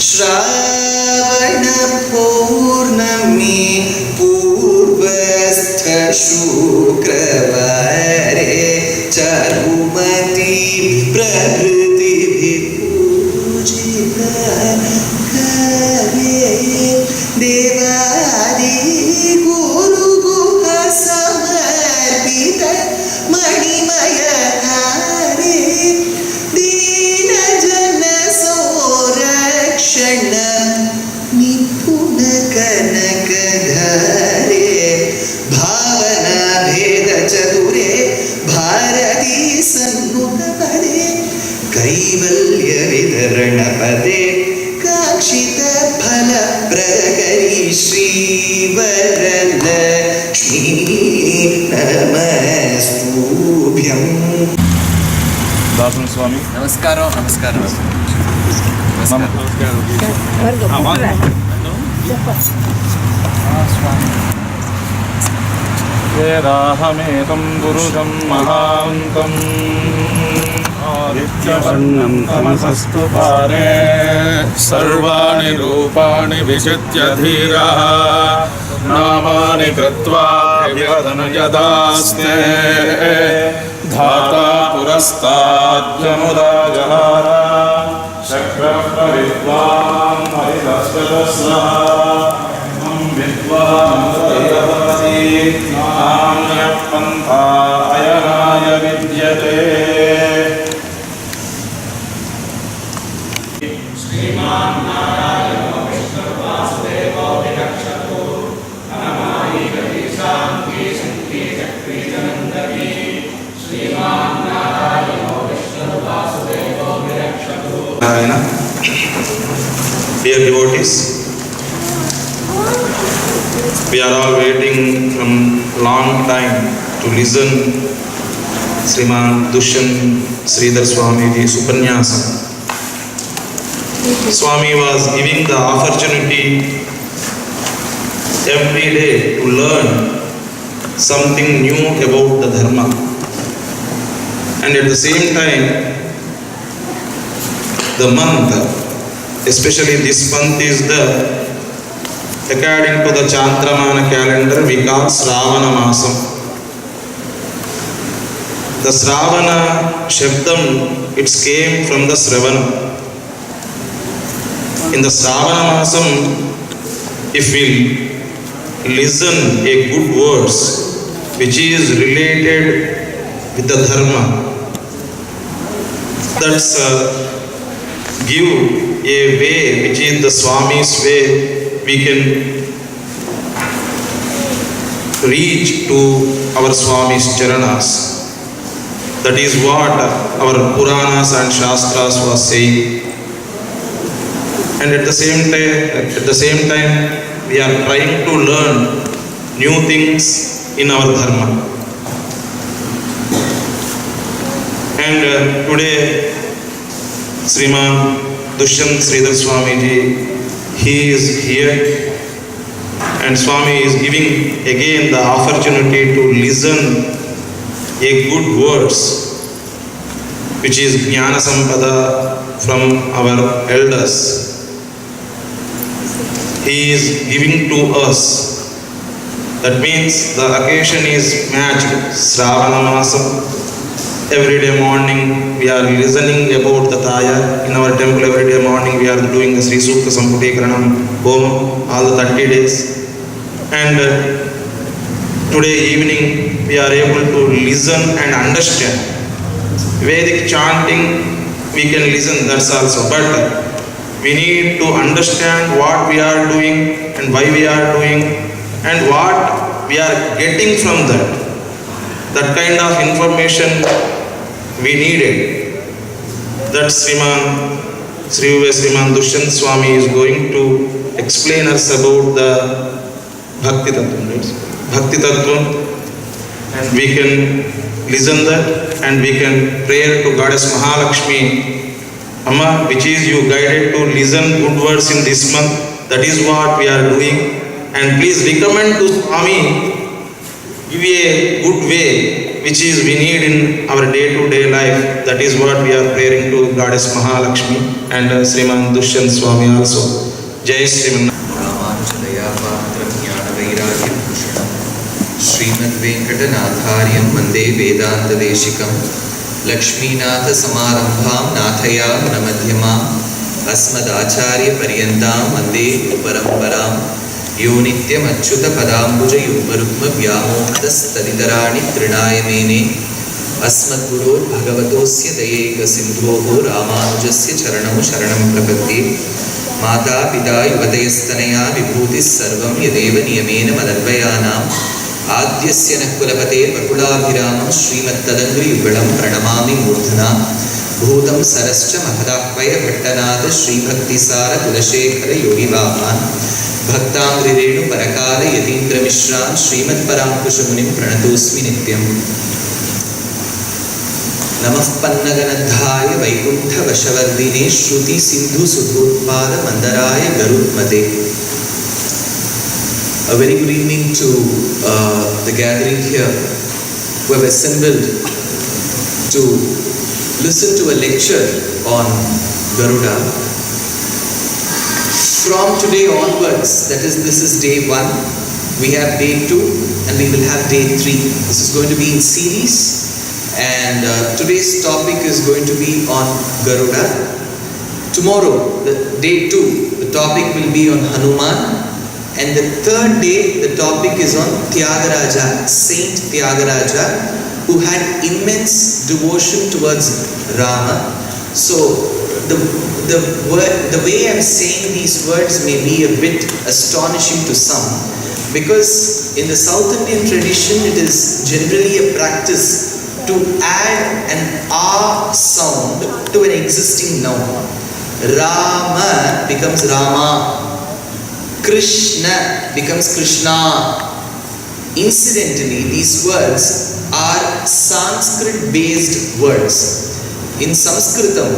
श्रावण पौर्णमी पूर्वस्थ शुक्रवारे चारुमती प्रभृति पूजिता करे देवादि गुरु गुह समर्पित मणिमय हारे दीन जन संरक्षण निपुण कनक धारे भावना भेद चतुरे भारती सन्मुख पदे कैवल्य वितरण पदे काक्षित फल प्रकरी श्रीवरलक्ष्मी नमस्तुभ्यं. दासन स्वामी नमस्कारो नमस्कार वेदाहमेतं गुरुजं महान्तम् आदित्यवर्णं तमसस्तु पारे सर्वाणि रूपाणि विचित्य धीरः नामानि कृत्वा अभिवदन यदास्ते धाता पुरस्ताद्यमुदाजहार शक्रपरिद्वान् हरितस्वतस्वः विद्वान् नान्यपन्था अयनाय विद्यते. श्रीमान् नारायणो विष्णुर्वासुदेवो विरक्षतु नमामि गतिशान्ति शक्ति चक्री नन्दकी. श्रीमान् नारायणो विष्णुर्वासुदेवो विरक्षतु. Dear devotees, we are all waiting from long time to listen Sriman Dushyanth Sridhar Swamiji Supanyasa. Swami was giving the opportunity every day to learn something new about the Dharma, and at the same time the month, especially this month, is the, according to the Chandramana calendar, we call Sravana Masam. The Sravana Shabdam, it came from the Sravana. In the Sravana Masam, if we listen a good words which is related with the Dharma, that's give a way which is the Swami's way, we can reach to our Swami's charanas. That is what our Puranas and Shastras was saying. And at the same time, we are trying to learn new things in our Dharma. And today, Sriman Dushyanth Sridhar Swamiji, he is here, and Swami is giving again the opportunity to listen a good words which is Jnana Sampada from our elders. He is giving to us. That means the occasion is matched. Sravana Masam. Every day morning we are listening about the Thaya. In our temple every day morning we are doing the Sri Sukta Samputikaranam Home all the 30 days. And today evening we are able to listen and understand. Vedic chanting we can listen, that's also. But we need to understand what we are doing and why we are doing and what we are getting from that. That kind of information we needed. That Sriman Dushyanth Swami is going to explain us about the Bhakti Tattvam. Right? Bhakti Tattvam, and we can listen that and we can pray to Goddess Mahalakshmi. Amma, which is you guided to listen good words in this month. That is what we are doing. And please recommend to Swami, give a good way which is we need in our day-to-day life. That is what we are praying to Goddess Mahalakshmi and Sriman Dushyanth Swami also. Jai Sriman. Srimad Venkatanathāryam Vande Vedanta Deshikam Lakshminatha Samarambham Nathayam Namadhyamam Asmad Acharya Paryantam Vande Paramparam Yo Nityam Achyuta Padambuja Yuparukma Vyamohatas Taditarani Trinayamene Asmad Guru Bhagavatosya Dayeka Sindhoho Ramanujasya Charanam Sharanam Prapatti Mata Pita Yuvadayastanaya Vibhutis Sarvam Yadeva Niyamena Madadvayanam आद्यस्य न कुलपते प्रकुलाभिरामं श्रीमत्तदङ्घ्रि युगलं प्रणमामि मूर्धना भूतं सरश्च महदाह्वय भट्टनाथ श्रीभक्तिसार कुलशेखर योगिवाहान् भक्ताङ्घ्रिरेणु परकाल यतीन्द्रमिश्रान् श्रीमत्पराङ्कुशमुनिं प्रणतोऽस्मि नित्यम् नमः पन्नगनद्धाय वैकुण्ठवशवर्धिने श्रुति Sindhu सुधोत्पाद मन्दराय गरुत्मते. A very good evening to the gathering here who have assembled to listen to a lecture on Garuda. From today onwards, that is, this is day 1, we have day 2 and we will have day 3. This is going to be in series, and today's topic is going to be on Garuda. Tomorrow, the day 2, the topic will be on Hanuman. And the third day, the topic is on Thyagaraja, Saint Thyagaraja, who had immense devotion towards Rama. So, the way I'm saying these words may be a bit astonishing to some, because in the South Indian tradition, it is generally a practice to add an R sound to an existing noun. Rama becomes Rama. Krishna becomes Krishna. Incidentally, these words are Sanskrit-based words. In Sanskritam,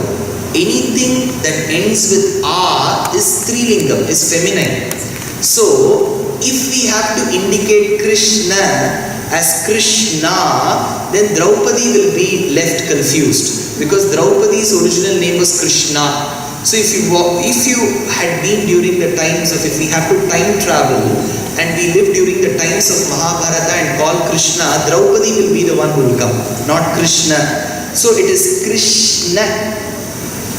anything that ends with R is Strilingam, is feminine. So, if we have to indicate Krishna as Krishna, then Draupadi will be left confused, because Draupadi's original name was Krishna. So if you had been during the times of, if we have to time travel and we live during the times of Mahabharata and call Krishna, Draupadi will be the one who will come, not Krishna. So it is Krishna.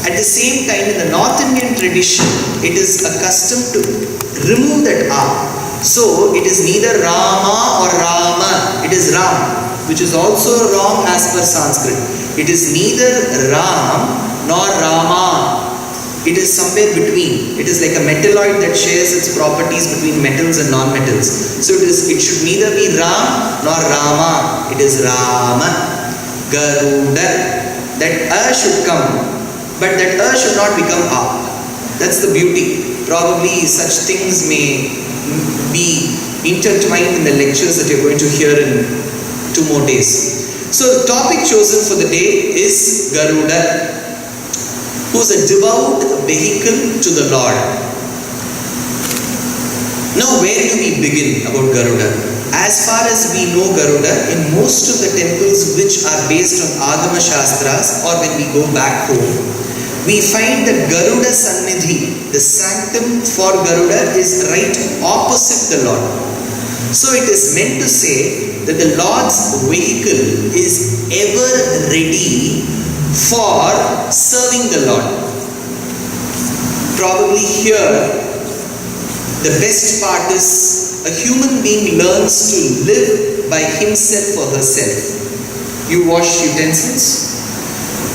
At the same time, in the North Indian tradition, it is a custom to remove that R. So it is neither Rama or Rama, it is Ram, which is also wrong as per Sanskrit. It is neither Ram nor Rama. It is somewhere between. It is like a metalloid that shares its properties between metals and non-metals. So it should neither be Ram nor Rama. It is Rama. Garuda. That A should come, but that A should not become A. That's the beauty. Probably such things may be intertwined in the lectures that you're going to hear in 2 more days. So the topic chosen for the day is Garuda, who is a devout vehicle to the Lord. Now, where do we begin about Garuda? As far as we know Garuda, in most of the temples which are based on Agama Shastras, or when we go back home, we find that Garuda Sannidhi, the sanctum for Garuda, is right opposite the Lord. So it is meant to say that the Lord's vehicle is ever ready for serving the Lord. Probably here, the best part is a human being learns to live by himself or herself. You wash utensils.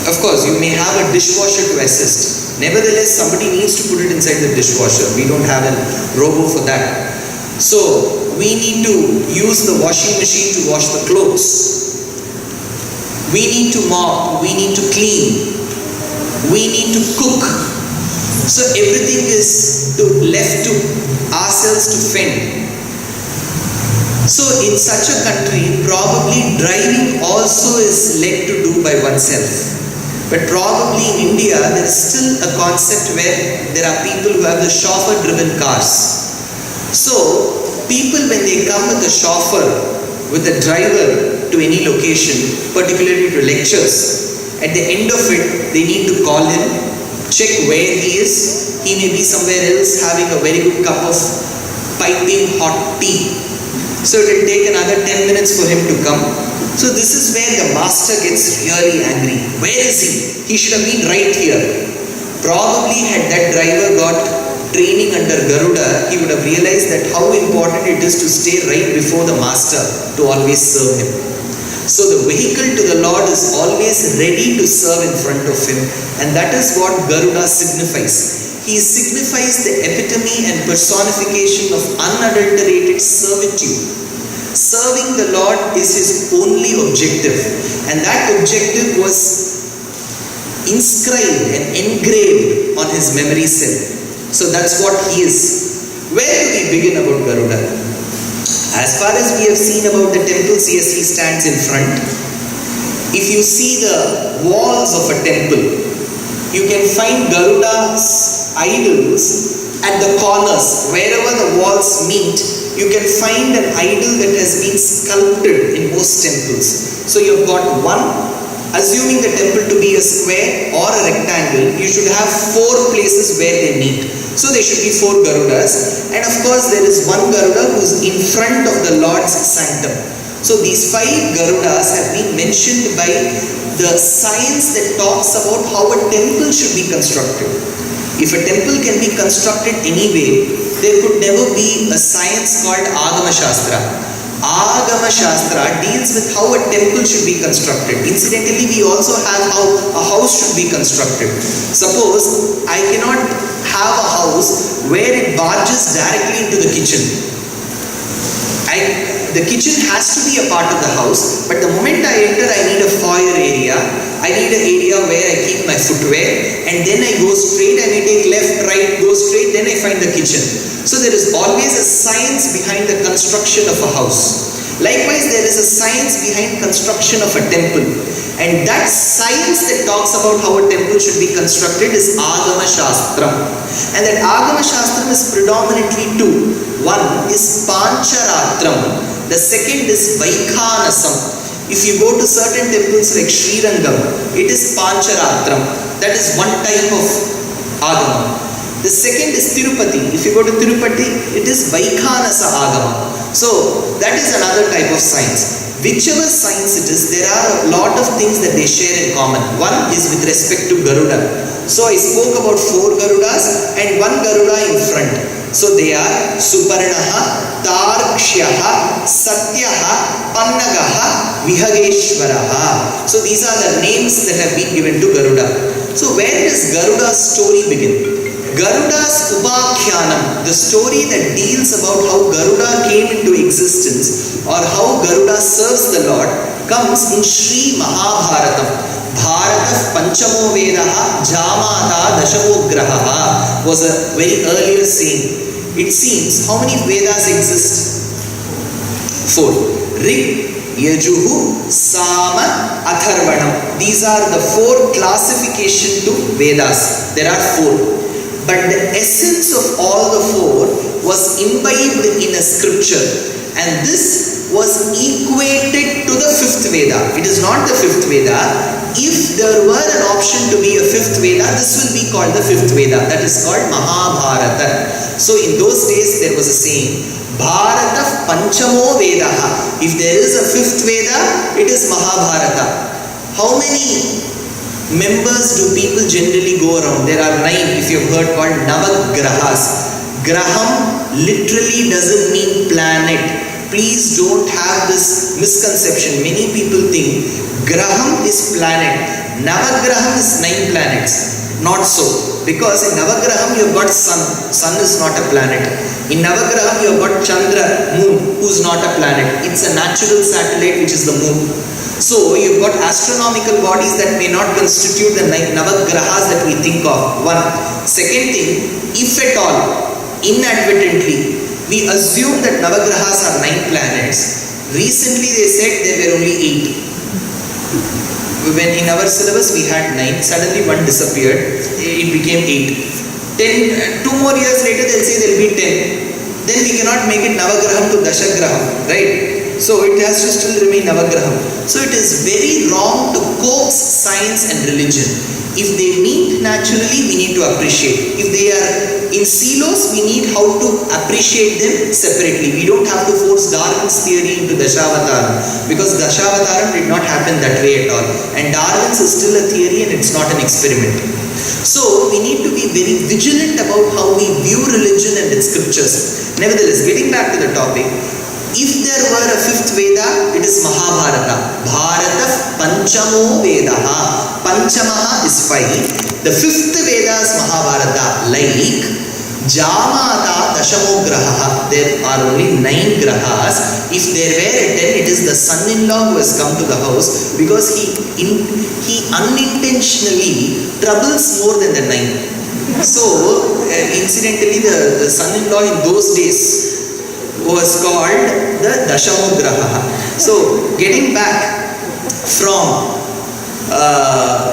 Of course, you may have a dishwasher to assist. Nevertheless, somebody needs to put it inside the dishwasher. We don't have a robo for that. So, we need to use the washing machine to wash the clothes. We need to mop, we need to clean, we need to cook. So everything is left to ourselves to fend. So in such a country, probably driving also is led to do by oneself. But probably in India, there is still a concept where there are people who have the chauffeur-driven cars. So people, when they come with a chauffeur, with a driver, to any location, particularly to lectures, at the end of it, they need to call him, check where he is. He may be somewhere else having a very good cup of piping hot tea. So it will take another 10 minutes for him to come. So this is where the master gets really angry. Where is he? He should have been right here. Probably had that driver got training under Garuda, he would have realized that how important it is to stay right before the master to always serve him. So the vehicle to the Lord is always ready to serve in front of him, and that is what Garuda signifies. He signifies the epitome and personification of unadulterated servitude. Serving the Lord is his only objective, and that objective was inscribed and engraved on his memory cell. So that's what he is. Where do we begin about Garuda? As far as we have seen about the temples, yes, he stands in front. If you see the walls of a temple, you can find Garuda's idols at the corners. Wherever the walls meet, you can find an idol that has been sculpted in most temples. So you've got one. Assuming the temple to be a square or a rectangle, you should have 4 places where they meet. So there should be 4 Garudas, and of course there is one Garuda who is in front of the Lord's sanctum. So these 5 Garudas have been mentioned by the science that talks about how a temple should be constructed. If a temple can be constructed anyway, there could never be a science called Agama Shastra. Agama Shastra deals with how a temple should be constructed. Incidentally, we also have how a house should be constructed. Suppose I cannot have a house where it barges directly into the kitchen. The kitchen has to be a part of the house, but the moment I enter, I need a foyer area. I need an area where I keep my footwear, and then I go straight. I may take left, right, go straight, then I find the kitchen. So there is always a science behind the construction of a house. Likewise, there is a science behind construction of a temple. And that science that talks about how a temple should be constructed is Agama Shastram. And that Agama Shastram is predominantly 2. One is Pancharatram. The second is Vaikhanasam. If you go to certain temples like Srirangam, it is Pancharatram. That is one type of Agama. The second is Tirupati. If you go to Tirupati, it is Vaikhanasa Agama. So that is another type of science. Whichever science it is, there are a lot of things that they share in common. One is with respect to Garuda. So I spoke about 4 Garudas and 1 Garuda in front. So they are Suparnaha, Tarkshaha, Satyaha, Pannagaha, Vihageshwaraha. So these are the names that have been given to Garuda. So where does Garuda's story begin? Garuda's Upakhyanam, the story that deals about how Garuda came into existence or how Garuda serves the Lord, comes in Sri Mahabharatam. Bharata Panchamo Vedaha Jamata Dashamograha was a very earlier saying. It seems, how many Vedas exist? 4. Rig, Yajuhu, Sama, Atharvanam. These are the 4 classification to Vedas. There are 4. But the essence of all the 4 was imbibed in a scripture, and this was equated to the 5th Veda. It is not the 5th Veda. If there were an option to be a 5th Veda, this will be called the 5th Veda. That is called Mahabharata. So in those days there was a saying, Bharata Panchamo Vedaha. If there is a 5th Veda, it is Mahabharata. How many members do people generally go around? There are 9, if you have heard, called Navagrahas. Graham literally doesn't mean planet. Please don't have this misconception. Many people think Graham is planet. Navagraham is 9 planets. Not so. Because in Navagraham you have got Sun. Sun is not a planet. In Navagraham you have got Chandra, Moon, who is not a planet. It's a natural satellite which is the Moon. So you've got astronomical bodies that may not constitute the Navagrahas that we think of. One. Second thing, if at all, inadvertently, we assume that Navagrahas are 9 planets. Recently they said there were only 8. When in our syllabus we had 9, suddenly one disappeared, it became 8. 2 more years later they'll say there will be 10. Then we cannot make it Navagraham to Dashagraham, right? So it has to still remain Navagraham. So it is very wrong to coax science and religion. If they meet naturally, we need to appreciate. If they are in silos, we need how to appreciate them separately. We don't have to force Darwin's theory into Dashavataram, because Dashavataram did not happen that way at all. And Darwin's is still a theory and it's not an experiment. So we need to be very vigilant about how we view religion and its scriptures. Nevertheless, getting back to the topic, if there were a fifth Veda, it is Mahabharata. Bharata Panchamo Vedaha. Panchamaha is 5. The fifth Veda is Mahabharata. Like Jamata Dashamo Grahaha. There are only 9 Grahas. If there were a 10, it is the son-in-law who has come to the house, because he unintentionally troubles more than the 9. So, incidentally, the son-in-law in those days was called the Dashamograha. So, getting back from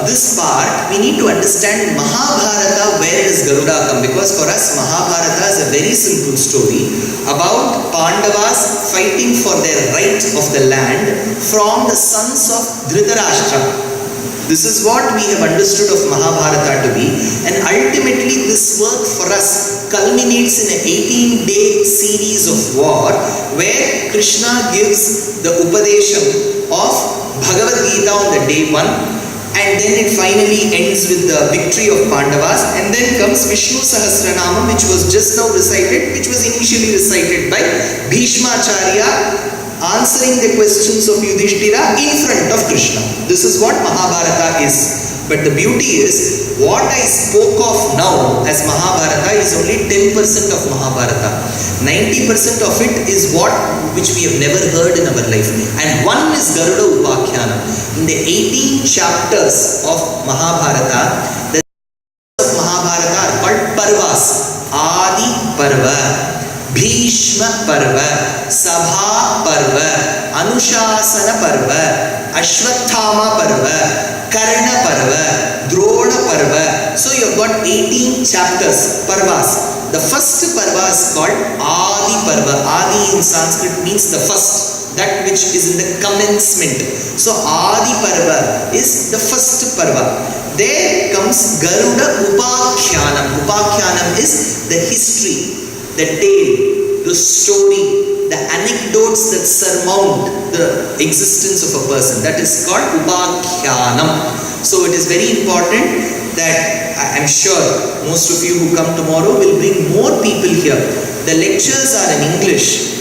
this part, we need to understand Mahabharata, where does Garuda come? Because for us, Mahabharata is a very simple story about Pandavas fighting for their right of the land from the sons of Dhritarashtra. This is what we have understood of Mahabharata to be, and ultimately this work for us culminates in an 18-day series of war where Krishna gives the Upadesham of Bhagavad Gita on the day 1, and then it finally ends with the victory of Pandavas, and then comes Vishnu Sahasranamam, which was just now recited, which was initially recited by Bhishmacharya, answering the questions of Yudhishthira in front of Krishna. This is what Mahabharata is. But the beauty is, what I spoke of now as Mahabharata is only 10% of Mahabharata. 90% of it is what which we have never heard in our life. And one is Garuda Upakhyana. In the 18 chapters of Mahabharata, the of Mahabharata are called Parvas. Adi Parva, Bhishma Parva, Sabha Parva, Anushasana Parva, Ashwathama Parva, Karna Parva, Drona Parva. So you have got 18 chapters, Parvas. The first Parva is called Adi Parva. Adi in Sanskrit means the first, that which is in the commencement. So Adi Parva is the first Parva. There comes Garuda Upakyanam. Upakyanam is the history, the tale, the story, the anecdotes that surmount the existence of a person. That is called Upakyanam. So it is very important that I am sure most of you who come tomorrow will bring more people here. The lectures are in English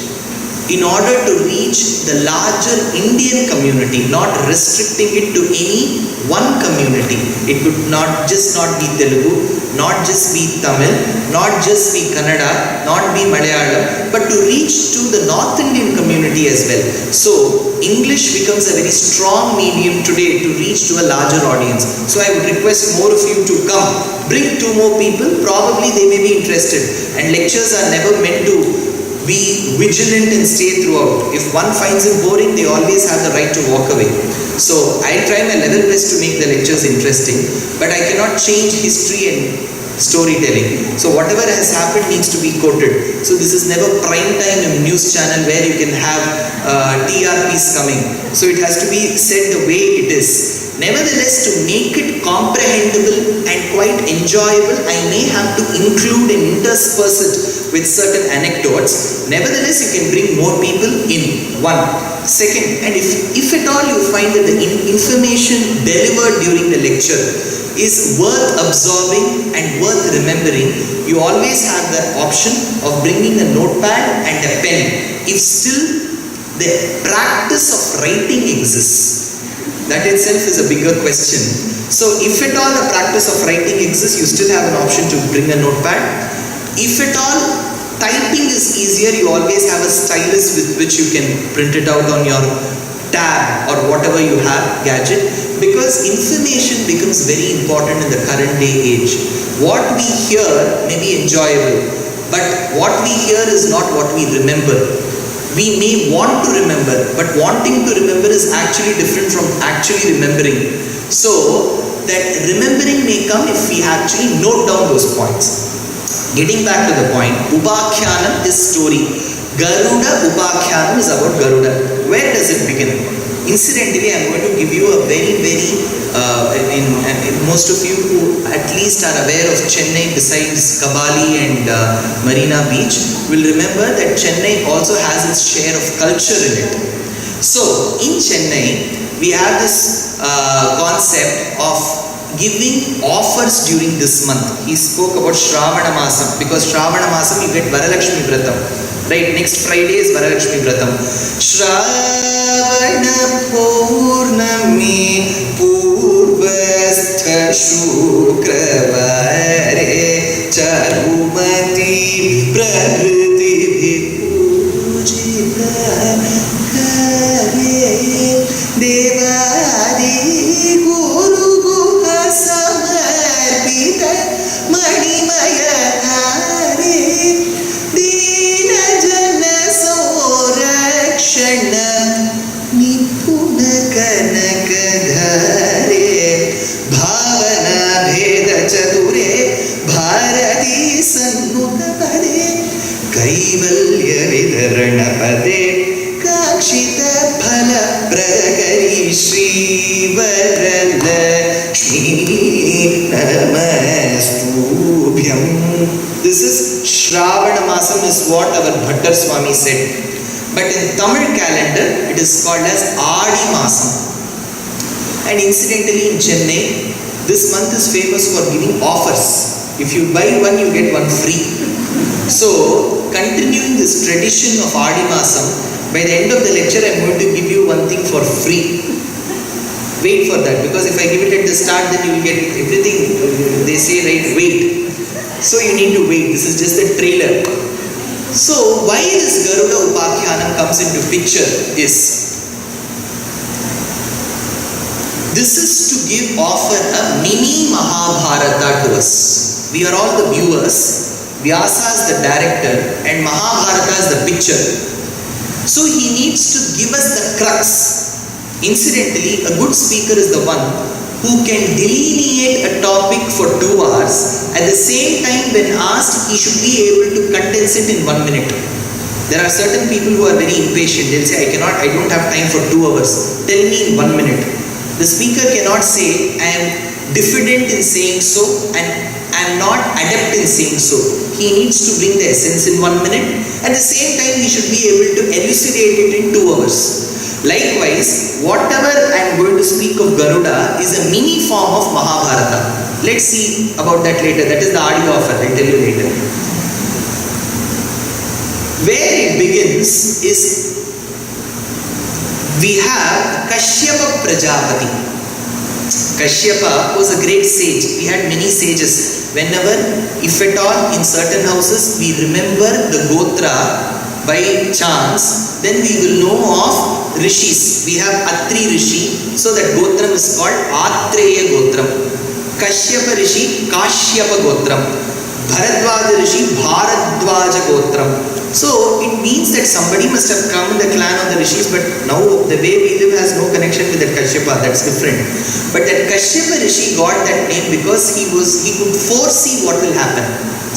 in order to reach the larger Indian community, not restricting it to any one community. It could not just not be Telugu, not just be Tamil, not just be Kannada, not be Malayalam, but to reach to the North Indian community as well. So English becomes a very strong medium today to reach to a larger audience. So I would request more of you to come. Bring 2 more people, probably they may be interested. And lectures are never meant to be vigilant and stay throughout. If one finds it boring, they always have the right to walk away. So I'll try my level best to make the lectures interesting, but I cannot change history and storytelling. So whatever has happened needs to be quoted. So this is never prime time in news channel where you can have TRPs coming. So it has to be said the way it is. Nevertheless, to make it comprehensible and quite enjoyable, I may have to include and intersperse it with certain anecdotes. Nevertheless, you can bring more people in. 1. Second, and if at all you find that the information delivered during the lecture is worth absorbing and worth remembering, you always have the option of bringing a notepad and a pen. If still the practice of writing exists, that itself is a bigger question. So if at all a practice of writing exists, you still have an option to bring a notepad. If at all typing is easier, you always have a stylus with which you can print it out on your tab or whatever you have, gadget, because information becomes very important in the current day age. What we hear may be enjoyable, but what we hear is not what we remember. We may want to remember, but wanting to remember is actually different from actually remembering. So that remembering may come if we actually note down those points. Getting back to the point, Upakyanam is story. Garuda Upakhyanam is about Garuda. Where does it begin? Incidentally, I am going to give you a very, most of you who at least are aware of Chennai besides Kabali and Marina Beach will remember that Chennai also has its share of culture in it. So, in Chennai, we have this concept of giving offers during this month. He spoke about Shravana Masam, because Shravana Masam you get Varalakshmi Vratam. Right, next Friday is Varalakshmi Vratam. Shravana Purnami Purvastha Shukravare Charumati Prakriti Vipujita Kare Devadi Guru Guha Samarpita Manimaya Hare Nipuna Kanakadhare Bhavana Bheda Chature Bharati Sannutapade Kaivalya Vidarana Pade Kakshita Phala Prakari Shri Varalakshmi Namastubhyam. This is Shravana Masam is what our Bhattar Swami said. But in Tamil calendar, it is called as Adi Masam. And incidentally in Chennai, this month is famous for giving offers. If you buy one, you get one free. So, continuing this tradition of Adi Masam, by the end of the lecture, I am going to give you one thing for free. Wait for that, because if I give it at the start, then you will get everything. They say, right, wait. So, you need to wait. This is just a trailer. So, why this Garuda Upakhyanam comes into picture is, this is to offer a mini Mahabharata to us. We are all the viewers, Vyasa is the director and Mahabharata is the picture. So, he needs to give us the crux. Incidentally, a good speaker is the one who can delineate a topic for 2 hours. At the same time, when asked, he should be able to condense it in 1 minute. There are certain people who are very impatient. They'll say, I don't have time for 2 hours. Tell me in 1 minute. The speaker cannot say, I am diffident in saying so and I am not adept in saying so. He needs to bring the essence in 1 minute. At the same time, he should be able to elucidate it in 2 hours. Likewise, whatever I am going to speak of Garuda is a mini form of Mahabharata. Let's see about that later. That is the audio offer. I'll tell you later. Where it begins is, we have Kashyapa Prajapati. Kashyapa was a great sage. We had many sages. Whenever, if at all, in certain houses, we remember the Gotra by chance, then we will know of Rishis. We have Atri Rishi, so that Gotram is called Atreya Gotram. Kashyapa Rishi, Kashyapa Gotram. Bharadwaja Rishi, Bharadwaja Gotram. So it means that somebody must have come in the clan of the Rishis, but now the way we live has no connection with that Kashyapa, that's different. But that Kashyapa Rishi got that name because he could foresee what will happen.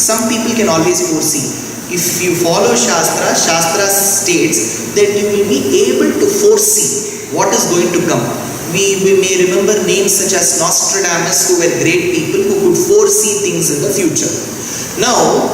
Some people can always foresee. If you follow Shastra, Shastra states that you will be able to foresee what is going to come. We may remember names such as Nostradamus, who were great people who could foresee things in the future. Now,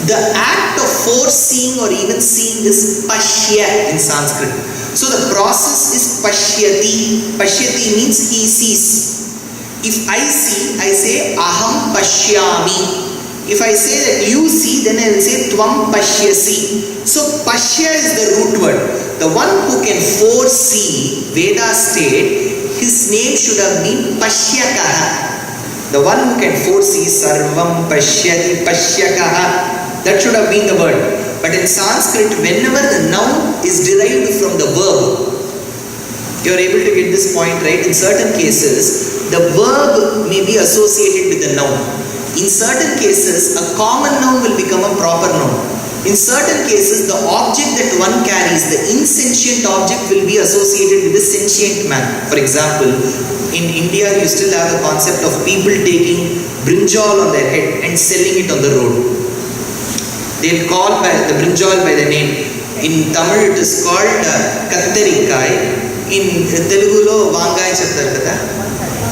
the act of foreseeing or even seeing is Pashya in Sanskrit. So the process is Pashyati. Pashyati means he sees. If I see, I say Aham Pashyami. If I say that you see, then I will say Tvam Pashyasi. So Pashya is the root word. The one who can foresee, Veda state, his name should have been Pashyakaha. The one who can foresee, Sarvam Pashyati Pashyakaha. That should have been the word. But in Sanskrit, whenever the noun is derived from the verb, you are able to get this point right. In certain cases, the verb may be associated with the noun. In certain cases, a common noun will become a proper noun. In certain cases, the object that one carries, the insentient object, will be associated with the sentient man. For example, in India, you still have the concept of people taking brinjal on their head and selling it on the road. They call the brinjal by the name. In Tamil it is called kattarikai. In Telugulo vangai chattarkada.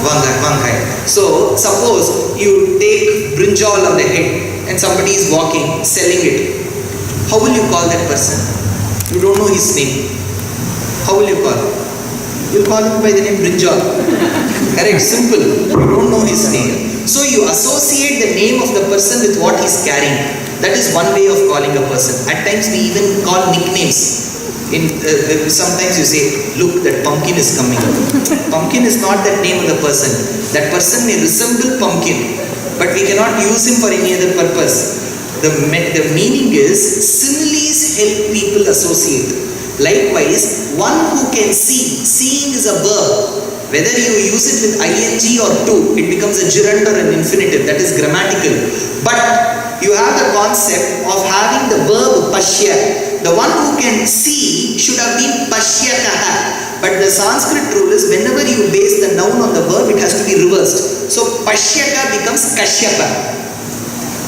Vangai. So suppose you take brinjal on the head and somebody is walking, selling it. How will you call that person? You don't know his name. How will you call? You'll call him by the name brinjal. Correct? Simple. You don't know his name. So you associate the name of the person with what he's carrying. That is one way of calling a person. At times we even call nicknames. Sometimes you say, look, that pumpkin is coming. Pumpkin is not that name of the person. That person may resemble pumpkin, but we cannot use him for any other purpose. The meaning is, similes help people associate. Likewise, one who can see, seeing is a verb. Whether you use it with ing or to, it becomes a gerund or an infinitive. That is grammatical. But you have the concept of having the verb pashya. The one who can see should have been pashyakaha. But the Sanskrit rule is, whenever you base the noun on the verb, it has to be reversed. So pashyaka becomes kashyapa.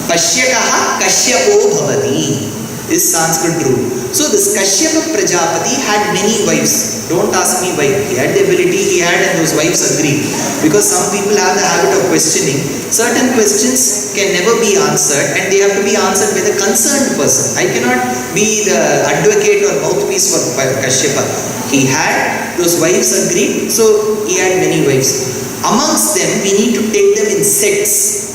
Pashyakaha kashyapo bhavati is Sanskrit rule. So this Kashyapa Prajapati had many wives. Don't ask me why. He had the ability he had and those wives agreed. Because some people have the habit of questioning. Certain questions can never be answered and they have to be answered by the concerned person. I cannot be the advocate or mouthpiece for Kashyapa. He had, those wives agreed, so he had many wives. Amongst them, we need to take them in sets.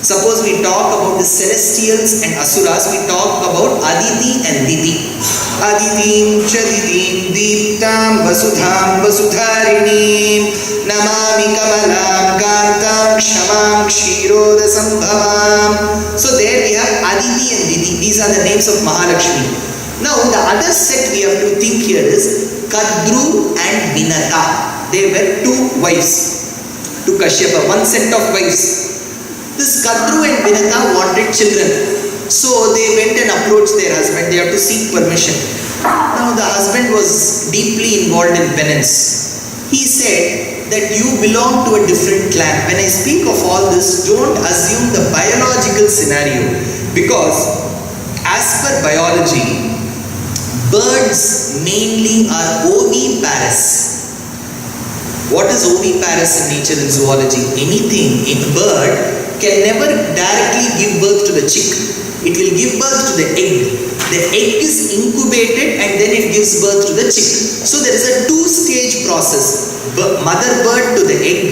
Suppose we talk about the celestials and asuras, we talk about Aditi and Diti. Aditim Chaditim Deeptam Vasudham Vasudharinim Namami Kamalam Kantam Kshamam Kshiroda Sambhavam. So there we have Aditi and Diti. These are the names of Mahalakshmi. Now the other set we have to think here is Kadru and Vinata. They were two wives to Kashyapa, one set of wives. This Kadru and Vinata wanted children. So they went and approached their husband. They have to seek permission. Now the husband was deeply involved in penance. He said that you belong to a different clan. When I speak of all this, don't assume the biological scenario. Because as per biology, birds mainly are oviparous. What is oviparous in nature and zoology? Anything in bird can never directly give birth to the chick. It will give birth to the egg. The egg is incubated and then it gives birth to the chick. So there is a two-stage process. Mother bird to the egg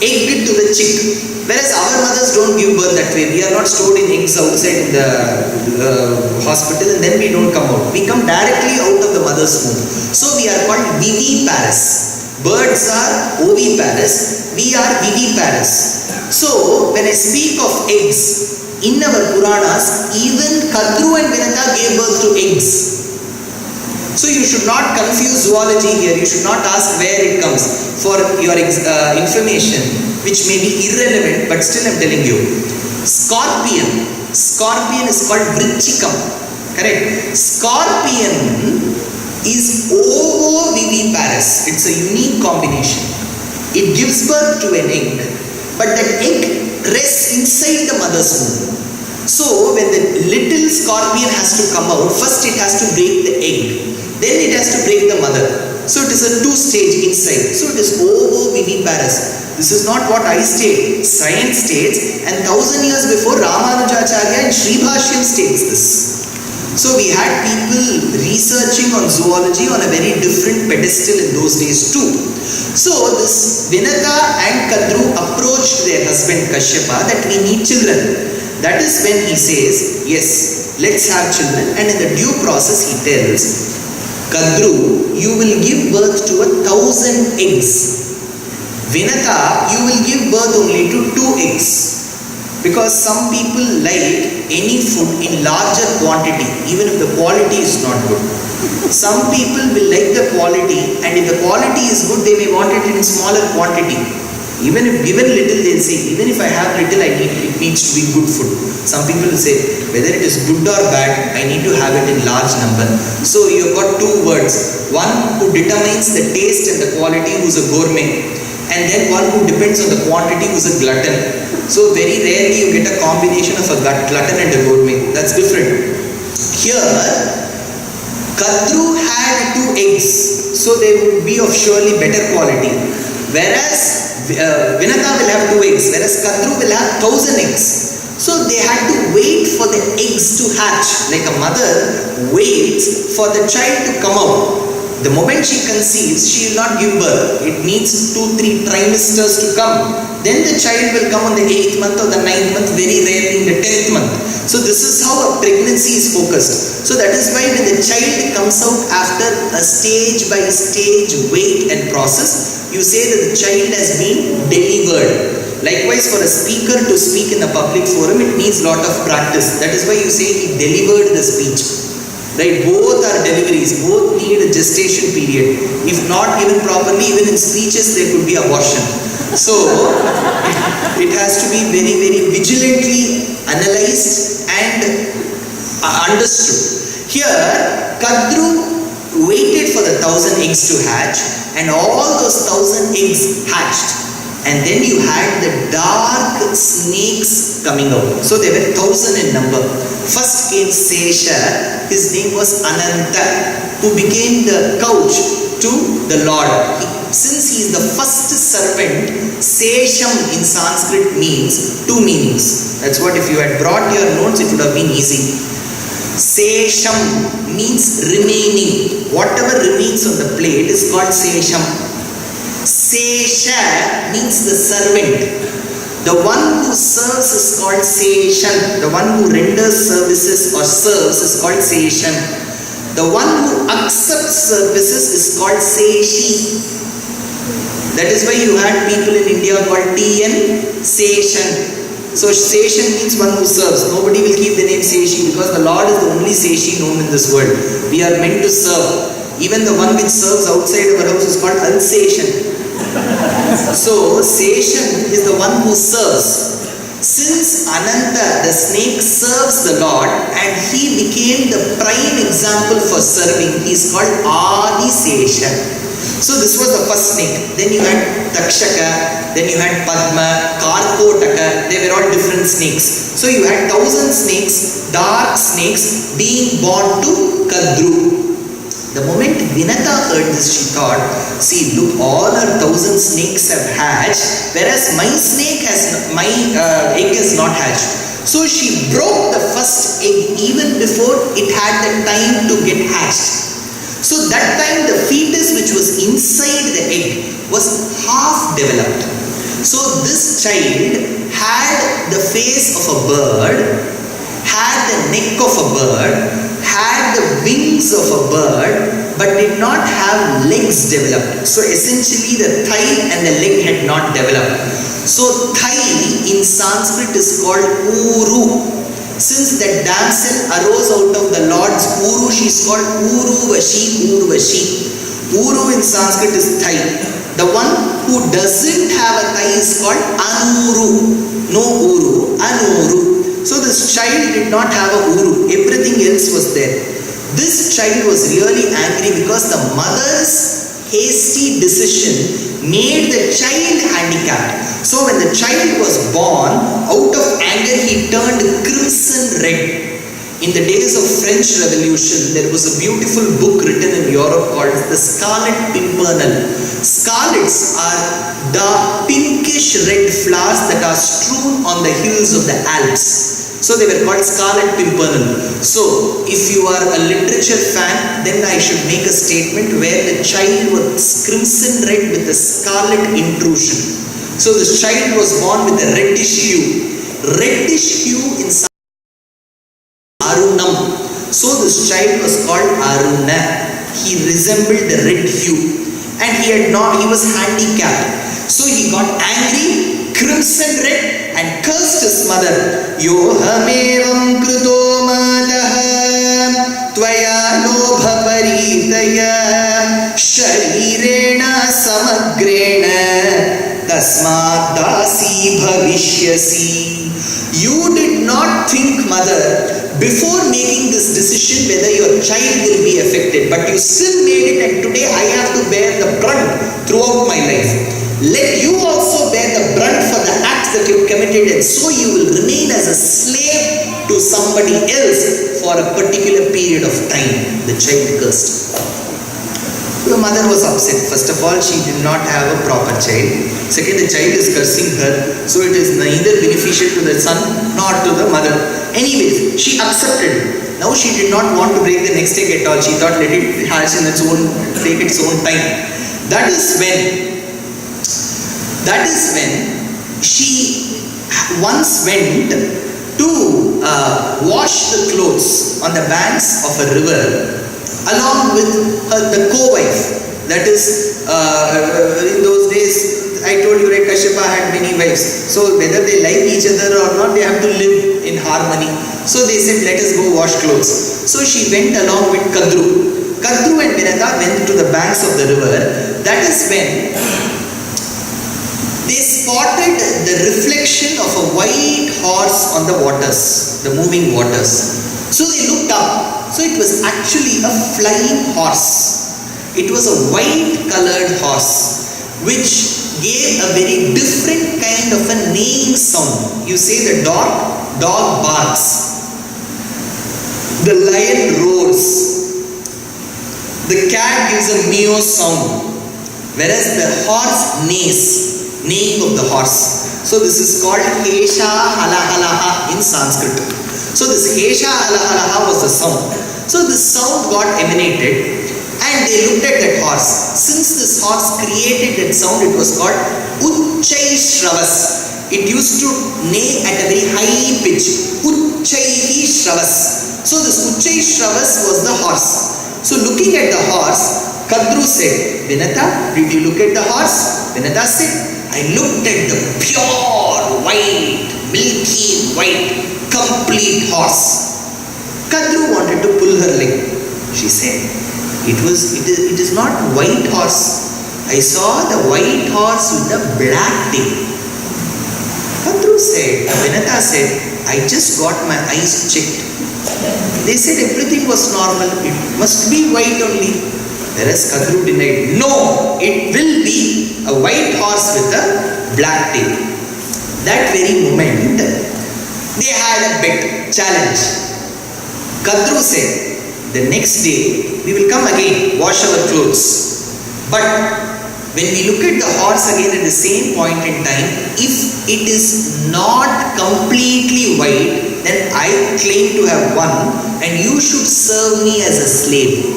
to the chick. Whereas our mothers don't give birth that way. We are not stored in eggs outside in the hospital and then we don't come out. We come directly out of the mother's womb. So we are called viviparous. Birds are oviparous, we are viviparous. So when I speak of eggs, in our Puranas, even Kadru and Vinata gave birth to eggs. So you should not confuse zoology here, you should not ask where it comes. For your information, which may be irrelevant, but still I am telling you. Scorpion is called Vrichikam, correct? Scorpion is ovoviviparous. It's a unique combination. It gives birth to an egg, but that egg rests inside the mother's womb. So when the little scorpion has to come out, first it has to break the egg, then it has to break the mother. So it is a two-stage inside. So it is ovoviviparous. This is not what I state. Science states, and 1000 years before, Ramanujacharya in Sri Bhashyam states this. So we had people researching on zoology on a very different pedestal in those days too. So this Vinata and Kadru approached their husband Kashyapa that we need children. That is when he says, yes, let's have children. And in the due process he tells, Kadru, you will give birth to 1,000 eggs. Vinata, you will give birth only to 2 eggs. Because some people like any food in larger quantity, even if the quality is not good. Some people will like the quality, and if the quality is good, they may want it in smaller quantity. Even if given little, they'll say, even if I have little, it needs to be good food. Some people will say, whether it is good or bad, I need to have it in large number. So you've got 2 words. One who determines the taste and the quality, who's a gourmet. And then one who depends on the quantity, who's a glutton. So very rarely you get a combination of a glutton and a gourmet. That's different. Here, Kadru had 2 eggs, so they would be of surely better quality. Whereas Vinata will have 2 eggs, whereas Kadru will have 1000 eggs. So they had to wait for the eggs to hatch, like a mother waits for the child to come out. The moment she conceives, she will not give birth. It needs 2-3 trimesters to come. Then the child will come on the 8th month or the 9th month, very rarely in the 10th month. So this is how a pregnancy is focused. So that is why when the child comes out after a stage by stage wait and process, you say that the child has been delivered. Likewise, for a speaker to speak in a public forum, it needs lot of practice. That is why you say he delivered the speech. Right, both are deliveries, both need a gestation period. If not given properly, even in speeches there could be abortion. So, it has to be very, very vigilantly analyzed and understood. Here, Kadru waited for the 1000 eggs to hatch, and all those 1000 eggs hatched. And then you had the dark snakes coming out. So there were 1000 in number. First came Sesha, his name was Ananta, who became the couch to the Lord. Since he is the first serpent, Sesham in Sanskrit means 2 meanings. That's what, if you had brought your notes, it would have been easy. Sesham means remaining. Whatever remains on the plate is called Sesham. Sesha means the servant. The one who serves is called Seshan. The one who renders services or serves is called Seshan. The one who accepts services is called Seshi. That is why you had people in India called TN Seshan. So Seshan means one who serves. Nobody will keep the name Seshi because the Lord is the only Seshi known in this world. We are meant to serve. Even the one which serves outside our house is called Alsation. So Seshan is the one who serves. Since Ananta, the snake, serves the Lord and he became the prime example for serving, he is called Adi Seshan. So this was the first snake. Then you had Takshaka, then you had Padma, Karkotaka, they were all different snakes. So you had 1000 snakes, dark snakes, being born to Kadru. The moment Vinata heard this, she thought, see, look, all her 1000 snakes have hatched, whereas my egg has not hatched. So she broke the first egg even before it had the time to get hatched. So that time the fetus which was inside the egg was half developed. So this child had the face of a bird, had the neck of a bird, had the wings of a bird, but did not have legs developed. So essentially the thigh and the leg had not developed. So thigh in Sanskrit is called Uru. Since the damsel arose out of the Lord's Uru, she is called Uruvashi, Urvashi. Uru in Sanskrit is thigh. The one who doesn't have a thigh is called Anuru. No Uru, Anuru. So this child did not have a Uru. Everything else was there. This child was really angry because the mother's hasty decision made the child handicapped. So when the child was born, out of anger he turned crimson red. In the days of French Revolution, there was a beautiful book written in Europe called The Scarlet Pimpernel. Scarlets are the pinkish red flowers that are strewn on the hills of the Alps. So they were called Scarlet Pimpernel. So if you are a literature fan, then I should make a statement where the child was crimson red with a scarlet intrusion. So this child was born with a reddish hue. Reddish hue in Arunam. So this child was called Aruna. He resembled the red hue. And he was handicapped. So he got angry, crimson red, and cursed his mother. Yohamevam kruto madaha tvaya lobha paritaya sharirena samagrena tasmat dasi bhavishyasi. You did not think, mother, before making this decision whether your child will be affected, but you still made it, and today I have to bear the brunt throughout my life. Let you also bear the brunt for the act committed, and so you will remain as a slave to somebody else for a particular period of time. The child cursed. The mother was upset. First of all, she did not have a proper child. Second, the child is cursing her, so it is neither beneficial to the son nor to the mother. Anyways, she accepted. Now she did not want to break the next egg at all. She thought, let it hatch in its own, take its own time. That is when she once went to wash the clothes on the banks of a river along with the co-wife. That is, in those days, I told you, right, Kashyapa had many wives. So whether they like each other or not, they have to live in harmony. So they said, let us go wash clothes. So she went along with Kadru. Kadru and Vinata went to the banks of the river. That is when they spotted the reflection of a white horse on the waters, the moving waters. So they looked up. So it was actually a flying horse. It was a white colored horse which gave a very different kind of a neighing sound. You say the dog barks, the lion roars, the cat gives a meow sound, whereas the horse neighs, neighing of the horse. So this is called Hesha Halahalaha in Sanskrit. So this Hesha Halahalaha was the sound. So this sound got emanated and they looked at that horse. Since this horse created that sound, it was called Uchchai Shravas. It used to neigh at a very high pitch. Uchchai Shravas. So this Uchchai Shravas was the horse. So looking at the horse, Kadru said, Vinata, did you look at the horse? Vinata said, I looked at the pure white, milky white, complete horse. Kadru wanted to pull her leg. She said, it is not white horse. I saw the white horse with the black tail. Kadru said, Vinata said, I just got my eyes checked. They said everything was normal. It must be white only. Whereas Kadru denied, no, it will be a white horse with a black tail. That very moment, they had a bet, challenge. Kadru said, the next day, we will come again, wash our clothes. But when we look at the horse again at the same point in time, if it is not completely white, then I claim to have won and you should serve me as a slave.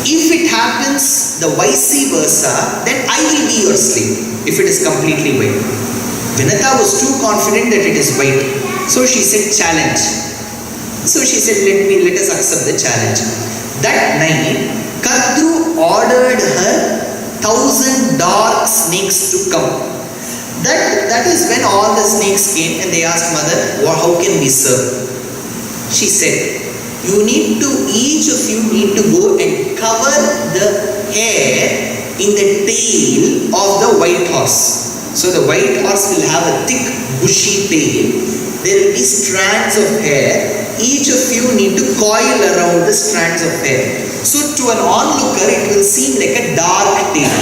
If it happens the vice versa, then I will be your slave if it is completely white. Vinata was too confident that it is white. So she said, challenge. So she said, let us accept the challenge. That night, Kadru ordered her 1,000 dark snakes to come. That is when all the snakes came and they asked mother, how can we serve? She said, each of you need to go and cover the hair in the tail of the white horse. So the white horse will have a thick bushy tail. There will be strands of hair. Each of you need to coil around the strands of hair. So to an onlooker, it will seem like a dark tail.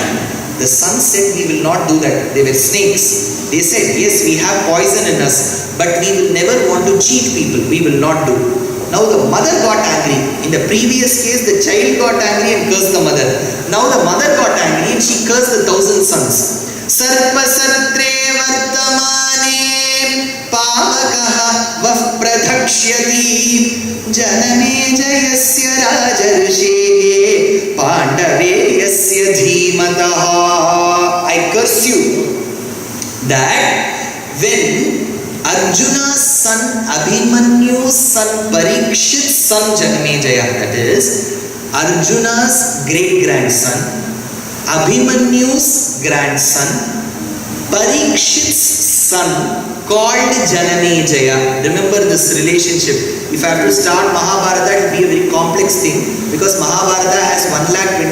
The son said, we will not do that. They were snakes. They said, yes, we have poison in us, but we will never want to cheat people. We will not do. Now the mother got angry. In the previous case, the child got angry and cursed the mother. Now the mother got angry and she cursed the 1,000 sons. Sarpa satre vartamane pavakaha vah pradhakshyati janane jayasya rajarshe pandaveyasya dhimataha. I curse you that when Arjuna's son Abhimanyu's son Parikshit's son Janamejaya, that is Arjuna's great-grandson, Abhimanyu's grandson, Parikshit's son called Janamejaya. Remember this relationship. If I have to start Mahabharata, it will be a very complex thing because Mahabharata has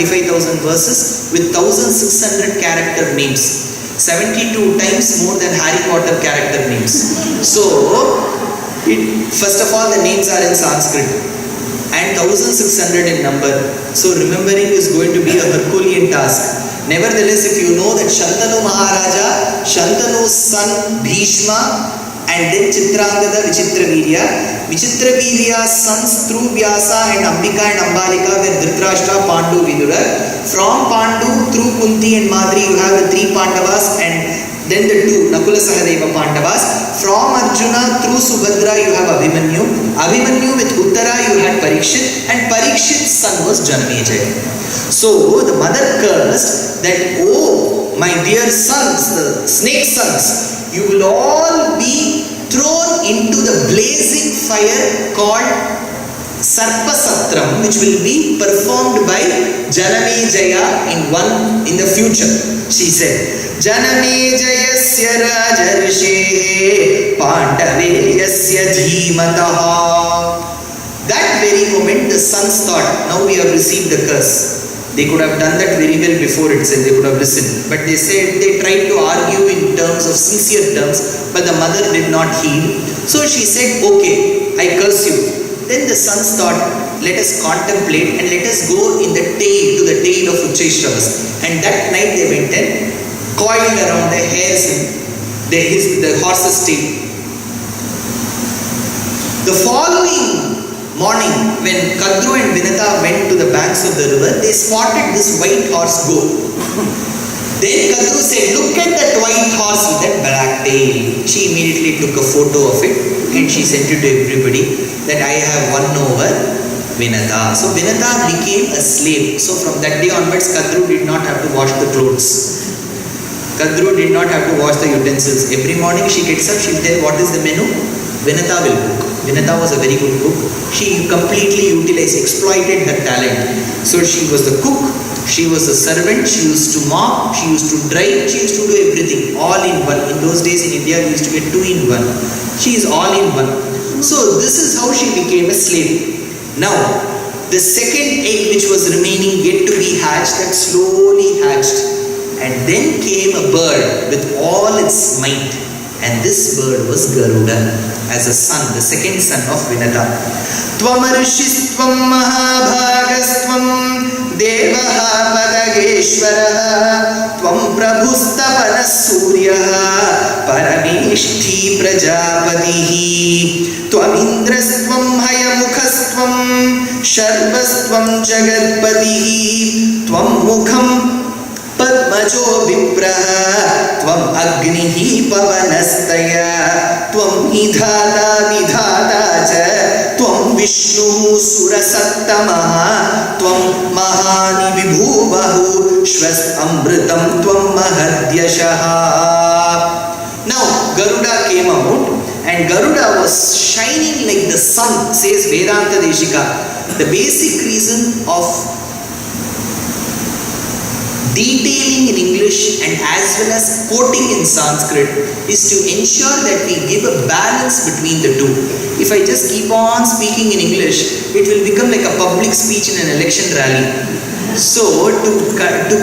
1,25,000 verses with 1,600 character names. 72 times more than Harry Potter character names. So, first of all, the names are in Sanskrit and 1,600 in number. So remembering is going to be a Herculean task. Nevertheless, if you know that Shantanu Maharaja, Shantanu's son Bhishma, and then Chitrangada, Vichitravirya's sons through Vyasa and Ambika and Ambalika were Dhritarashtra, Pandu, Vidura. From Pandu through Kunti and Madri you have the 3 Pandavas and then the 2 Nakula Sahadeva Pandavas. From Arjuna through Subhadra you have Abhimanyu. Abhimanyu with Uttara you had Parikshit, and Parikshit's son was Janamejaya. So the mother cursed that, oh my dear sons, the snake sons, you will all be thrown into the blazing fire called Sarpasatram, which will be performed by Janamejaya in the future. She said, Janamejayasya Rajarshe Pandaveyasya Dhimataha. That very moment the sons thought, now we have received the curse. They could have done that very well before itself, they could have listened. But they said, they tried to argue in terms of sincere terms, but the mother did not heed. So she said, okay, I curse you. Then the sons thought, let us contemplate and let us go in the tail, to the tail of Ucheshravas. And that night they went and coiled around the hairs in the horse's tail. The following morning, when Kadru and Vinata went to the banks of the river, they spotted this white horse go. Then Kadru said, look at that white horse with that black tail. She immediately took a photo of it and she sent it to everybody that I have won over Vinata. So Vinata became a slave. So from that day onwards, Kadru did not have to wash the clothes. Kadru did not have to wash the utensils. Every morning she gets up, she will tell what is the menu. Vinata will cook. Vinata was a very good cook. She completely exploited her talent. So she was the cook, she was a servant, she used to mop, she used to dry, she used to do everything, all in one. In those days in India, we used to get 2 in 1. She is all in one. So this is how she became a slave. Now, the second egg which was remaining yet to be hatched, that slowly hatched. And then came a bird with all its might. And this bird was Garuda as a son, the second son of Vinata. Tvamarshistvam mahabhagastvam devaha padageshwaraha tvam prabhustapana suryaha parameshti prajapatihi tvam indrastvam hayamukhastvam sharvastvam jagatpatihi tvam mukham Padmajo vipraha tvam agnihi pavanastaya tvam nidhata vidhata cha tvam vishnu surasattamaha tvam mahani vibhuvahu shvas amritam tvam mahadyashaha. Now Garuda came out and Garuda was shining like the sun, says Vedanta Deshika. The basic reason of detailing in English and as well as quoting in Sanskrit is to ensure that we give a balance between the two. If I just keep on speaking in English, it will become like a public speech in an election rally. So to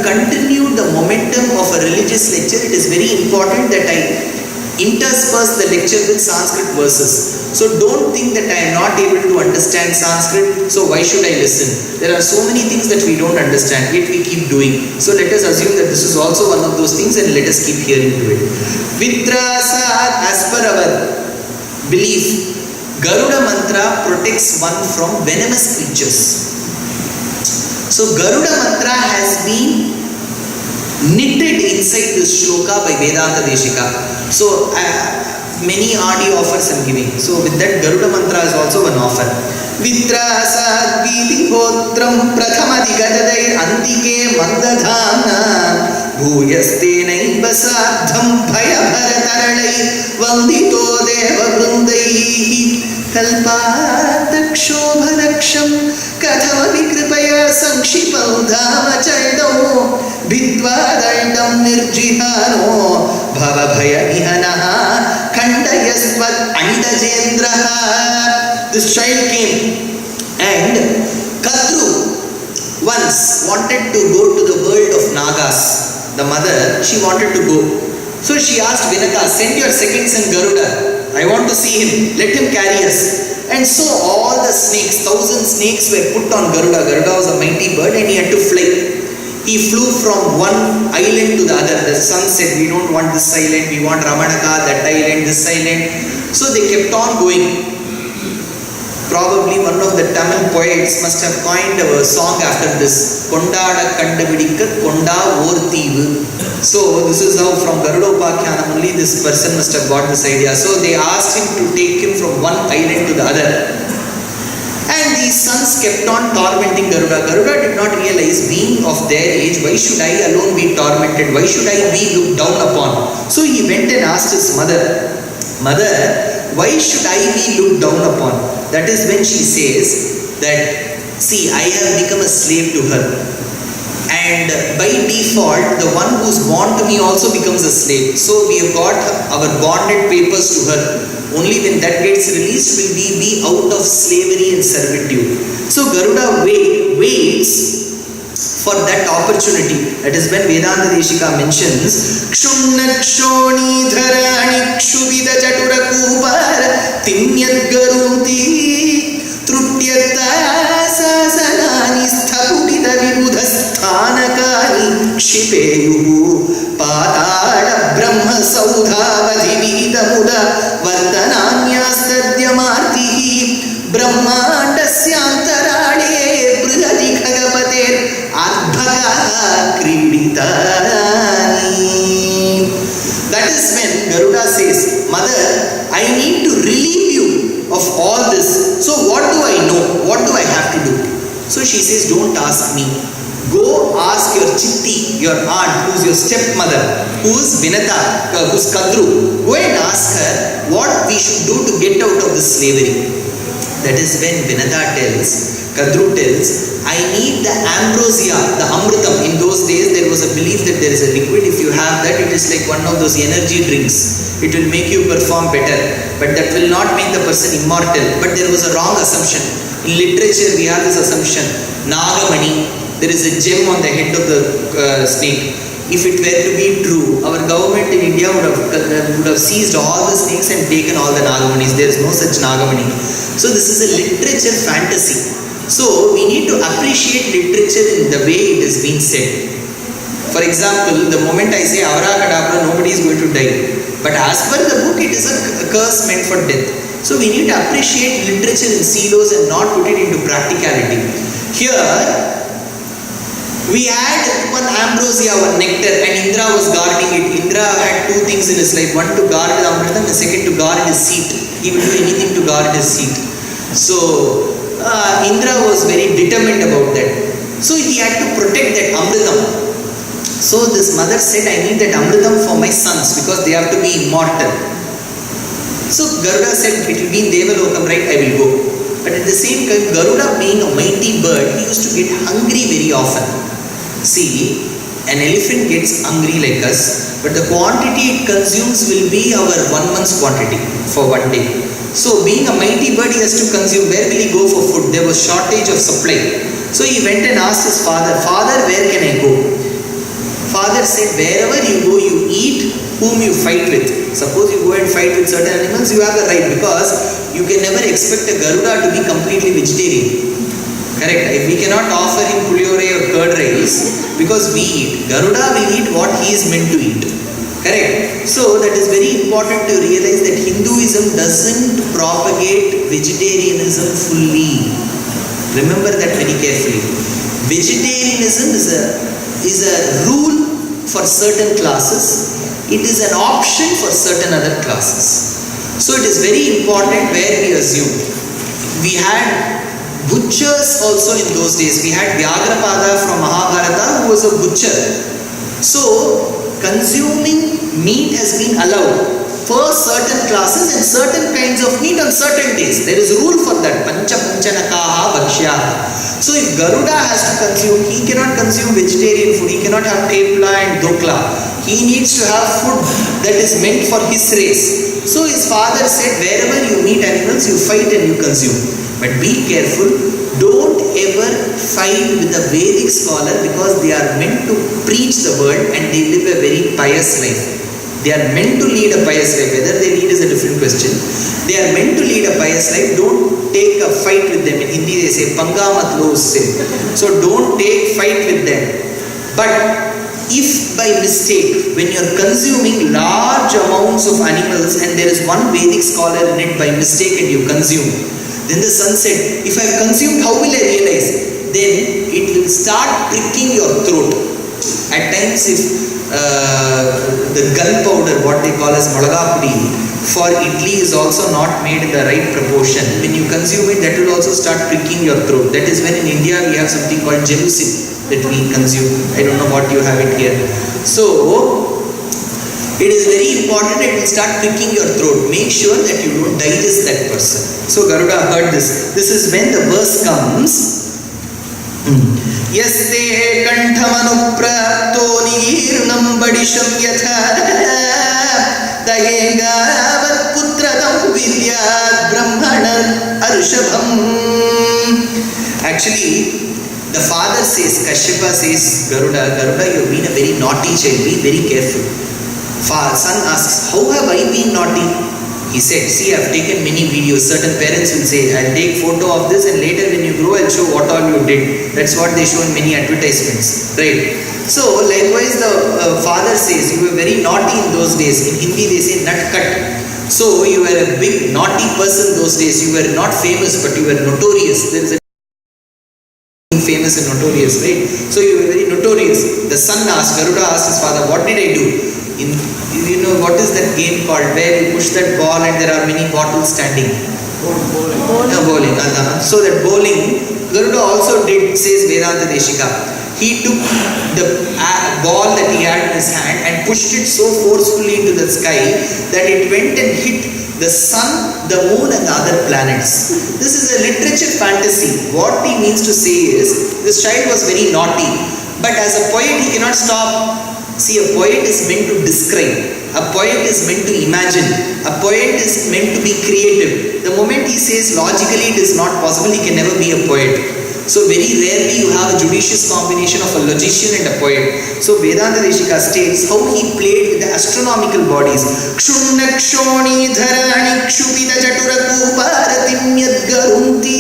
continue the momentum of a religious lecture, it is very important that I intersperse the lecture with Sanskrit verses. So don't think that I am not able to understand Sanskrit, so why should I listen? There are so many things that we don't understand, yet we keep doing. So let us assume that this is also one of those things and let us keep hearing to it. Vitrasad, as per our belief, Garuda mantra protects one from venomous creatures. So Garuda mantra has been knitted inside this shloka by Vedanta Deshika. So many audio offers I'm giving. So with that, Garuda mantra is also an offer. Vitrasad viti potram prathamadigatadair antike mandadhana bhuyastenaiva sadham bhayabharataralai vandito deva vrundai kalpatakshobalaksham kathamapi kripaya sankshipav dhamachaldam vidvadaldam nirjihano bhavabhaya nihanaha kandayasvat andajendraha. This child came and Kadru once wanted to go to the world of Nagas. The mother, she wanted to go. So she asked Vinata, send your second son Garuda. I want to see him. Let him carry us. And so all the snakes, 1,000 snakes were put on Garuda. Garuda was a mighty bird and he had to fly. He flew from one island to the other. The son said, we don't want this island, we want Ramanaka, that island, this island. So they kept on going. Probably one of the Tamil poets must have coined a song after this. Kondada Kandabidikka Konda Vorthivu. So this is how from Garuda Upakyanam only this person must have got this idea. So they asked him to take him from one island to the other. And these sons kept on tormenting Garuda. Garuda did not realize, being of their age, why should I alone be tormented? Why should I be looked down upon? So he went and asked his mother, Mother, why should I be looked down upon? That is when she says that, see, I have become a slave to her. And by default, the one who is born to me also becomes a slave. So we have got our bonded papers to her. Only when that gets released will we be out of slavery and servitude. So Garuda waits for that opportunity. That is when Vedanta Deshika mentions Kshunna Kshoni Dharani Kshubida Chatura Kupar Tinyat Garuti Trutyata Sasanani Sthapudita Vibudhasthanakani Kshipeyu Patada Brahma Saudhavadhi Vidamuda Vardhananyastadyamartihi Brahmandasyantarade Brihadi Khagapater Adbhaka Kriditani. That is when Garuda says, Mother, I need to relieve you of all this. So what do I know? What do I have to do? So she says, don't ask me. Go ask your chitti, your aunt, who is your stepmother, who is Vinata, who is Kadru. Go and ask her what we should do to get out of this slavery. That is when Vinata tells, Kadru tells, I need the ambrosia, the amritam. In those days there was a belief that there is a liquid. If you have that, it is like one of those energy drinks. It will make you perform better. But that will not make the person immortal. But there was a wrong assumption. In literature we have this assumption. Nagamani, there is a gem on the head of the snake. If it were to be true, our government in India would have seized all the snakes and taken all the Nagamanis. There is no such Nagamani. So this is a literature fantasy. So we need to appreciate literature in the way it is being said. For example, the moment I say Avrakadabra, nobody is going to die. But as per the book, it is a curse meant for death. So we need to appreciate literature in silos and not put it into practicality. Here, we had one ambrosia, one nectar, and Indra was guarding it. Indra had two things in his life. One to guard the amritam, and second to guard his seat. He would do anything to guard his seat. So Indra was very determined about that. So he had to protect that amritam. So this mother said, I need that amritam for my sons because they have to be immortal. So Garuda said, it will be in Devalokam, right? I will go. But at the same time, Garuda being a mighty bird, he used to get hungry very often. See, an elephant gets hungry like us, but the quantity it consumes will be our 1 month's quantity for one day. So being a mighty bird, he has to consume. Where will he go for food? There was shortage of supply. So he went and asked his father, Father, where can I go? Father said, wherever you go, you eat whom you fight with. Suppose you go and fight with certain animals, you have the right, because you can never expect a Garuda to be completely vegetarian. Correct? If we cannot offer him puliore or curd rice, because we eat. Garuda will eat what he is meant to eat. Correct? So that is very important to realize that Hinduism doesn't propagate vegetarianism fully. Remember that very carefully. Vegetarianism is a rule for certain classes. It is an option for certain other classes. So it is very important where we assume. We had butchers also in those days. We had Vyagrapada from Mahabharata who was a butcher. So consuming meat has been allowed for certain classes and certain kinds of meat on certain days. There is a rule for that. Pancha panchanakaha bhakshyaha. So if Garuda has to consume, he cannot consume vegetarian food. He cannot have tepla and dokla. He needs to have food that is meant for his race. So his father said, wherever you meet animals, you fight and you consume. But be careful, don't ever fight with a Vedic scholar, because they are meant to preach the word and they live a very pious life. They are meant to lead a pious life. Whether they lead is a different question. They are meant to lead a pious life. Don't take a fight with them. In Hindi they say, Panga mat lo usse. So don't take fight with them. But if by mistake, when you are consuming large amounts of animals and there is one Vedic scholar in it by mistake and you consume, then the son said, if I have consumed, how will I realize? Then it will start pricking your throat. At times, if the gunpowder, what they call as malagapudi, for idli is also not made in the right proportion. When you consume it, that will also start pricking your throat. That is when in India we have something called gelucid that we consume. I don't know what you have it here. So, it is very important that it will start pricking your throat. Make sure that you don't digest that person. So, Garuda heard this. This is when the verse comes. Yaste kanthamanuprapto nigirnam badisham yatha dayengavat putradam vidyat brahmanan arshabham. Actually, the father says, Kashyapa says, Garuda, you have been a very naughty child, be very careful. Son asks, how have I been naughty? He said, see, I have taken many videos. Certain parents will say, I'll take photo of this and later when you grow, I'll show what all you did. That's what they show in many advertisements. Right? So, likewise, the father says, you were very naughty in those days. In Hindi, they say, nut cut. So, you were a big naughty person those days. You were not famous, but you were notorious. There is a famous and notorious, right? So, you were very notorious. The son asked, Garuda asked his father, what did I do? You know, what is that game called where you push that ball and there are many bottles standing? Bowling. So that bowling, Garuda also did, says Vedanta Deshika. He took the ball that he had in his hand and pushed it so forcefully into the sky that it went and hit the sun, the moon and the other planets. This is a literature fantasy. What he means to say is, this child was very naughty, but as a poet he cannot stop. See, a poet is meant to describe. A poet is meant to imagine. A poet is meant to be creative. The moment he says logically it is not possible, he can never be a poet. So very rarely you have a judicious combination of a logician and a poet. So Vedanta Deshika states how he played with the astronomical bodies. Kshunakshoni dharani kshupita chaturakuparatiim yadgarunti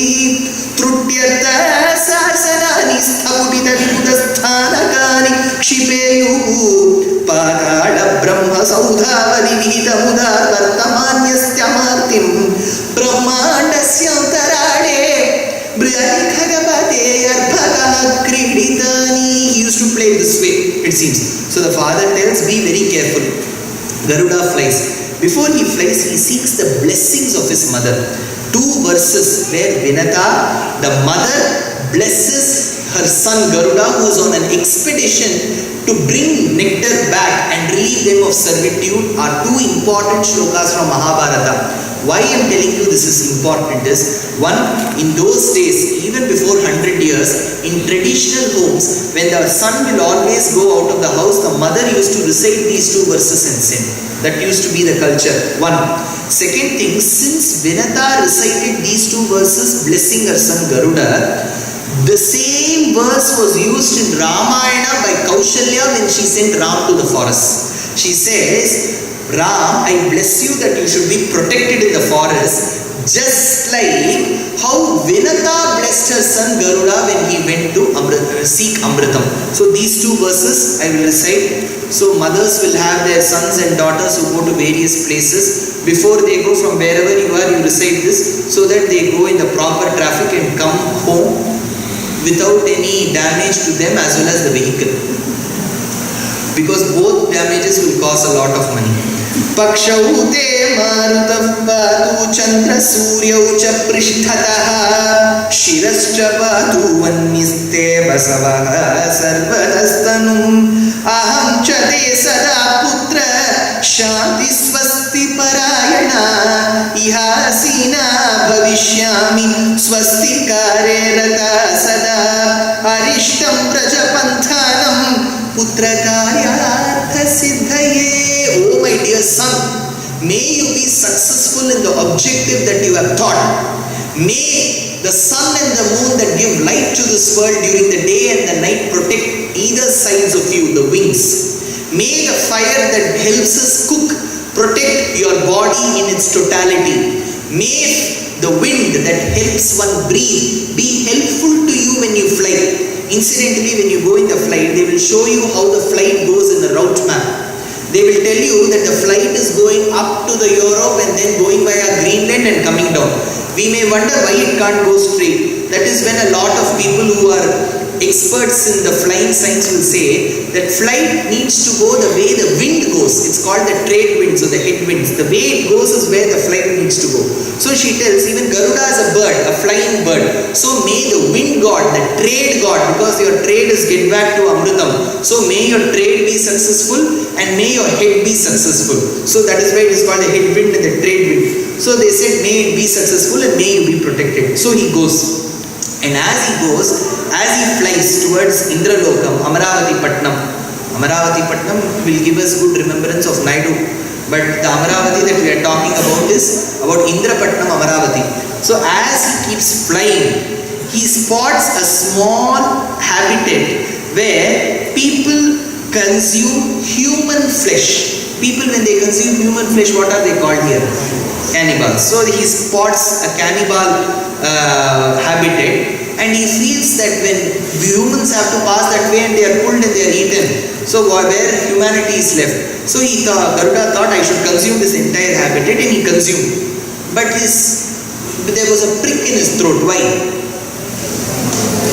trutyartha sasanani sthaputita vipudasthanakani kshipeyu pakala brahma saudhavali vihita mudar vartamanyasya martim brahmandasya antarade he used to play this way, it seems. So the father tells, be very careful. Garuda flies. Before he flies, he seeks the blessings of his mother. 2 verses where Vinata, the mother, blesses her son Garuda, who is on an expedition to bring nectar back and relieve them of servitude, are 2 important shlokas from Mahabharata. Why I am telling you this is important is, one, in those days, even before 100 years, in traditional homes, when the son will always go out of the house, the mother used to recite these 2 verses and sing. That used to be the culture. One. Second thing, since Vinata recited these 2 verses blessing her son Garuda, the same verse was used in Ramayana by Kaushalya when she sent Ram to the forest. She says, Ram, I bless you that you should be protected in the forest, just like how Vinata blessed her son Garuda when he went to seek Amritam. So these 2 verses I will recite. So mothers will have their sons and daughters who go to various places. Before they go from wherever you are, you recite this so that they go in the proper traffic and come home without any damage to them as well as the vehicle. Because both damages will cost a lot of money. Pakshaute marutav patu chandra suryau cha prishthatah shirascha patu vanniste basavaha sarvadastanum aham cha te sada putra shanti swasti parayana ihasina bhavishyami swasti kare rata sada arishtam prajapanthanam putra karyartha siddhaye. Oh my dear son, may you be successful in the objective that you have thought. May the sun and the moon that give light to this world during the day and the night protect either sides of you, the wings. May the fire that helps us cook protect your body in its totality. May the wind that helps one breathe be helpful to you when you fly. Incidentally, when you go in the flight, they will show you how the flight goes in the route map. They will tell you that the flight is going up to the Europe and then going via Greenland and coming down. We may wonder why it can't go straight. That is when a lot of people who are experts in the flying science will say that flight needs to go the way the wind goes. It's called the trade winds or the headwinds. The way it goes is where the flight needs to go. So she tells, even Garuda is a bird, a flying bird. So may the wind god, the trade god, because your trade is get back to Amritam. So may your trade be successful and may your head be successful. So that is why it is called the headwind and the trade wind. So they said may it be successful and may you be protected. So he goes. And as he goes, as he flies towards Indralokam, Amaravati Patnam will give us good remembrance of Naidu. But the Amaravati that we are talking about is about Indrapatnam Amaravati. So as he keeps flying, he spots a small habitat where people consume human flesh. People, when they consume human flesh, what are they called here? Cannibals. So he spots a cannibal habitat, and he feels that when humans have to pass that way and they are pulled and they are eaten, so where humanity is left. So Garuda thought, I should consume this entire habitat, and he consumed. But there was a prick in his throat. Why?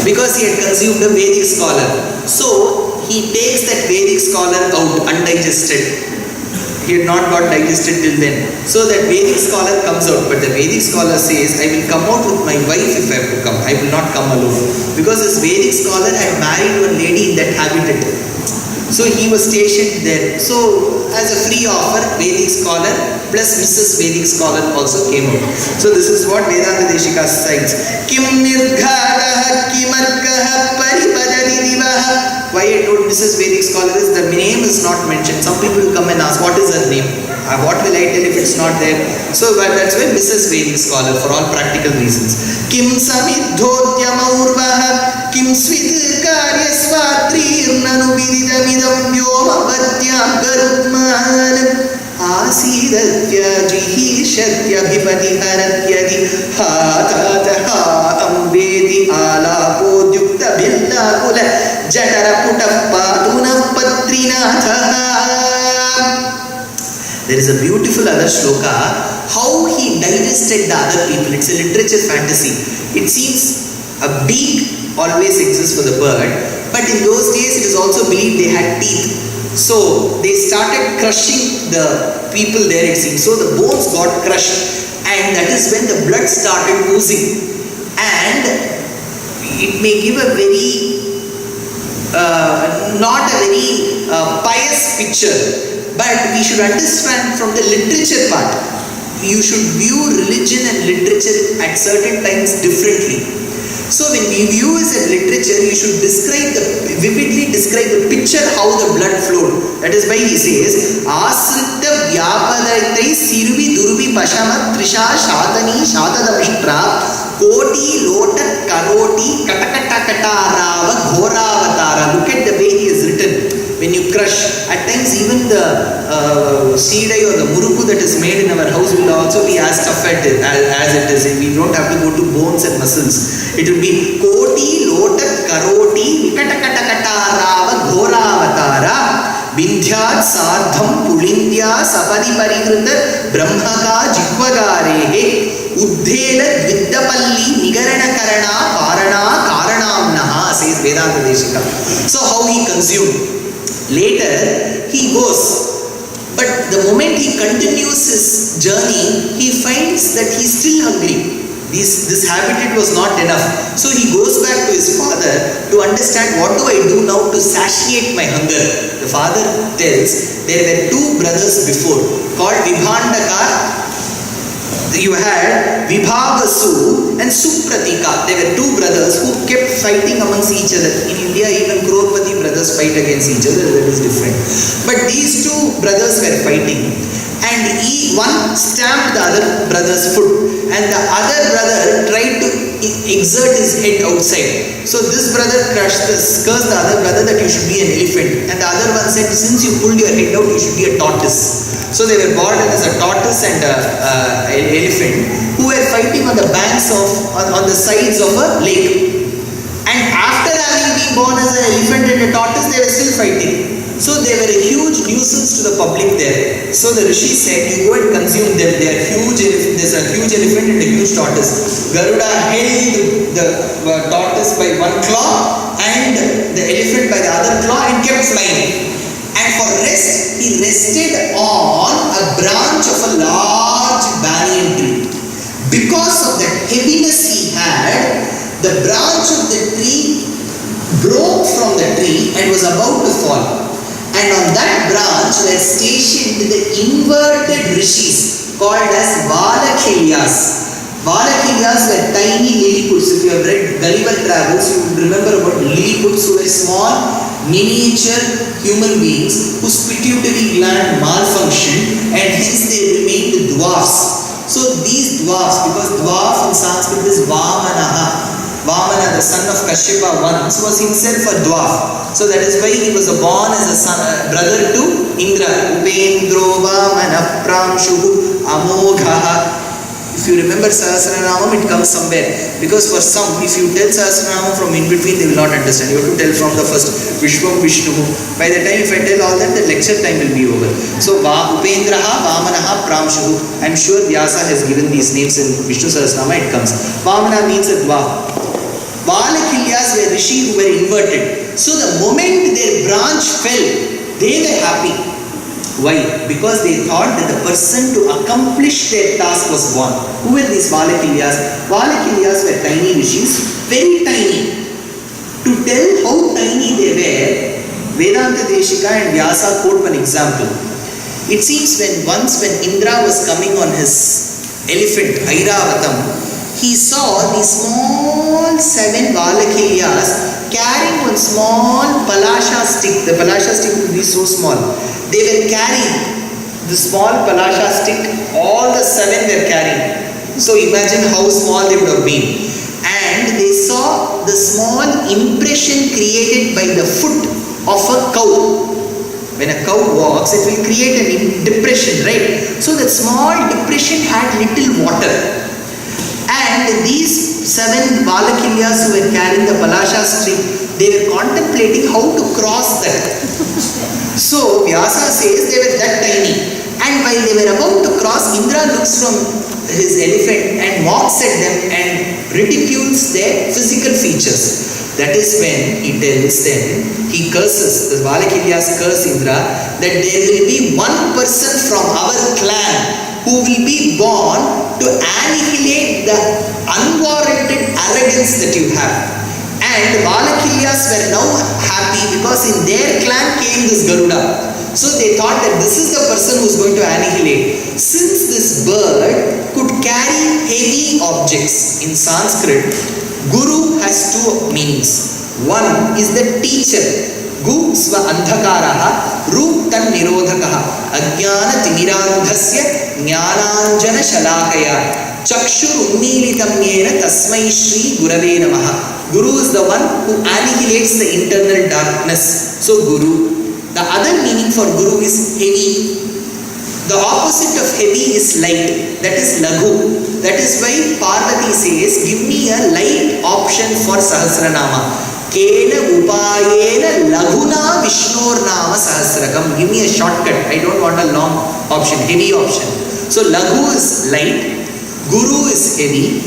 Because he had consumed a Vedic scholar. So he takes that Vedic scholar out undigested. He had not got digested till then. So that Vedic scholar comes out. But the Vedic scholar says, I will come out with my wife if I have to come. I will not come alone. Because this Vedic scholar had married one lady in that habitat. So he was stationed there. So as a free offer, Vedic scholar plus Mrs. Vedic scholar also came out. So this is what Vedanta Deshika cites. Kim nirghadaha kimarkaha paripadadi divaha. Why I told Mrs. Vedic scholar is the name is not mentioned. Some people will come and ask, what is her name? What will I tell if it's not there? So that's why Mrs. Vedic scholar for all practical reasons. Kim samidhotyamaurvaha kim svidkarya svatrirnanu vididamidam vyomavatyam garudmanam asidatyajihi shatyabhipatiharatyadi hatataha ambedi alapodyukta billakula jataraputappaduna patrinathaha. There is a beautiful other shloka, how he digested the other people. It's a literature fantasy. It seems a beak always exists for the bird, but in those days it is also believed they had teeth. So they started crushing the people there, it seems. So the bones got crushed, and that is when the blood started oozing. And it may give a very not a very pious picture, but we should understand from the literature part. You should view religion and literature at certain times differently. So when we view as a literature, you should vividly describe the picture how the blood flowed. That is why he says, Asritta vyapadaitrai sirvi durvi pashama trisha shatani shatadamishtra koti lota karoti katakatakata ghoravatara. Look at the way he has written. When you crush, at times even the seedai or the muruku that is made in our house will also be as tough as it is. We don't have to go to bones and muscles. It will be koti lota karoti katakatakata ghoravatara bindhyat sardham pulindya sapadi parigruta brahmaka jikvagarehe uddhena viddapalli nigarana karana parana karanamnaha, says Vedanta Deshika. So how he consumed. Later he goes, but the moment he continues his journey, he finds that he is still hungry. This habitat was not enough. So he goes back to his father to understand, what do I do now to satiate my hunger? The father tells, there were two brothers before called Vibhandaka. You had Vibhavasu and Supratika. They were two brothers who kept fighting amongst each other. In India, even Krorpati brothers fight against each other. That is different. But these two brothers were fighting, and one stamped the other brother's foot, and the other brother tried to exert his head outside. So this brother cursed the other brother that you should be an elephant, and the other one said, since you pulled your head out, you should be a tortoise. So they were born as a tortoise and an elephant who were fighting on the banks on the sides of a lake. And after having been born as an elephant and a tortoise, they were still fighting. So they were a huge nuisance to the public there. So the rishi said, you go and consume them. They are huge. There's a huge elephant and a huge tortoise. Garuda held the tortoise by one claw and the elephant by the other claw and kept flying. And for rest, he rested on a branch of a large banyan tree. Because of the heaviness he had, the branch of the tree broke from the tree and was about to fall. And on that branch were stationed the inverted rishis called as Valakilyas. Valakilyas were tiny Lilliputs. If you have read Gulliver Travels, you would remember about Lilliputs who were small, miniature human beings whose pituitary gland malfunctioned and hence they remained dwarfs. So these dwarfs, because dwarf in Sanskrit is Vamanaha. Vamana, the son of Kashyapa once, was himself a dwarf. So that is why he was born as a son, brother to Indra. Upendro Vamana Pramshu Amogha. If you remember Sahasranamam, it comes somewhere. Because for some, if you tell Sahasranamam from in between, they will not understand. You have to tell from the first Vishwam Vishnu. By the time if I tell all that, the lecture time will be over. So Upendraha, Vamanaha, Pramshu. I am sure Vyasa has given these names in Vishnu Sahasranama, it comes. Vamana means a dwarf. Valakilyas were rishi who were inverted. So the moment their branch fell, they were happy. Why? Because they thought that the person to accomplish their task was born. Who were these Valakilyas? Valakilyas were tiny rishis, very tiny. To tell how tiny they were, Vedanta Deshika and Vyasa quote one example. It seems once when Indra was coming on his elephant, Airavatam, he saw these small 7 Valakilyas carrying one small palasha stick. The palasha stick would be so small. They were carrying the small palasha stick, all the 7 were carrying. So imagine how small they would have been. And they saw the small impression created by the foot of a cow. When a cow walks, it will create a depression, right? So that small depression had little water. And these 7 Valakilyas who were carrying the palasha stick, they were contemplating how to cross that. So Vyasa says they were that tiny. And while they were about to cross, Indra looks from his elephant and mocks at them and ridicules their physical features. That is when he tells them, he curses, the Valakilyas curse Indra, that there will be one person from our clan who will be born to annihilate the unwarranted arrogance that you have. And Valakilyas were now happy because in their clan came this Garuda. So they thought that this is the person who is going to annihilate. Since this bird could carry heavy objects, in Sanskrit, Guru has 2 meanings. One is the teacher. Gu sva andhakaraha ru tan nirodhakaha ajnana timirandhasya jnananjana shalakaya chakshur ummilitam yena tasmai shri gurave namaha. Guru is the one who annihilates the internal darkness. So Guru. The other meaning for Guru is heavy. The opposite of heavy is light. That is Laghu. That is why Parvati says, give me a light option for Sahasranama. Kena upayena laghuna Vishnur nama sahasrakam. Give me a shortcut. I don't want a long option, heavy option. So Laghu is light, Guru is heavy.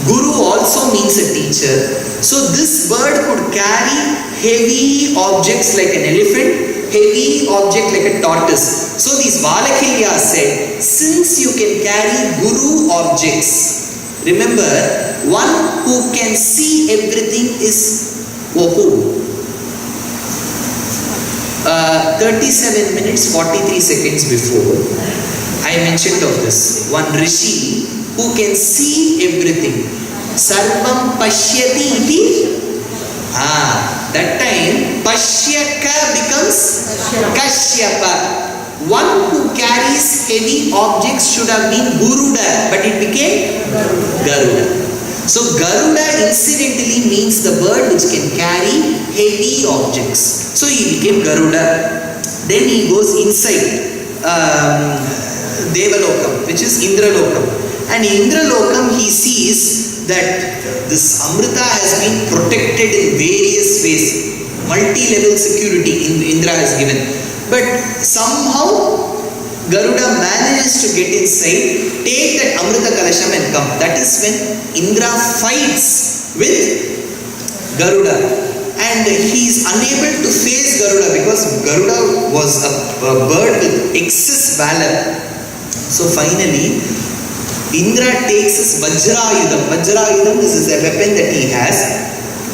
Guru also means a teacher. So this bird could carry heavy objects like an elephant, heavy object like a tortoise. So these Valakilyas said, since you can carry Guru objects, remember, one who can see everything is Who? 37 minutes 43 seconds before I mentioned of this one rishi who can see everything. Sarvam pashyati iti. That time Pashyaka becomes Kashyapa. One who carries heavy objects should have been Guruda, but it became Garuda. So Garuda incidentally means the bird which can carry heavy objects. So he became Garuda. Then he goes inside Devalokam, which is Indralokam. And in Indralokam he sees that this Amrita has been protected in various ways. Multi-level security Indra has given. But somehow Garuda manages to get inside, take that Amrita Kalasham and come. That is when Indra fights with Garuda. And he is unable to face Garuda because Garuda was a bird with excess valor. So finally, Indra takes his Vajrayudham. Vajrayudham is a weapon that he has.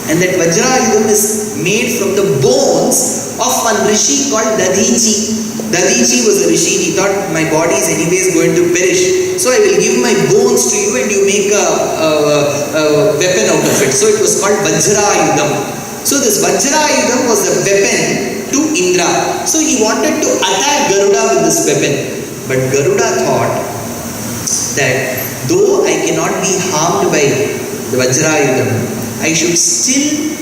And that Vajrayudham is made from the bones of one rishi called Dadichi. Dadichi was a rishi. He thought, my body is anyways going to perish, so I will give my bones to you and you make a weapon out of it. So it was called Vajrayudham. So this Vajrayudham was the weapon to Indra. So he wanted to attack Garuda with this weapon. But Garuda thought that though I cannot be harmed by the Vajrayudham, I should still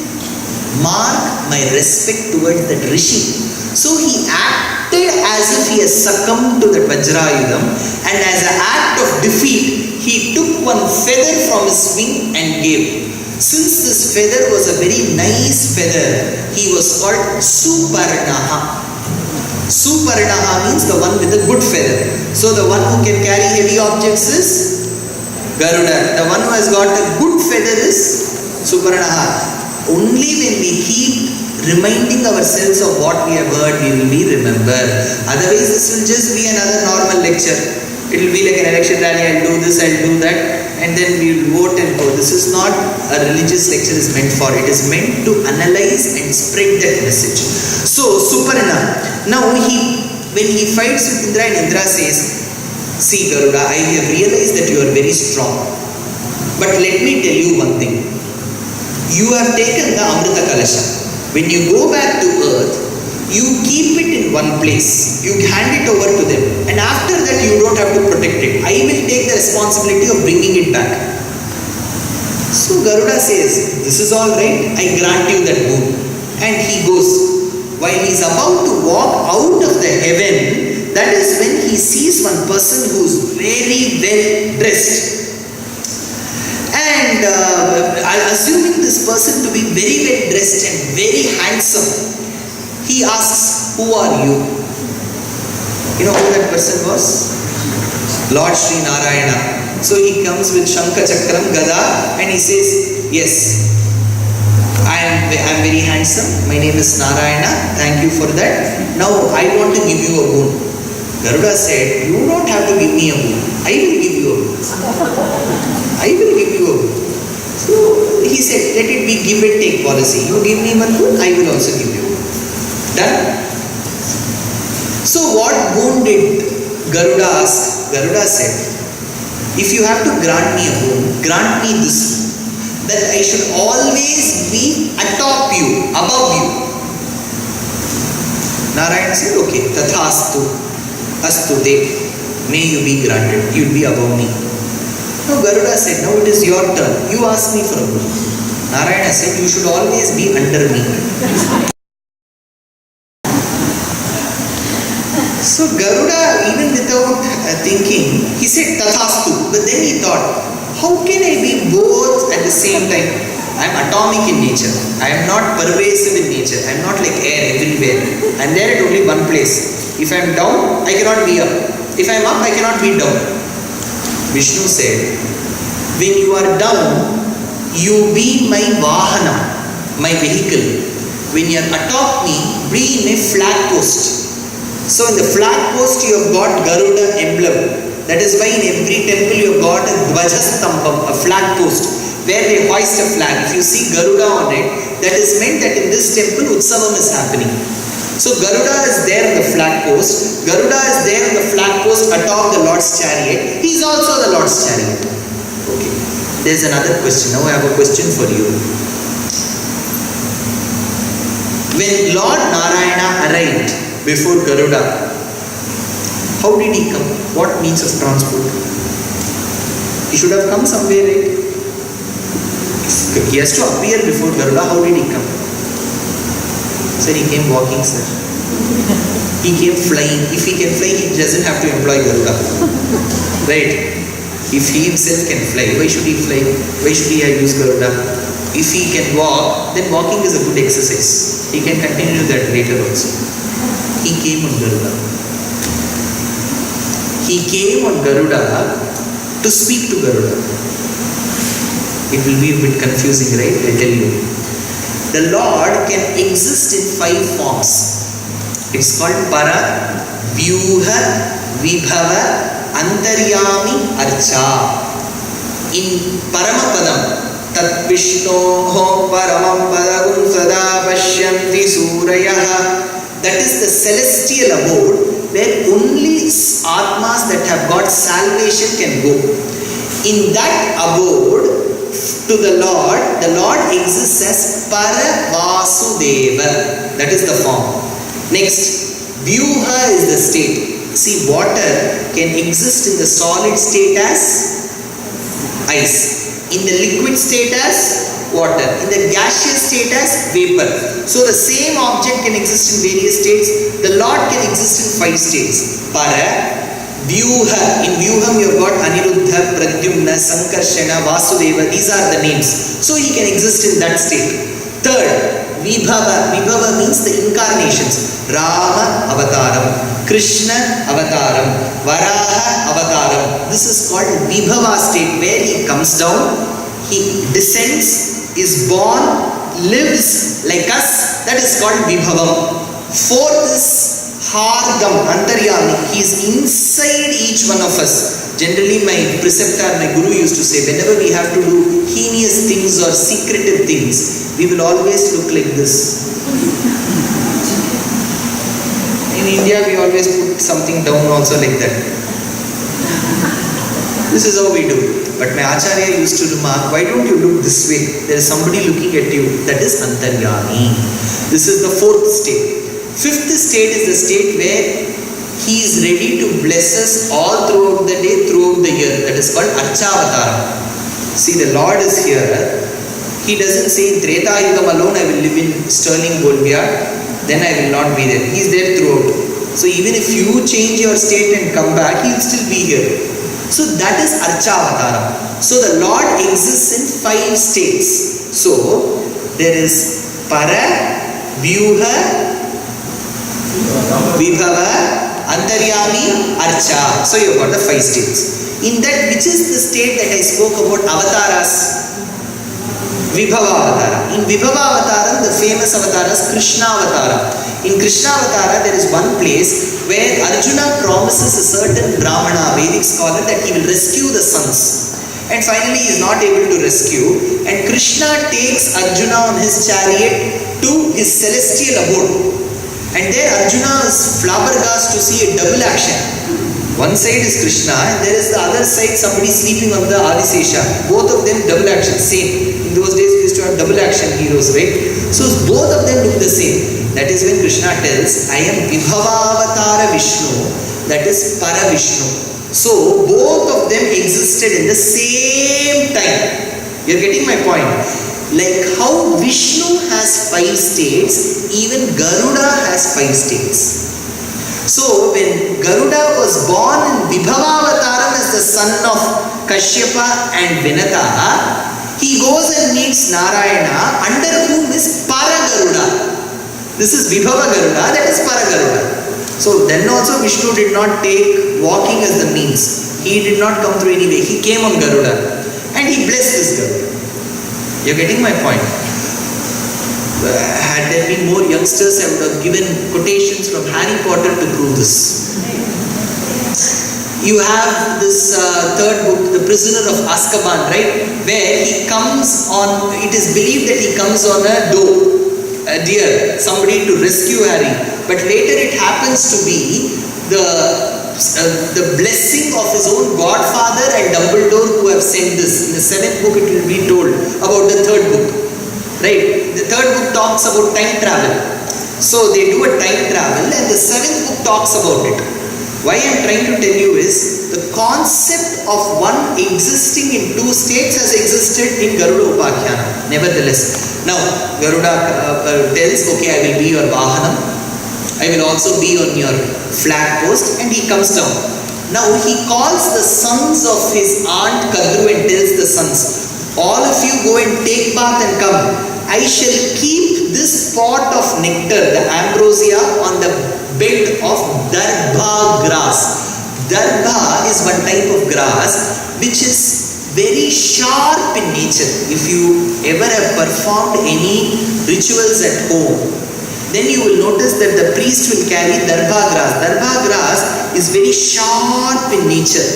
mark my respect towards that rishi. So he acted as if he has succumbed to that Vajrayudham, and as an act of defeat, he took one feather from his wing and gave. Since this feather was a very nice feather, he was called Suparnaha. Suparnaha means the one with the good feather. So the one who can carry heavy objects is Garuda. The one who has got a good feather is Suparnaha. Only when we keep reminding ourselves of what we have heard, we will be remembered. Otherwise, this will just be another normal lecture. It will be like an election rally. I'll do this, I'll do that, and then we will vote and go. This is not a religious lecture is meant for. It is meant to analyze and spread that message. So, Suparna, now when he fights with Indra, and Indra says, see Garuda, I have realized that you are very strong. But let me tell you one thing. You have taken the Amrita Kalasha. When you go back to earth, you keep it in one place. You hand it over to them. And after that, you don't have to protect it. I will take the responsibility of bringing it back. So Garuda says, this is all right. I grant you that boon. And he goes. While he is about to walk out of the heaven, that is when he sees one person who is very well dressed. And assuming this person to be very well dressed and very handsome, he asks, who are you? You know who that person was? Lord Sri Narayana. So he comes with Shankha Chakram Gada and he says, yes, I am very handsome. My name is Narayana. Thank you for that. Now I want to give you a boon. Garuda said, you don't have to give me a boon. I will give you a boon. I will give you a boon. So he said, let it be give and take policy. You give me one boon, I will also give you a boon. Done? So what boon did Garuda ask? Garuda said, if you have to grant me a boon, grant me this boon, that I should always be atop you, above you. Narayana said, okay, tathastu, astu te, may you be granted, you will be above me. Now Garuda said, now it is your turn, you ask me for a boon. Narayana said, you should always be under me. So Garuda, even without thinking, he said tathastu, but then he thought, how can I be both at the same time? I am atomic in nature. I am not pervasive in nature. I am not like air everywhere. I am there at only one place. If I am down, I cannot be up. If I am up, I cannot be down. Vishnu said, when you are down, you be my vahana, my vehicle. When you are atop me, be in a flag post. So in the flag post you have got Garuda emblem. That is why in every temple you have got a Dvajastambham, a flag post, where they hoist a flag. If you see Garuda on it, that is meant that in this temple Utsavam is happening. So Garuda is there on the flag post. Garuda is there on the flag post atop the Lord's chariot. He is also the Lord's chariot. Okay. There is another question. Now I have a question for you. When Lord Narayana arrived before Garuda, how did he come? What means of transport? He should have come somewhere, right? He has to appear before Garuda. How did he come? Sir, he came walking, sir. He came flying. If he can fly, he doesn't have to employ Garuda. Right? If he himself can fly, why should he fly? Why should he use Garuda? If he can walk, then walking is a good exercise. He can continue that later also. He came on Garuda. He came on Garuda to speak to Garuda. It will be a bit confusing, right? I tell you. The Lord can exist in 5 forms. It's called Para, Vyuha, Vibhava, Antaryami, Archa. In Paramapadam, Tat Vishnoho Paramam Padagum Sada Pashyanti Surayaha. That is the celestial abode where only Atmas that have got salvation can go. In that abode, to the Lord exists as Paravasudeva. That is the form. Next, Vyuha is the state. See, water can exist in the solid state as ice, in the liquid state as water, in the gaseous state as vapor. So the same object can exist in various states. The Lord can exist in 5 states. Para, Vyuha. In Vyuham you have got Aniruddha, Pradyumna, Sankarshana, Vasudeva. These are the names. So he can exist in that state. Third, Vibhava. Vibhava means the incarnations. Rama Avataram, Krishna Avataram, Varaha Avataram. This is called Vibhava state, where he comes down, he descends, is born, lives like us. That is called Vibhavam. Fourth is Hardam, Antaryami. He is inside each one of us. Generally my preceptor, my guru used to say, whenever we have to do heinous things or secretive things, we will always look like this. In India we always put something down also like that. This is how we do. But my Acharya used to remark, why don't you look this way? There is somebody looking at you. That is Antaryami. This is the 4th state. 5th state is the state where he is ready to bless us all throughout the day, throughout the year. That is called Archavataram. See, the Lord is here. He doesn't say in Treta Yugam alone I will live in Sterling Bolivia, then I will not be there. He is there throughout. So even if you change your state and come back, he will still be here. So that is Archavataram. So the Lord exists in 5 states. So there is Para, Vyuha, Vibhava, Antaryami, Archa. So you have got the 5 states. In that, which is the state that I spoke about, avataras? Vibhava Avatara. In Vibhava Avatara, the famous avatar is Krishna Avatara. In Krishna Avatara, there is one place where Arjuna promises a certain Brahmana, Vedic scholar, that he will rescue the sons. And finally he is not able to rescue. And Krishna takes Arjuna on his chariot to his celestial abode. And there Arjuna is flabbergasted to see a double action. One side is Krishna and there is the other side somebody sleeping on the Adisesha. Both of them double action, same. In those days we used to have double action heroes, right? So both of them look the same. That is when Krishna tells, I am Vibhavavatara Vishnu, that is Para Vishnu. So both of them existed in the same time. You are getting my point? Like how Vishnu has 5 states, even Garuda has 5 states. So when Garuda was born in Vibhavavataram as the son of Kashyapa and Vinata, he goes and meets Narayana, under whom is Paragaruda. This is Vibhava Garuda, that is Paragaruda. So then also Vishnu did not take walking as the means. He did not come through any way. He came on Garuda and he blessed this Garuda. You're getting my point? Had there been more youngsters, I would have given quotations from Harry Potter to prove this. You have this third book, The Prisoner of Azkaban, right? Where he comes on, it is believed that he comes on a doe, a deer, somebody to rescue Harry. But later it happens to be the blessing of his own godfather and Dumbledore who have sent this. In the 7th book it will be told about the 3rd book. Right? The 3rd book talks about time travel. So they do a time travel and the 7th book talks about it. Why I am trying to tell you is the concept of one existing in 2 states has existed in Garuda Upakhyana. Nevertheless, now Garuda tells, okay, I will be your Vahanam. I will also be on your flag post, and he comes down. Now he calls the sons of his aunt Kadru and tells the sons, all of you go and take bath and come. I shall keep this pot of nectar, the ambrosia, on the bed of darbha grass. Darbha is one type of grass which is very sharp in nature. If you ever have performed any rituals at home, then you will notice that the priest will carry darbha grass. Darbha grass is very sharp in nature.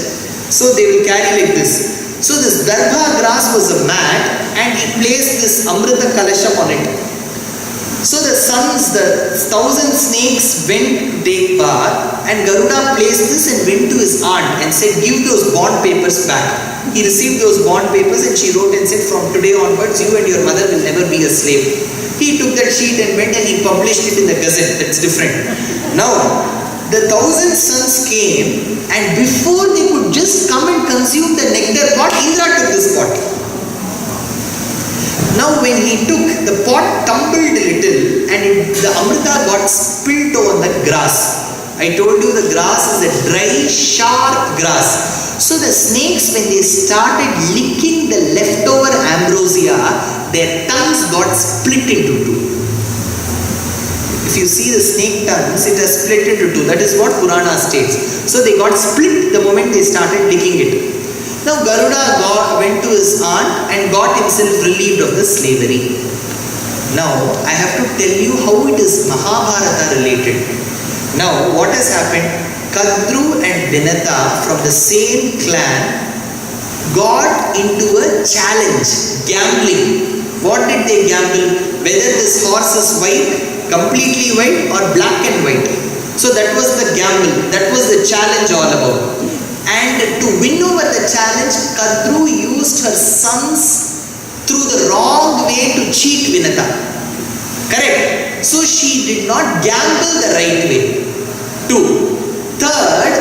So they will carry like this. So this darbha grass was a mat and he placed this amrita kalasham on it. So the sons, the 1,000 snakes went to take bath, and Garuda placed this and went to his aunt and said, give those bond papers back. He received those bond papers and she wrote and said, from today onwards you and your mother will never be a slave. He took that sheet and went and he published it in the Gazette. That's different. Now, the 1,000 sons came, and before they could just come and consume the nectar pot, Indra took this pot. Now when he took, the pot tumbled a little and the amrita got spilled on the grass. I told you the grass is a dry, sharp grass. So the snakes, when they started licking the leftover ambrosia, their tongues got split into two. If you see the snake tongues, it has split into two. That is what Purana states. So they got split the moment they started licking it. Now Garuda went to his aunt and got himself relieved of the slavery. Now I have to tell you how it is Mahabharata related. Now what has happened? Kadru and Vinata from the same clan got into a challenge, gambling. What did they gamble? Whether this horse is white, completely white, or black and white. So that was the gamble. That was the challenge all about. And to win over the challenge, Kadru used her sons through the wrong way to cheat Vinata. Correct? So she did not gamble the right way. 2. Third,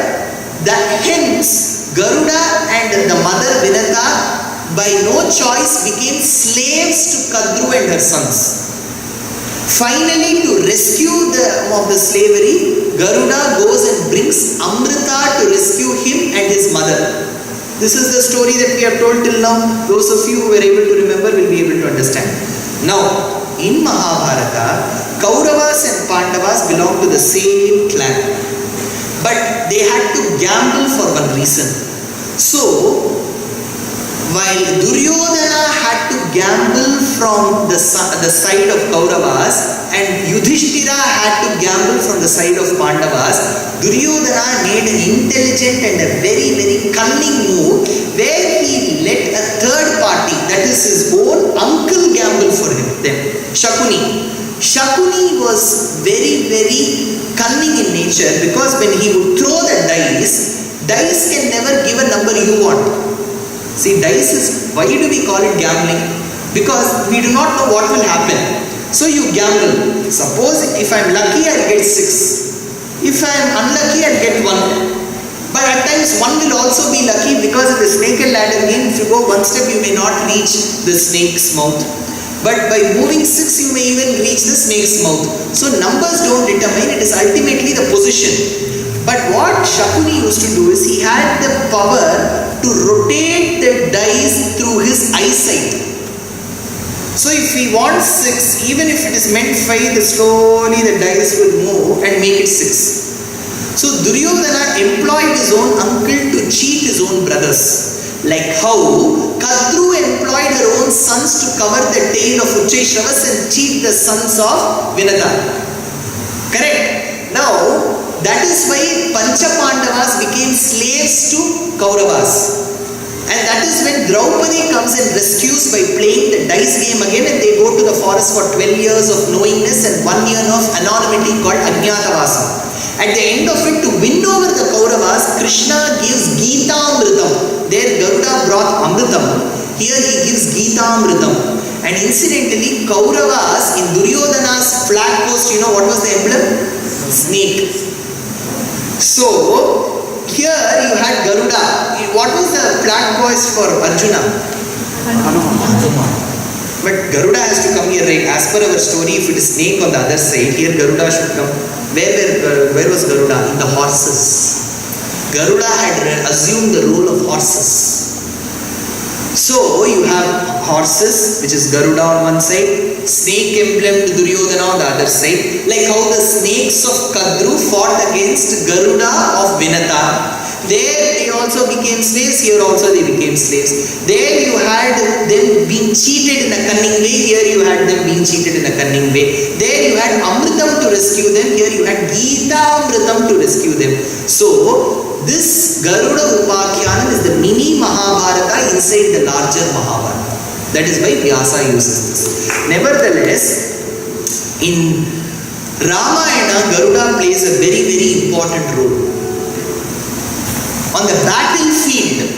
the hens, Garuda and the mother Vinata, by no choice became slaves to Kadru and her sons. Finally, to rescue them of the slavery, Garuda goes and brings Amrita to rescue him and his mother. This is the story that we have told till now. Those of you who were able to remember will be able to understand. Now, in Mahabharata, Kauravas and Pandavas belong to the same clan. But they had to gamble for one reason. So, while Duryodhana had to gamble from the side of Kauravas and Yudhishthira had to gamble from the side of Pandavas, Duryodhana made an intelligent and a very, very cunning move where he let a third party, that is his own uncle, gamble for him. Then Shakuni. Shakuni was very, very cunning in nature because when he would throw the dice can never give a number you want. See, dice is, why do we call it gambling? Because we do not know what will happen. So you gamble. Suppose if I am lucky, I will get 6. If I am unlucky, I will get 1. But at times 1 will also be lucky because in the snake and ladder game, if you go one step, you may not reach the snake's mouth. But by moving 6, you may even reach the snake's mouth. So numbers don't determine, it is ultimately the position. But what Shakuni used to do is he had the power to rotate the dice through his eyesight. So if he wants 6, even if it is meant 5, slowly the dice will move and make it 6. So Duryodhana employed his own uncle to cheat his own brothers. Like how Kadru employed her own sons to cover the tail of Ucheshravas and cheat the sons of Vinata. Correct? Now, that is why Pancha Pandavas became slaves to Kauravas. And that is when Draupadi comes and rescues by playing the dice game again, and they go to the forest for 12 years of knowingness and 1 year of anonymity called Ajnatavasa. At the end of it, to win over the Kauravas, Krishna gives Gita Amritam. There Garuda brought Amritam. Here he gives Gita Amritam. And incidentally, Kauravas in Duryodhana's flag post, you know what was the emblem? Snake. So, here you had Garuda. What was the flag post for Arjuna? Hanuman. But Garuda has to come here, right? As per our story, if it is snake on the other side, here Garuda should come. Where was Garuda? In the horses. Garuda had assumed the role of horses. So you have horses, which is Garuda on one side, snake emblem to Duryodhana on the other side, like how the snakes of Kadru fought against Garuda of Vinata. There they also became slaves, here also they became slaves. There you had them being cheated in a cunning way, here you had them being cheated in a cunning way. There you had Amritam to rescue them, here you had Gita Amritam to rescue them. So this Garuda Upakyanam is the mini Mahabharata inside the larger Mahabharata. That is why Vyasa uses this. Nevertheless, in Ramayana, Garuda plays a very, very important role. On the battlefield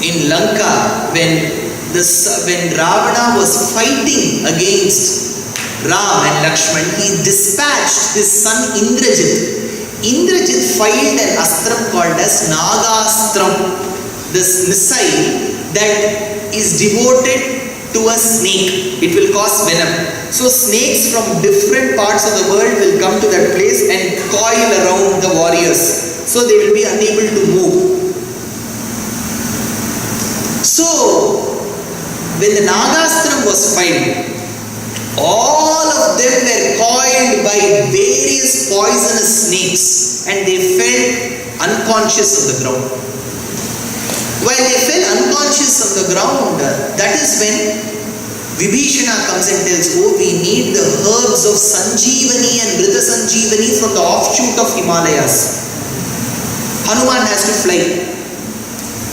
in Lanka, when Ravana was fighting against Ram and Lakshman, he dispatched his son Indrajit. Indrajit fired an astram called as Nagastram, this missile that is devoted to a snake. It will cause venom. So snakes from different parts of the world will come to that place and coil around the warriors. So they will be unable to move. So when the Nagastram was fired, all of them were coiled by various poisonous snakes and they fell unconscious on the ground. While they fell unconscious on the ground, that is when Vibhishana comes and tells, oh, we need the herbs of Sanjeevani and Mrita Sanjeevani from the offshoot of Himalayas. Hanuman has to fly.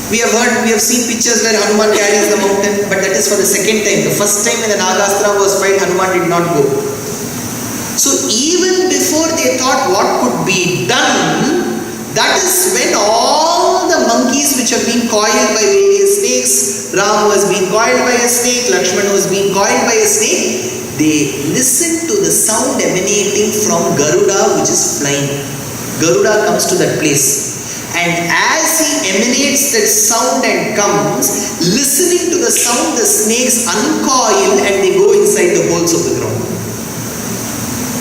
We have seen pictures where Hanuman carries the mountain, but that is for the second time. The first time when the Nagastra was fight, Hanuman did not go. So even before they thought what could be done, that is when all the monkeys which have been coiled by various snakes, Ram was being coiled by a snake, Lakshman was being coiled by a snake, they listened to the sound emanating from Garuda which is flying. Garuda comes to that place. And as he emanates that sound and comes, listening to the sound, the snakes uncoil and they go inside the holes of the ground.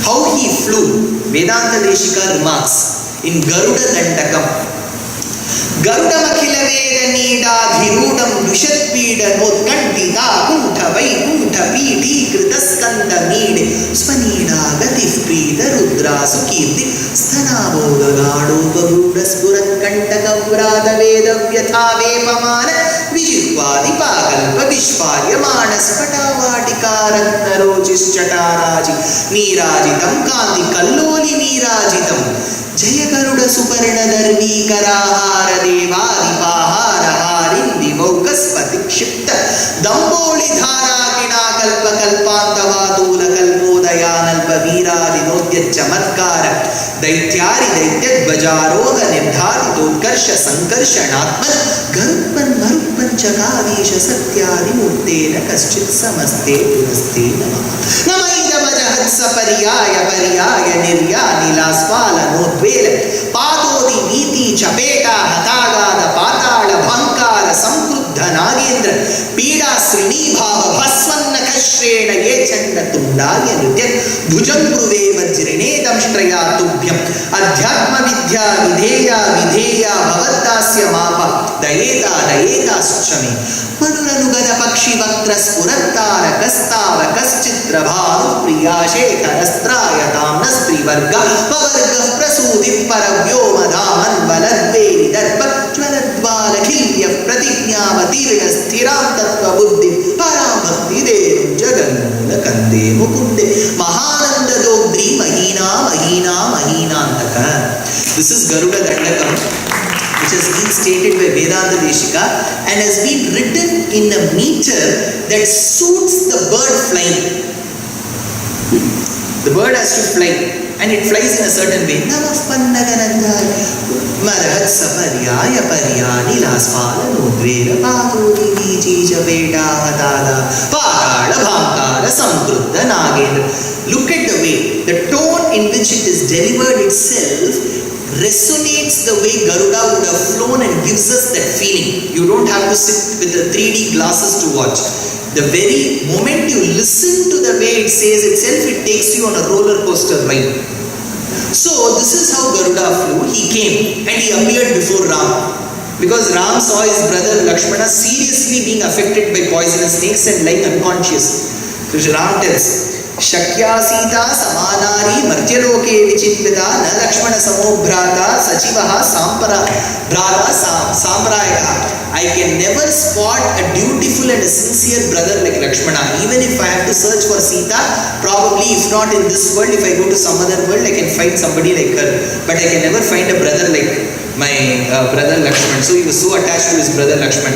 How he flew, Vedanta Deshika remarks in Garuda Dandakam. Garuda Makhila Veda Nida Dhirudam Dushatpida Nodkantita Kuntha Vaikuntha Piti Kritaskanda Nide Spanida Gatif Prida Rudra Sukirti Sthanavo Gagado Garuda Spurat Kantaka Vrada Veda Vyatha Vepamana Vijitva Dipakalpa Vishvarya Manas Patavadikara Rochis Chataraji Nirajitam Kandi Kalloli Nirajitam Jaya Garuda Suparna Dharmi Karahara Devadi Pahara Harindi Vaukaspati Kshipta Damboli Dhara Kina Kalpa Kalpanta Vadula Kalpodayanalpa Veera Dinodya Chamatkara Daityari Daitya Dvajaroga Nirdhati Utkarsha Sankarsha Natman Garuppan Maruppan Chakadisha Satyadi Murtena Kaschit Samaste Punaste Namah Namaida Majahatsa Pariyaya Pariyaya Niryani Lasvala Nodvela Padodi Niti Chapeta Hatagada Patala Bhankara Samkruddha Nagendra Pida Srinibhava Bhasvanna Kashrena Yechanda Tundaya Nritya Bhujampruve Vajrinedam Shtraya Tubhyam Adhyatma Vidya Videya Videya Bhavatasya Mapa Dayeta Suchami Madhuranugada Pakshi Vaktra Spurattara Kastava Kaschitra Bhanu Priya Shekharastraya Tamnastri Varga Pavarga Prasudip Paravyoma Dhaman Valadveri Darpa Jvaladvala Khilya Pratignyavatirna Sthiram Tattva Buddhi Parambhakti Devam Jaganmula Kande Mukunde Mahananda Dogdri Mahina Antaka. This is Garuda Dandakam, which has been stated by Vedanta Deshika and has been written in a meter that suits the bird flying. The bird has to fly and it flies in a certain way. Marahat saparyaya paryani lasvala nodvera padodi vijija veda hatada patala bhankara samkruddha nagendra. Look at the way, the tone in which it is delivered itself resonates the way Garuda would have flown and gives us that feeling. You don't have to sit with the 3D glasses to watch. The very moment you listen to the way it says itself, it takes you on a roller coaster ride. So this is how Garuda flew. He came and he appeared before Ram. Because Ram saw his brother Lakshmana seriously being affected by poisonous snakes and lying unconscious. So Ram tells, Shakya Sita Samanari Martyaloke Vichitpita Na Lakshmana Samo Bhrata Sachivaha Brata Samprayaka. I can never spot a dutiful and a sincere brother like Lakshmana. Even if I have to search for Sita, probably if not in this world, if I go to some other world, I can find somebody like her. But I can never find a brother like my brother Lakshman. So he was so attached to his brother Lakshman.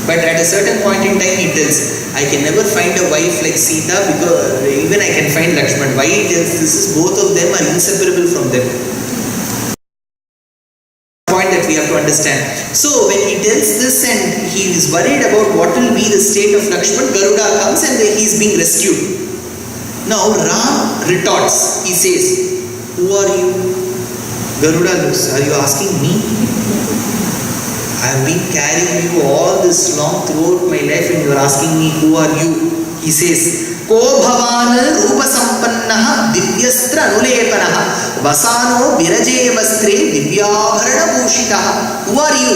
But at a certain point in time he tells, I can never find a wife like Sita, because even I can find Lakshman. Why he tells this is both of them are inseparable from them. Point that we have to understand. So when he tells this and he is worried about what will be the state of Lakshman, Garuda comes and he is being rescued. Now Ram retorts. He says, who are you? Garuda looks, are you asking me? I have been carrying you all this long throughout my life and you are asking me who are you? He says, Ko bhavan rupa sampannaha divyastra anulepanaha vasano viraje vastre divyabharana bhushitaha. Who are you?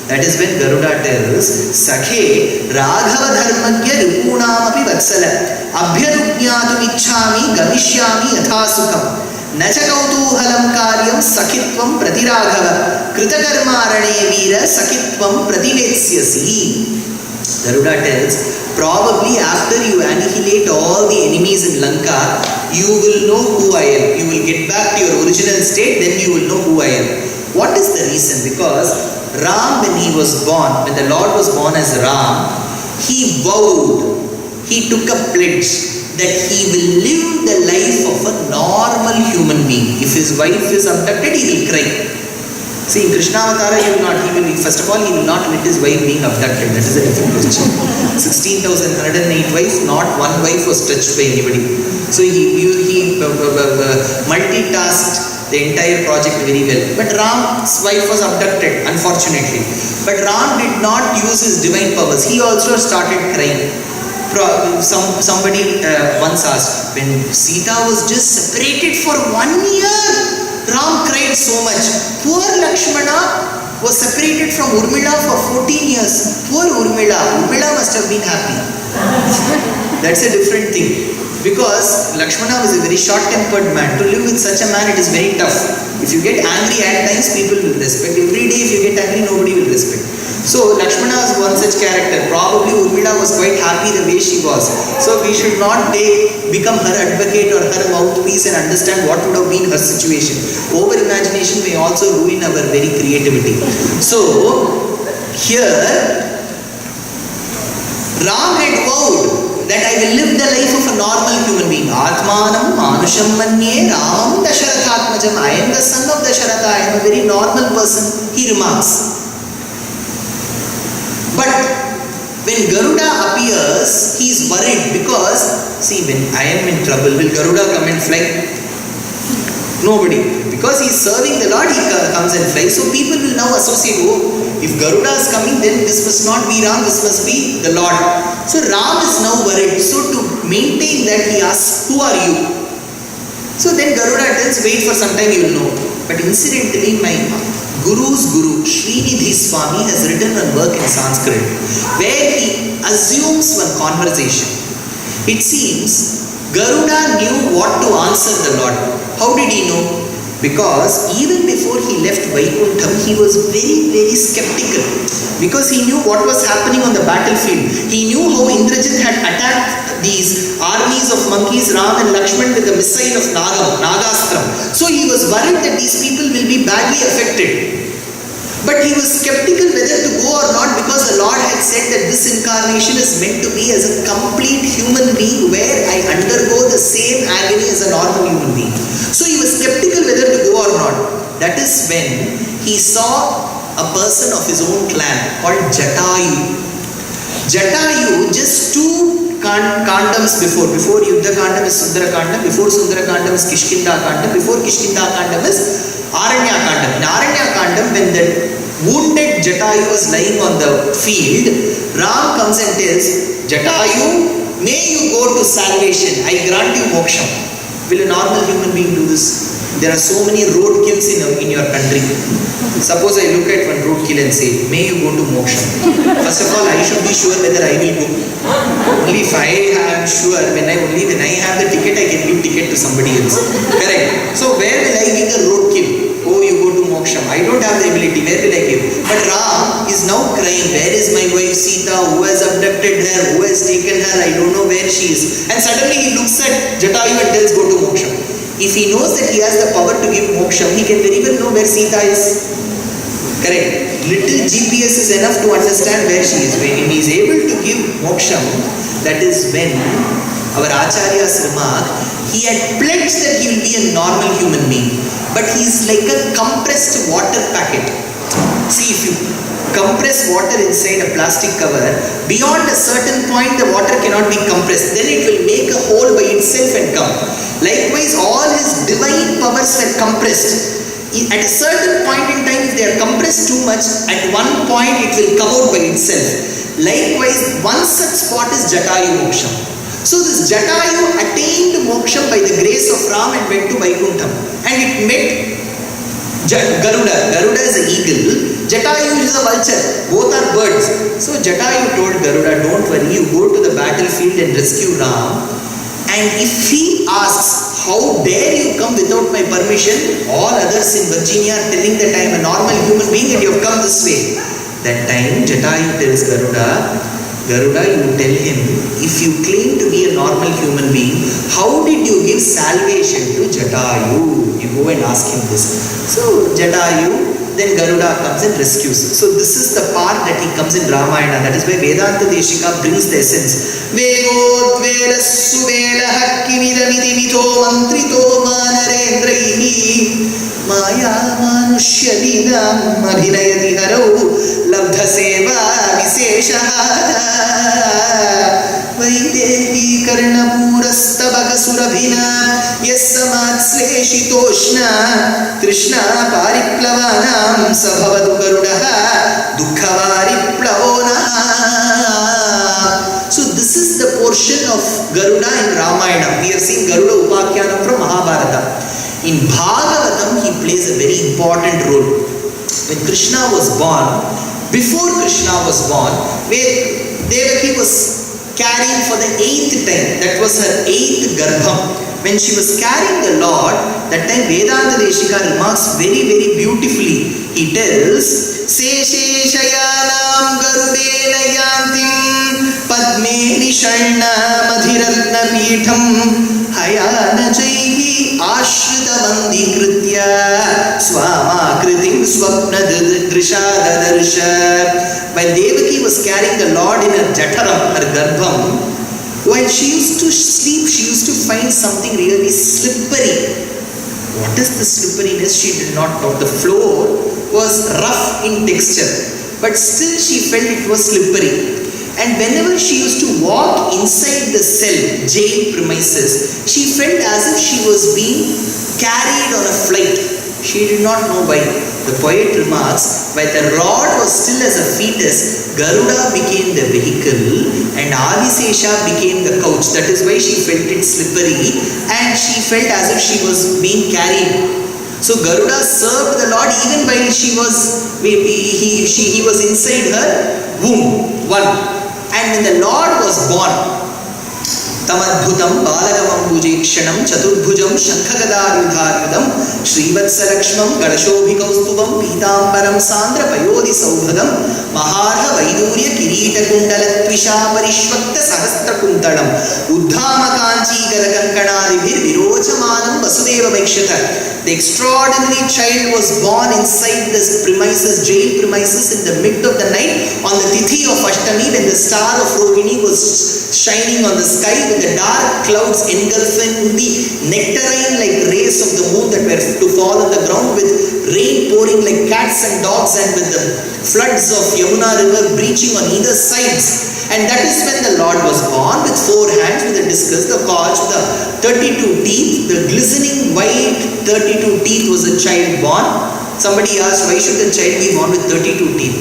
That is when Garuda tells, Sakhe Raghava dharmagya ripunam api vatsala abhyarupnyatum ichhami gamishyami yathasukam Nacha kautuhalam karyam sakhitvam pratiraghava kritakarmarane veera sakhitvam pratileksyasi. Garuda tells, probably after you annihilate all the enemies in Lanka, you will know who I am. You will get back to your original state, then you will know who I am. What is the reason? Because Ram, when he was born, when the Lord was born as Ram, he vowed, he took a pledge that he will live the life of a normal human being. If his wife is abducted, he will cry. See, in Krishna Avatara, first of all, he will not let his wife being abducted. That is a different question. 16,108 wives, not one wife was touched by anybody. So he multitasked the entire project very well. But Ram's wife was abducted, unfortunately. But Ram did not use his divine powers. He also started crying. Somebody once asked, when Sita was just separated for 1 year, Ram cried so much. Poor Lakshmana was separated from Urmila for 14 years. Poor Urmila. Urmila must have been happy. That's a different thing. Because Lakshmana was a very short-tempered man. To live with such a man, it is very tough. If you get angry at times, people will respect. Every day if you get angry, nobody will respect. So Lakshmana was one such character. Probably Urmila was quite happy the way she was. So we should not become her advocate or her mouthpiece and understand what would have been her situation. Over-imagination may also ruin our very creativity. So here Ram had vowed that I will live the life of a normal human being. Atmanam manusham manye Ramam Dasharathatmajam. I am the son of Dasharatha. I am a very normal person, he remarks. But when Garuda appears, he is worried because, see, when I am in trouble, will Garuda come and fly? Nobody. Because he is serving the Lord, he comes and flies. So people will now associate, oh, if Garuda is coming, then this must not be Ram, this must be the Lord. So Ram is now worried. So to maintain that, he asks, who are you? So then Garuda tells, wait for some time, you will know. But incidentally, my Guru's Guru, Sridhar Swami, has written a work in Sanskrit where he assumes one conversation. It seems Garuda knew what to answer the Lord. How did he know? Because even before he left Vaikuntham, he was very, very skeptical. Because he knew what was happening on the battlefield. He knew how Indrajit had attacked these armies of monkeys, Ram and Lakshman, with the missile of Nagastram. So he was worried that these people will be badly affected. But he was skeptical whether to go or not, because the Lord had said that this incarnation is meant to be as a complete human being where I undergo the same agony as a normal human being. So he was skeptical whether to go or not. That is when he saw a person of his own clan called Jatayu. Jatayu, just two kandams before Yuddha Kandam is Sundara Kandam, before Sundara Kandam is Kishkinda Kandam, before Kishkinda Kandam is Aranya Kandam. In Aranya Kandam, when the wounded Jatayu is lying on the field, Ram comes and tells, Jatayu, may you go to salvation, I grant you moksha. Will a normal human being do this? There are so many roadkills in your country. Suppose I look at one roadkill and say, may you go to moksha. First of all, I should be sure whether I will go. Only if I am sure, when I have the ticket, I can give ticket to somebody else. Correct. So where will I give the roadkill? Oh, you go to moksha. I don't have the ability. Where will I give? But Ram is now crying. Where is my wife Sita? Who has abducted her? Who has taken her? I don't know where she is. And suddenly he looks at Jatayu and tells, go to moksha. If he knows that he has the power to give moksha, he can very well know where Sita is. Correct. Little GPS is enough to understand where she is. When he is able to give moksha, that is when our Acharya's remark, he had pledged that he will be a normal human being. But he is like a compressed water packet. See, if you compress water inside a plastic cover, beyond a certain point the water cannot be compressed. Then it will make a hole by itself and come. Likewise, all his divine powers were compressed. At a certain point in time, if they are compressed too much, at one point it will come out by itself. Likewise, one such spot is Jatayu Moksha. So this Jatayu attained moksha by the grace of Ram and went to Vaikuntham. And it met Garuda. Garuda is an eagle. Jatayu is a vulture. Both are birds. So Jatayu told Garuda, don't worry, you go to the battlefield and rescue Ram. And if he asks, how dare you come without my permission? All others in Virginia are telling that I am a normal human being and you have come this way. That time Jatayu tells Garuda, you tell him, if you claim to be a normal human being, how did you give salvation to Jatayu? You go and ask him this. So Jatayu, then Garuda comes and rescues him. So this is the part that he comes in Ramayana. That is why Vedanta Deshika brings the essence. Vego dvela suvela hakkimidamiti mito mantrito manarendraihi maya manushya dinam abhinayati harau labdha seva viseshaha Vaidehi karnapurastabaga surabhina yasamatshleshitoshna Krishna pariplavanam sabhavadu garudaha dukhavariplavona. So this is the portion of Garuda in Ramayana. We have seen Garuda Upakhyanam from Mahabharata. In Bhagavatam, he plays a very important role. When Krishna was born, before Krishna was born, Devaki was carrying for the 8th time. That was her 8th garbham. When she was carrying the Lord, that time Vedanta Deshika remarks very, very beautifully. He tells, Sesheshayanam garudena yantim padme nishanna madhiratna pitham hayana jaihi ashrita bandikritya swama kritim swapna drishadadarsha. While Devaki was carrying the Lord in her jataram, her garbham, while she used to sleep, she used to find something really slippery. What is the slipperiness? She did not know. The floor was rough in texture, but still she felt it was slippery. And whenever she used to walk inside the cell, jail premises, she felt as if she was being carried on a flight. She did not know why. The poet remarks, while the rod was still as a fetus, Garuda became the vehicle and Adisesha became the couch. That is why she felt it slippery and she felt as if she was being carried. So Garuda served the Lord even while he was inside her womb. And when the Lord was born, Tamadbhutam Balagamam Bujekshanam Chaturbhujam Shankhagadayudharvidam Srivatsalakshmam Gadashobhikaustubam Pitambaram Sandra Payodi Saubhagam Maharha Vaidurya Kirita Kundala Tvisha Parishvakta Sahastra Kuntalam Uddhama Kanchi Gadakankanadibhir Virochamanam Vasudeva Vaikshata. The extraordinary child was born inside this premises, jail premises, in the mid of the night on the Tithi of Ashtami, when the star of Rohini was shining on the sky, with the dark clouds engulfing the nectarine-like rays of the moon that were to fall on the ground, with rain pouring like cats and dogs, and with the floods of Yamuna river breaching on either sides. And that is when the Lord was born, with 4 hands, with the discus, the conch, the 32 teeth, the glistening white 32 teeth was a child born. Somebody asked, why should the child be born with 32 teeth?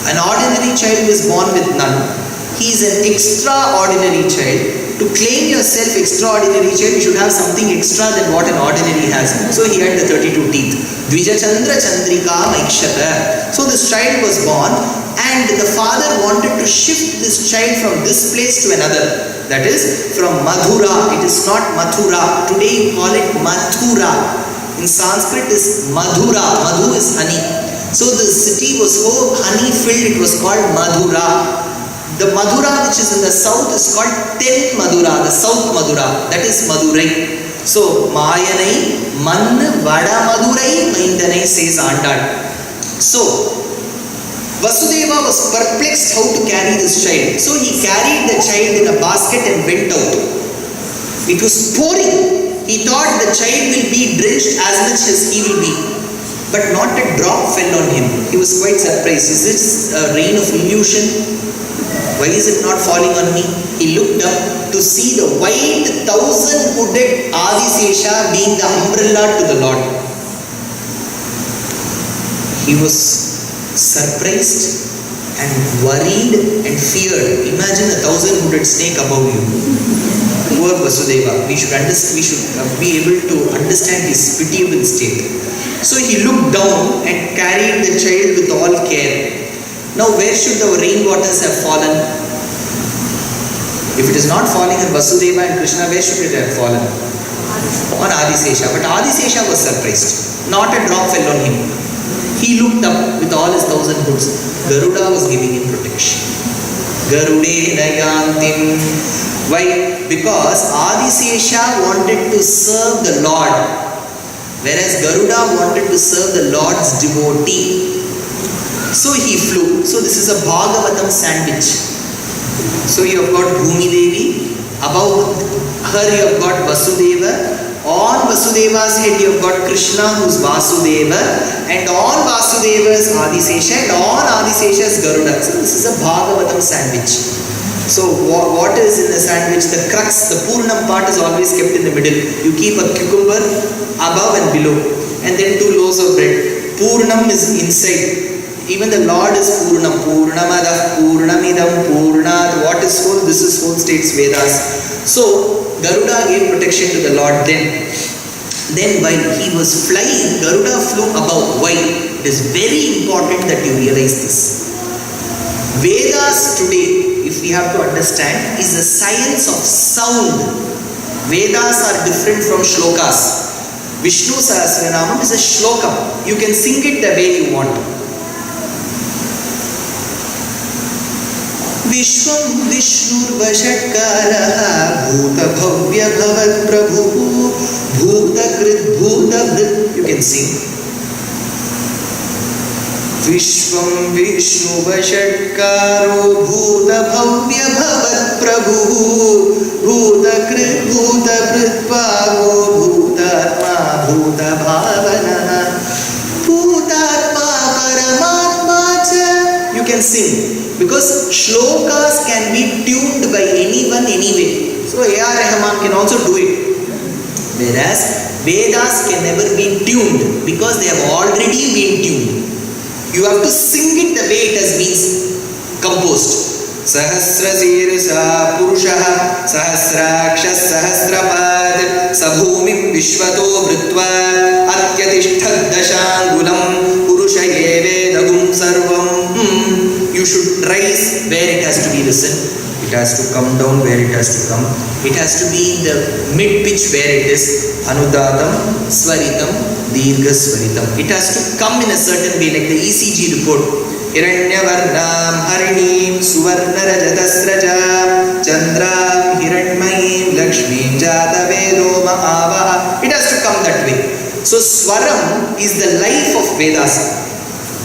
An ordinary child is born with none. He is an extraordinary child. to claim yourself extraordinary child, you should have something extra than what an ordinary has. So he had the 32 teeth. Dvija Chandra Chandrika Maikshata. So this child was born, and the father wanted to shift this child from this place to another. That is from Madhura. It is not Mathura. Today you call it Mathura. In Sanskrit is Madhura. Madhu is honey. So the city was so honey filled, it was called Madhura. The Madhura which is in the south is called 10th Madhura, the South Madhura. That is Madurai. So Mayanai Man Vada Madurai Maindanai says Andal. So Vasudeva was perplexed how to carry this child. So he carried the child in a basket and went out. It was pouring. He thought the child will be drenched as much as he will be. But not a drop fell on him. He was quite surprised. Is this a rain of illusion? Why is it not falling on me? He looked up to see the white 1,000-hooded Adisesha being the umbrella to the Lord. He was surprised and worried and feared. Imagine a 1,000-hooded snake above you. Poor Vasudeva. We should be able to understand his pitiable state. So he looked down and carried the child with all care. Now where should the rainwaters have fallen? If it is not falling on Vasudeva and Krishna, where should it have fallen? On Adisesha. But Adisesha was surprised. Not a drop fell on him. He looked up with all his 1,000 hoods. Garuda was giving him protection. Garude Nayantim. Why? Because Adisesha wanted to serve the Lord, whereas Garuda wanted to serve the Lord's devotee. So he flew. So this is a Bhagavatam sandwich. So you have got Bhumi Devi. Above her you have got Vasudeva. On Vasudeva's head you have got Krishna, who is Vasudeva. And on Vasudeva's Adisesha. And on Adisesha's Garuda. So this is a Bhagavatam sandwich. So what is in the sandwich? The crux, the Purnam part is always kept in the middle. You keep a cucumber above and below, and then 2 loaves of bread. Purnam is inside. Even the Lord is Purnam. Purnamada, Purnamidam, Purnat. What is whole? This is whole, states Vedas. So Garuda gave protection to the Lord then. Then while he was flying, Garuda flew above. Why? It is very important that you realize this. Vedas today, if we have to understand, is the science of sound. Vedas are different from shlokas. Vishnu Sahasranamam is a shloka. You can sing it the way you want. Vishwam Vishnur Vashatkaraha Bhuta Bhavya Bhavat Prabhu Bhuta Krit Bhuta Vrit. You can sing. Vishwam Vishnu Vashatkaro Bhuta Bhavya Bhavat Prabhu Bhuta Krit Bhuta Vritpago Bhutatma Bhuta Bhavana Bhutatma Paramatma Cha. You can sing. Because shlokas can be tuned by anyone, anyway. So A.R. Rahman can also do it. Whereas Vedas can never be tuned because they have already been tuned. You have to sing it the way it has been composed. Sahasra Sirsa Purushaha Sahasrakshas Sahasrapad Sabhumim Vishvato Vritva Atyatishthad Dashangulam Purushaye Vedagum Sarvam. You should rise where it has to be risen. It has to come down where it has to come. It has to be in the mid pitch where it is. Anudatam, Swaritam, Dirgha Swaritam. It has to come in a certain way, like the ECG report. Hiranyavarnam Harinim Suvarna Rajatasraja Chandram Hiranmayim Lakshmim Jata Vedo Mahavaha. It has to come that way. So Swaram is the life of Vedas.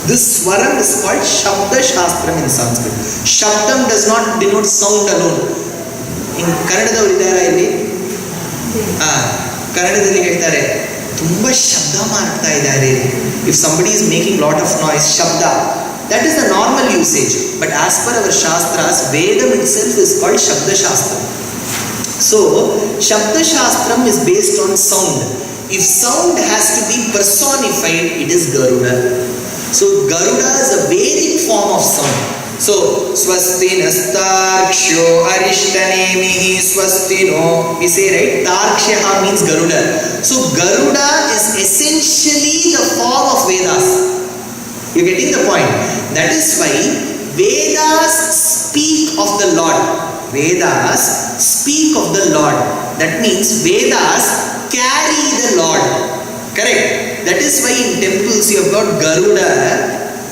This Swaram is called Shabda Shastram in Sanskrit. Shabdam does not denote sound alone. In Kannada idara illi Kannadalli ಹೇಳ್ತಾರೆ ತುಂಬಾ ಶಬ್ದ ಮಾಡ್ತಾ ಇದ್ದಾರೆ. If somebody is making lot of noise, shabda, that is the normal usage. But as per our shastras, Vedam itself is called Shabda Shastram. So Shabda Shastram is based on sound. If sound has to be personified, it is Garuda. So Garuda is a Vedic form of sound. So, swasti nastarksho arishtanemihi swastino. We say, right? Tarkshaha means Garuda. So, Garuda is essentially the form of Vedas. You're getting the point? That is why Vedas speak of the Lord. Vedas speak of the Lord. That means Vedas carry the Lord. Correct? That is why in temples you have got Garuda,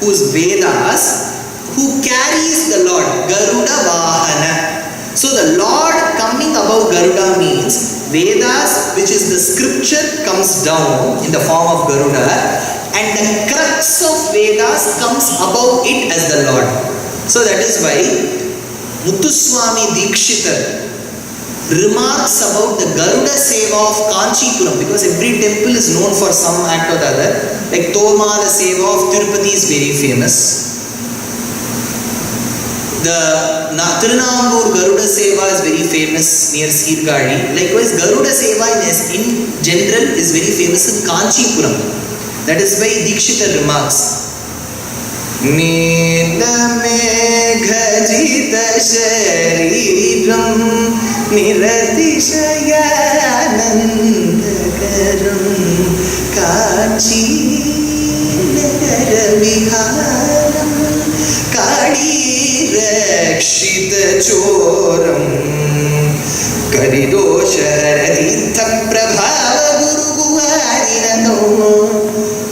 who is Vedas, who carries the Lord. Garuda Vahana. So the Lord coming above Garuda means Vedas, which is the scripture, comes down in the form of Garuda, and the crux of Vedas comes above it as the Lord. So that is why Muthuswami Dikshita remarks about the Garuda Seva of Kanchipuram, because every temple is known for some act or the other. Like Tomala Seva of Tirupati is very famous. The Tirunambur Garuda Seva is very famous near Sirgadi. Likewise, Garuda Seva in general is very famous in Kanchipuram. That is why Dikshita remarks, Nida Meghajita Shariram Niratishayanandagaram Kanchi Nagara Viharam Kadi Rakshita Choram Karidosharaditha Prabhava Guru Guharinano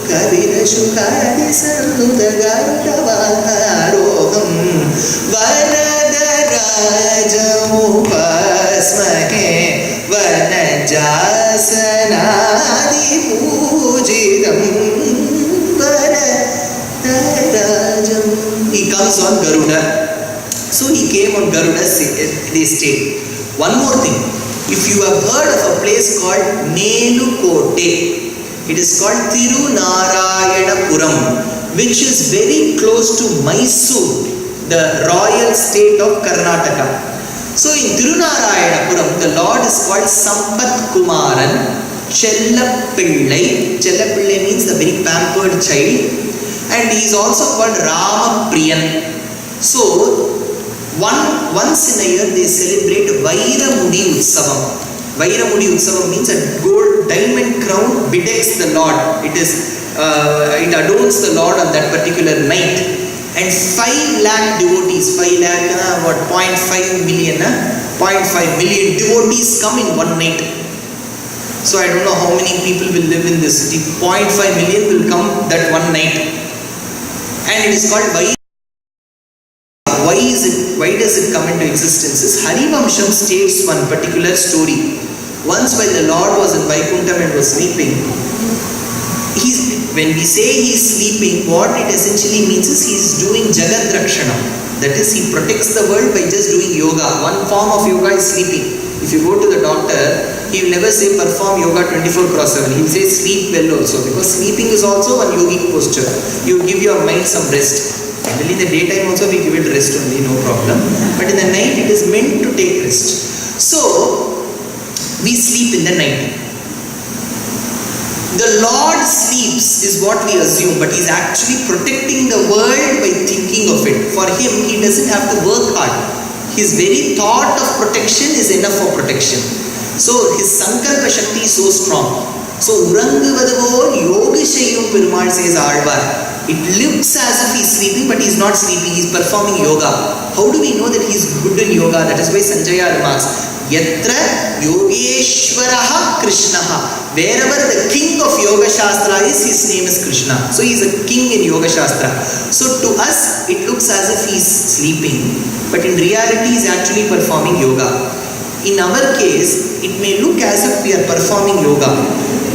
Kabira Shukadi Sanduda Garudavaharoham Varada Raja Upasmahe Vanajasanadi Pujidam Varada Rajam. He comes on Garuda. So he came on Garuda, they stayed. One more thing. If you have heard of a place called Nelukote, it is called Tirunarayanapuram, which is very close to Mysore, the royal state of Karnataka. So in Tirunarayanapuram, the Lord is called Sampath Kumaran Chellapillai. Chellapillai means the very pampered child, and he is also called Rama Priyan. So once in a year they celebrate Vairamudi Utsavam. Vairamudi Utsavam means a gold diamond crown bedecks the Lord. It adorns the Lord on that particular night. And 5 lakh devotees, 5 lakh, 0.5 million, 0.5 million devotees come in one night. So I don't know how many people will live in this city. 0.5 million will come that one night. And it is called Vairamudi. Why does it come into existence? Harivamsham states one particular story. Once while the Lord was in Vaikuntham and was sleeping, when we say he is sleeping, what it essentially means is he is doing Jagat Rakshanam. That is, he protects the world by just doing yoga. One form of yoga is sleeping. If you go to the doctor, he will never say perform yoga 24/7. He will say sleep well also, because sleeping is also one yogic posture. You give your mind some rest. Generally in the daytime also we give it rest only, no problem. But in the night it is meant to take rest. So, we sleep in the night. The Lord sleeps is what we assume, but he is actually protecting the world by thinking of it. For him, he doesn't have to work hard. His very thought of protection is enough for protection. So, his Sankalpa Shakti is so strong. So, Uranguvadavol Yoga Shayum Perumal says Alvar. It looks as if he is sleeping, but he is not sleeping, he is performing yoga. How do we know that he is good in yoga? That is why Sanjaya remarks, Yatra Yogeshwaraha Krishnaha. Wherever the king of Yoga Shastra is, his name is Krishna. So he is a king in Yoga Shastra. So to us, it looks as if he is sleeping, but in reality he is actually performing yoga. In our case, it may look as if we are performing yoga,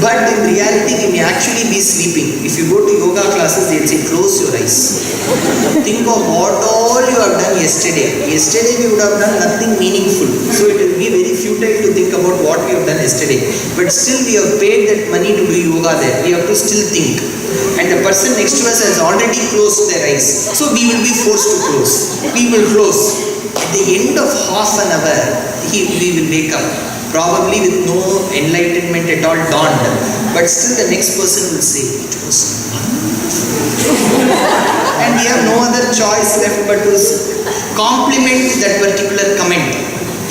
but in reality we may actually be sleeping. If you go to yoga classes, they will say close your eyes. Think of what all you have done yesterday. Yesterday we would have done nothing meaningful. So it will be very futile to think about what we have done yesterday. But still we have paid that money to do yoga there. We have to still think. And the person next to us has already closed their eyes. So we will be forced to close. We will close. At the end of half an hour, we will wake up. Probably with no enlightenment at all dawned. But still the next person will say, it was wonderful. And we have no other choice left but to compliment that particular comment.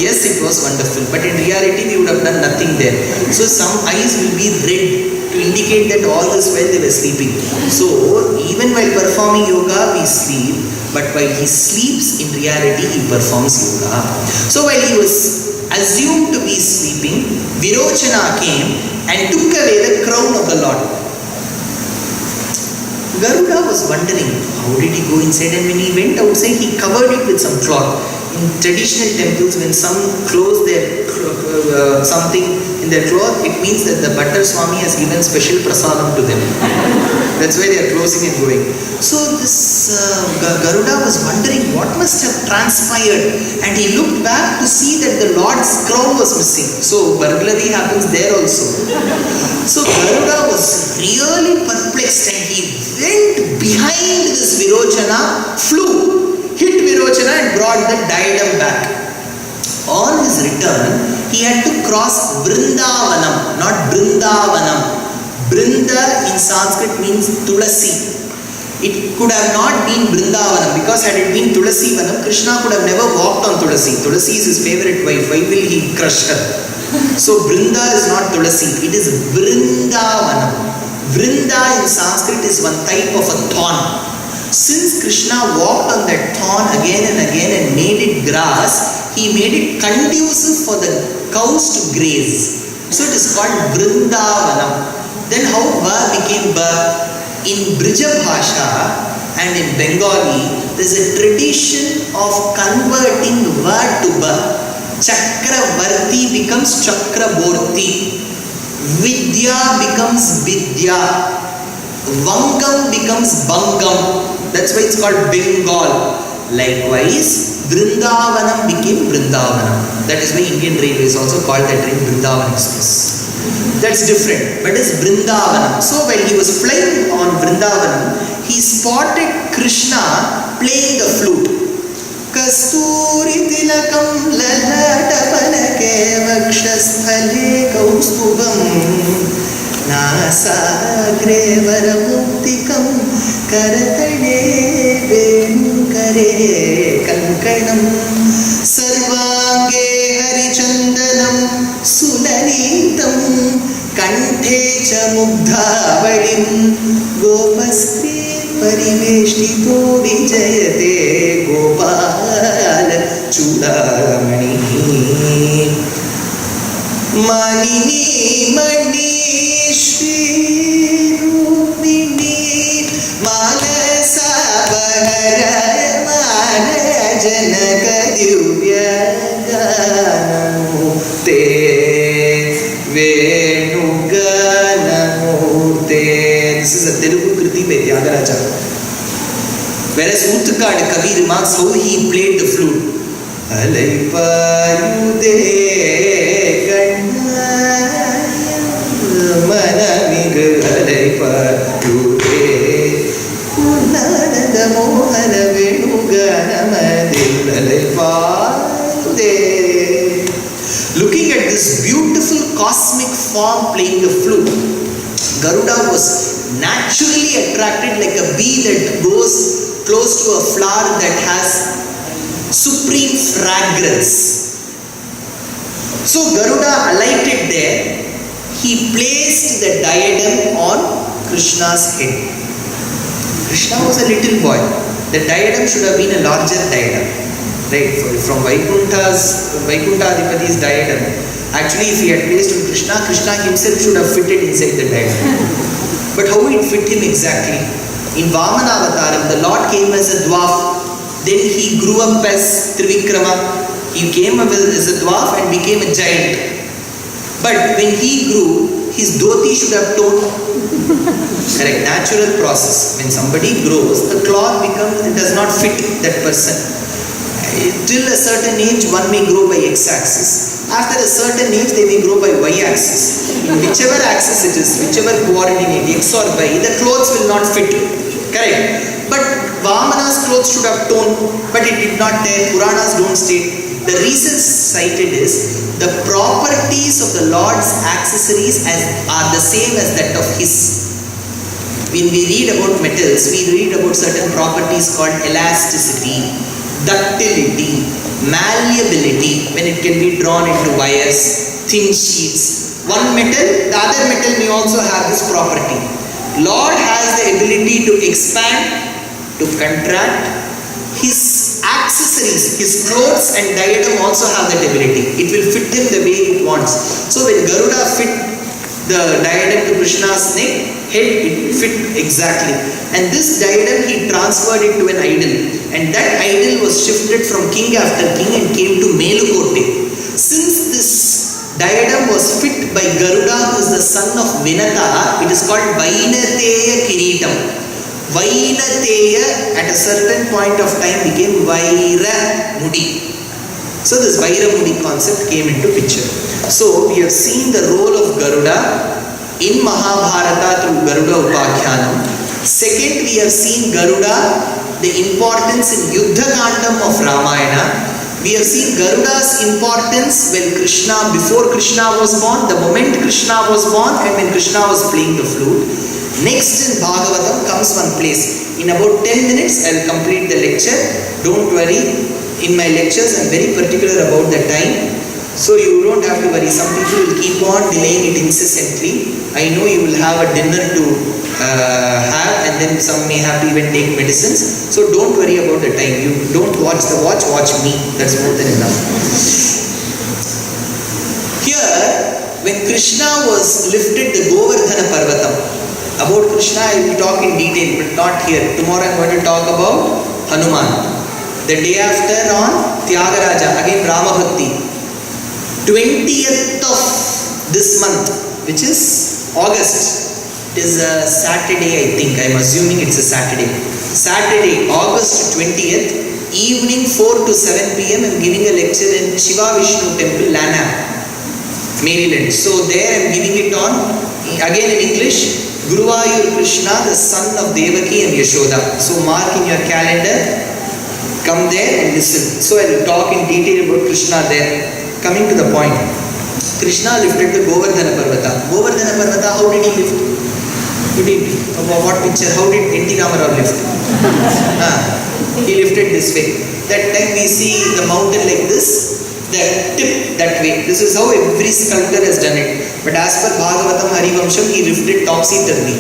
Yes, it was wonderful, but in reality we would have done nothing there. So some eyes will be red to indicate that all this while they were sleeping. So even while performing yoga we sleep, but while he sleeps in reality he performs yoga. So while he was assumed to be sleeping, Virochana came and took away the crown of the Lord. Garuda was wondering how did he go inside, and when he went outside he covered it with some cloth. In traditional temples, when some close their something in their cloth, it means that the Bhatta Swami has given special prasadam to them. That's why they are closing and going. So this Garuda was wondering what must have transpired, and he looked back to see that the Lord's crown was missing. So burglary happens there also. So Garuda was really perplexed, and he went behind this Virochana, flew, hit Virochana and brought the diadem back. On his return, he had to cross Vrindavanam, not Brindavanam. Brinda in Sanskrit means Tulasi. It could have not been Brindavanam, because had it been Tulasi Vanam, Krishna could have never walked on Tulasi. Tulasi is his favorite wife. Why will he crush her? So Brinda is not Tulasi. It is Vrindavanam. Vrinda in Sanskrit is one type of a thorn. Since Krishna walked on that thorn again and again and made it grass, he made it conducive for the cows to graze. So it is called Vrindavanam. Then how Ba became Ba? In Brija Bhasha and in Bengali, there is a tradition of converting Va to Ba. Chakravarti becomes Chakraborti. Vidya becomes Vidya. Vangam becomes Bangam. That's why it's called Bengal. Likewise, Vrindavanam became Vrindavanam. That is why Indian Railways also called that train Vrindavan Express. That's different, but it's Vrindavanam. So while he was flying on Vrindavanam, he spotted Krishna playing the flute. Kasturi tilakam lalatapanake vakshasthale kaustubam Nasagre varamuktikam karatane venukare kankanam sarvange harichandanam sulanitam kanthe cha mugdhavalim gopastri pariveshtito vijayate gopal chudamani manini mani Shri Rupini Manasa Bahara Mana Janaka Divya Ganamurte Venuganamurte. This is a Telugu Kriti by Thyagaraja. Whereas Uthakad Kavi remarks how he played the flute. Alaipayude Manamiga Alaipayude Kunananda Mohana Venuganamadil Alaipayude. Looking at this beautiful cosmic form playing the flute, Garuda was naturally attracted like a bee that goes close to a flower that has supreme fragrance. So Garuda alighted there. He placed the diadem on Krishna's head. Krishna was a little boy. The diadem should have been a larger diadem. Right? From Vaikuntha Adipati's diadem. Actually, if he had placed on Krishna, Krishna himself should have fitted inside the diadem. But how it fit him exactly? In Vamana Avataram, the Lord came as a dwarf. Then he grew up as Trivikrama. He came up as a dwarf and became a giant. But when he grew, his dhoti should have toned. Correct, natural process. When somebody grows, the cloth does not fit that person. Till a certain age, one may grow by x-axis. After a certain age, they may grow by y-axis. In whichever axis it is, whichever coordinate, x or y, the clothes will not fit. Correct. But Vamana's clothes should have toned, but it did not tear. Puranas don't state. The reason cited is the properties of the Lord's accessories are the same as that of his. when we read about metals, we read about certain properties called elasticity, ductility, malleability, when it can be drawn into wires, thin sheets. One metal, the other metal may also have this property. Lord has the ability to expand, to contract. His accessories, his clothes and diadem also have that ability. It will fit him the way it wants. So when Garuda fit the diadem to Krishna's neck, head, it fit exactly. And this diadem he transferred it to an idol. And that idol was shifted from king after king and came to Melukote. Since this diadem was fit by Garuda, who is the son of Vinata, it is called Vainateya Kiritam. Vainateya at a certain point of time became Vaira Mudi. So this Vaira Mudi concept came into picture. So we have seen the role of Garuda in Mahabharata through Garuda Upakhyanam. Second, we have seen Garuda, the importance in Yuddha Kandam of Ramayana. We have seen Garuda's importance when Krishna, before Krishna was born, the moment Krishna was born, and when Krishna was playing the flute. Next in Bhagavatam comes one place. In about 10 minutes I will complete the lecture. Don't worry, in my lectures I am very particular about the time. So you don't have to worry. Some people will keep on delaying it incessantly. I know you will have a dinner to have, and then some may have to even take medicines. So don't worry about the time. You don't watch the watch, watch me. That's more than enough. Here, when Krishna was lifted the Govardhana Parvatam, about Krishna I will talk in detail, but not here. Tomorrow I am going to talk about Hanuman. The day after on Thyagaraja, again Rama Bhakti. 20th of this month, which is August. It is a Saturday, I think. I am assuming it's a Saturday. Saturday, August 20th, evening 4 to 7 p.m. I am giving a lecture in Shiva Vishnu Temple, Lanham, Maryland. So there I am giving it on, again in English, Guruvayur Krishna, the son of Devaki and Yashoda. So mark in your calendar, come there and listen. So I will talk in detail about Krishna there. Coming to the point, Krishna lifted the Govardhana Parvata. Govardhana Parvata, how did he lift? What picture? How did N.T. Ramarao lift? He lifted this way. That time we see the mountain like this, the tip that way. This is how every sculptor has done it. But as per Bhagavatam Harivamsham, he lifted topsy-turvy.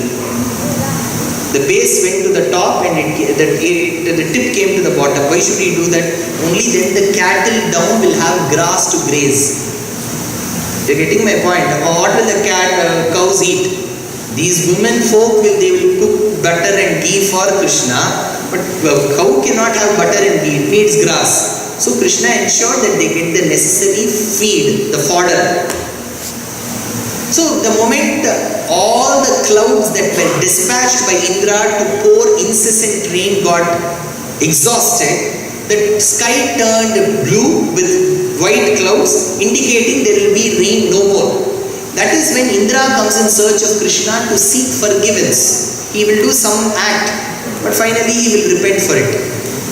The base went to the top and the tip came to the bottom. Why should he do that? Only then the cattle down will have grass to graze. You are getting my point. What will the cows eat? These women folk they will cook butter and ghee for Krishna, but cow cannot have butter and ghee. It needs grass. So Krishna ensured that they get the necessary feed, the fodder. So the moment all the clouds that were dispatched by Indra to pour incessant rain got exhausted, the sky turned blue with white clouds, indicating there will be rain no more. That is when Indra comes in search of Krishna to seek forgiveness. He will do some act, but finally he will repent for it.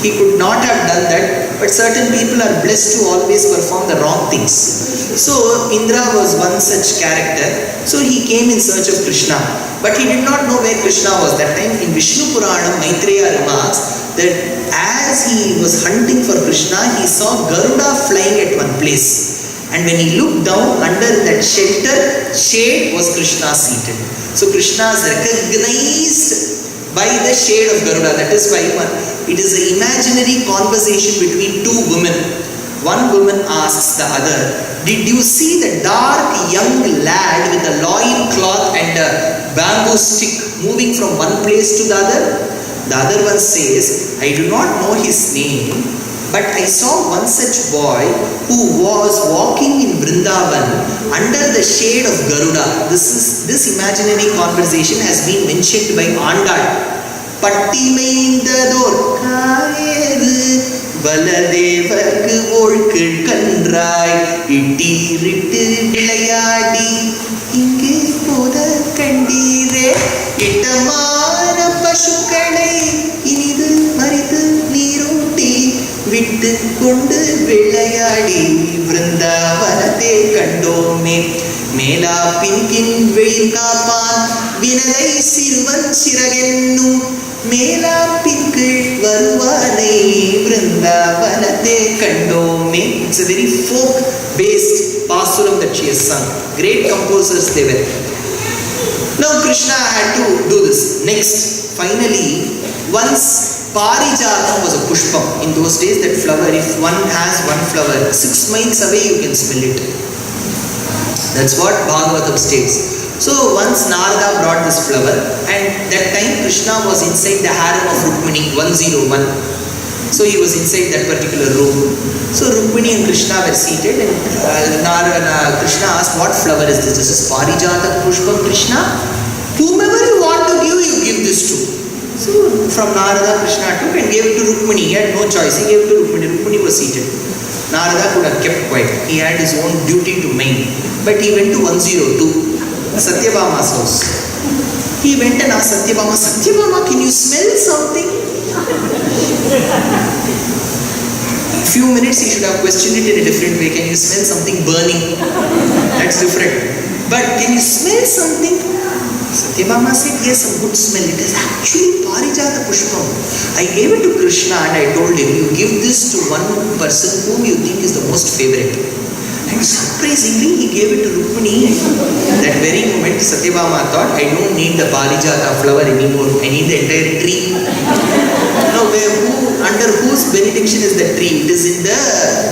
He could not have done that, but certain people are blessed to always perform the wrong things. So Indra was one such character. So he came in search of Krishna, but he did not know where Krishna was. That time in Vishnu Puranam, Maitreya remarks that as he was hunting for Krishna, he saw Garuda flying at one place. And when he looked down under that shade was Krishna seated. So Krishna is recognized by the shade of Garuda. That is why it is an imaginary conversation between two women. One woman asks the other, "Did you see the dark young lad with a loin cloth and a bamboo stick moving from one place to the other?" The other one says, "I do not know his name, but I saw one such boy who was walking in Vrindavan under the shade of Garuda." This imaginary conversation has been mentioned by Andal. பட்டிமைந்ததோர் காயேது பலதேவர்க்கு ஓழ்கள் கன்றாய் இட்டீரிட்டு விளையாடி இங்கே போத கண்டீரே இட்டமான பசுக்களை இனிது மறித்து நீரூட்டி விட்டு கொண்டு விளையாடி விருந்தாவனத்தை கண்டோமே. Mela pinkin veil kapan vinadai silvan chiragennu Mela pinkil varuvane vrindavanate kandome. It's a very folk based pasuram that she has sung. Great composers they were. Now Krishna had to do this. Next, finally, once Parijatam was a pushpam. In those days, that flower, if one has one flower, 6 miles away you can smell it. That's what Bhagavatam states. So once Narada brought this flower, and that time Krishna was inside the harem of Rukmini 101. So he was inside that particular room. So Rukmini and Krishna were seated, and Krishna asked, what flower is this? This is Parijata Pushpam, Krishna. Whomever you want to give, you give this to. So from Narada, Krishna took and gave it to Rukmini. He had no choice. He gave it to Rukmini. Rukmini was seated. Narada could have kept quiet. He had his own duty to mind. But he went to 102, Satyabhama's house. He went and asked Satyabhama, Satyabhama, can you smell something? Few minutes he should have questioned it in a different way. Can you smell something burning? That's different. But can you smell something? Satyabhama said, yes, some good smell. It is actually Parijata Pushpam. I gave it to Krishna and I told him, you give this to one person whom you think is the most favorite. And surprisingly, he gave it to Rukmini. That very moment, Satyabhama thought, I don't need the Parijata flower anymore. I need the entire tree. Now, under whose benediction is the tree? It is in the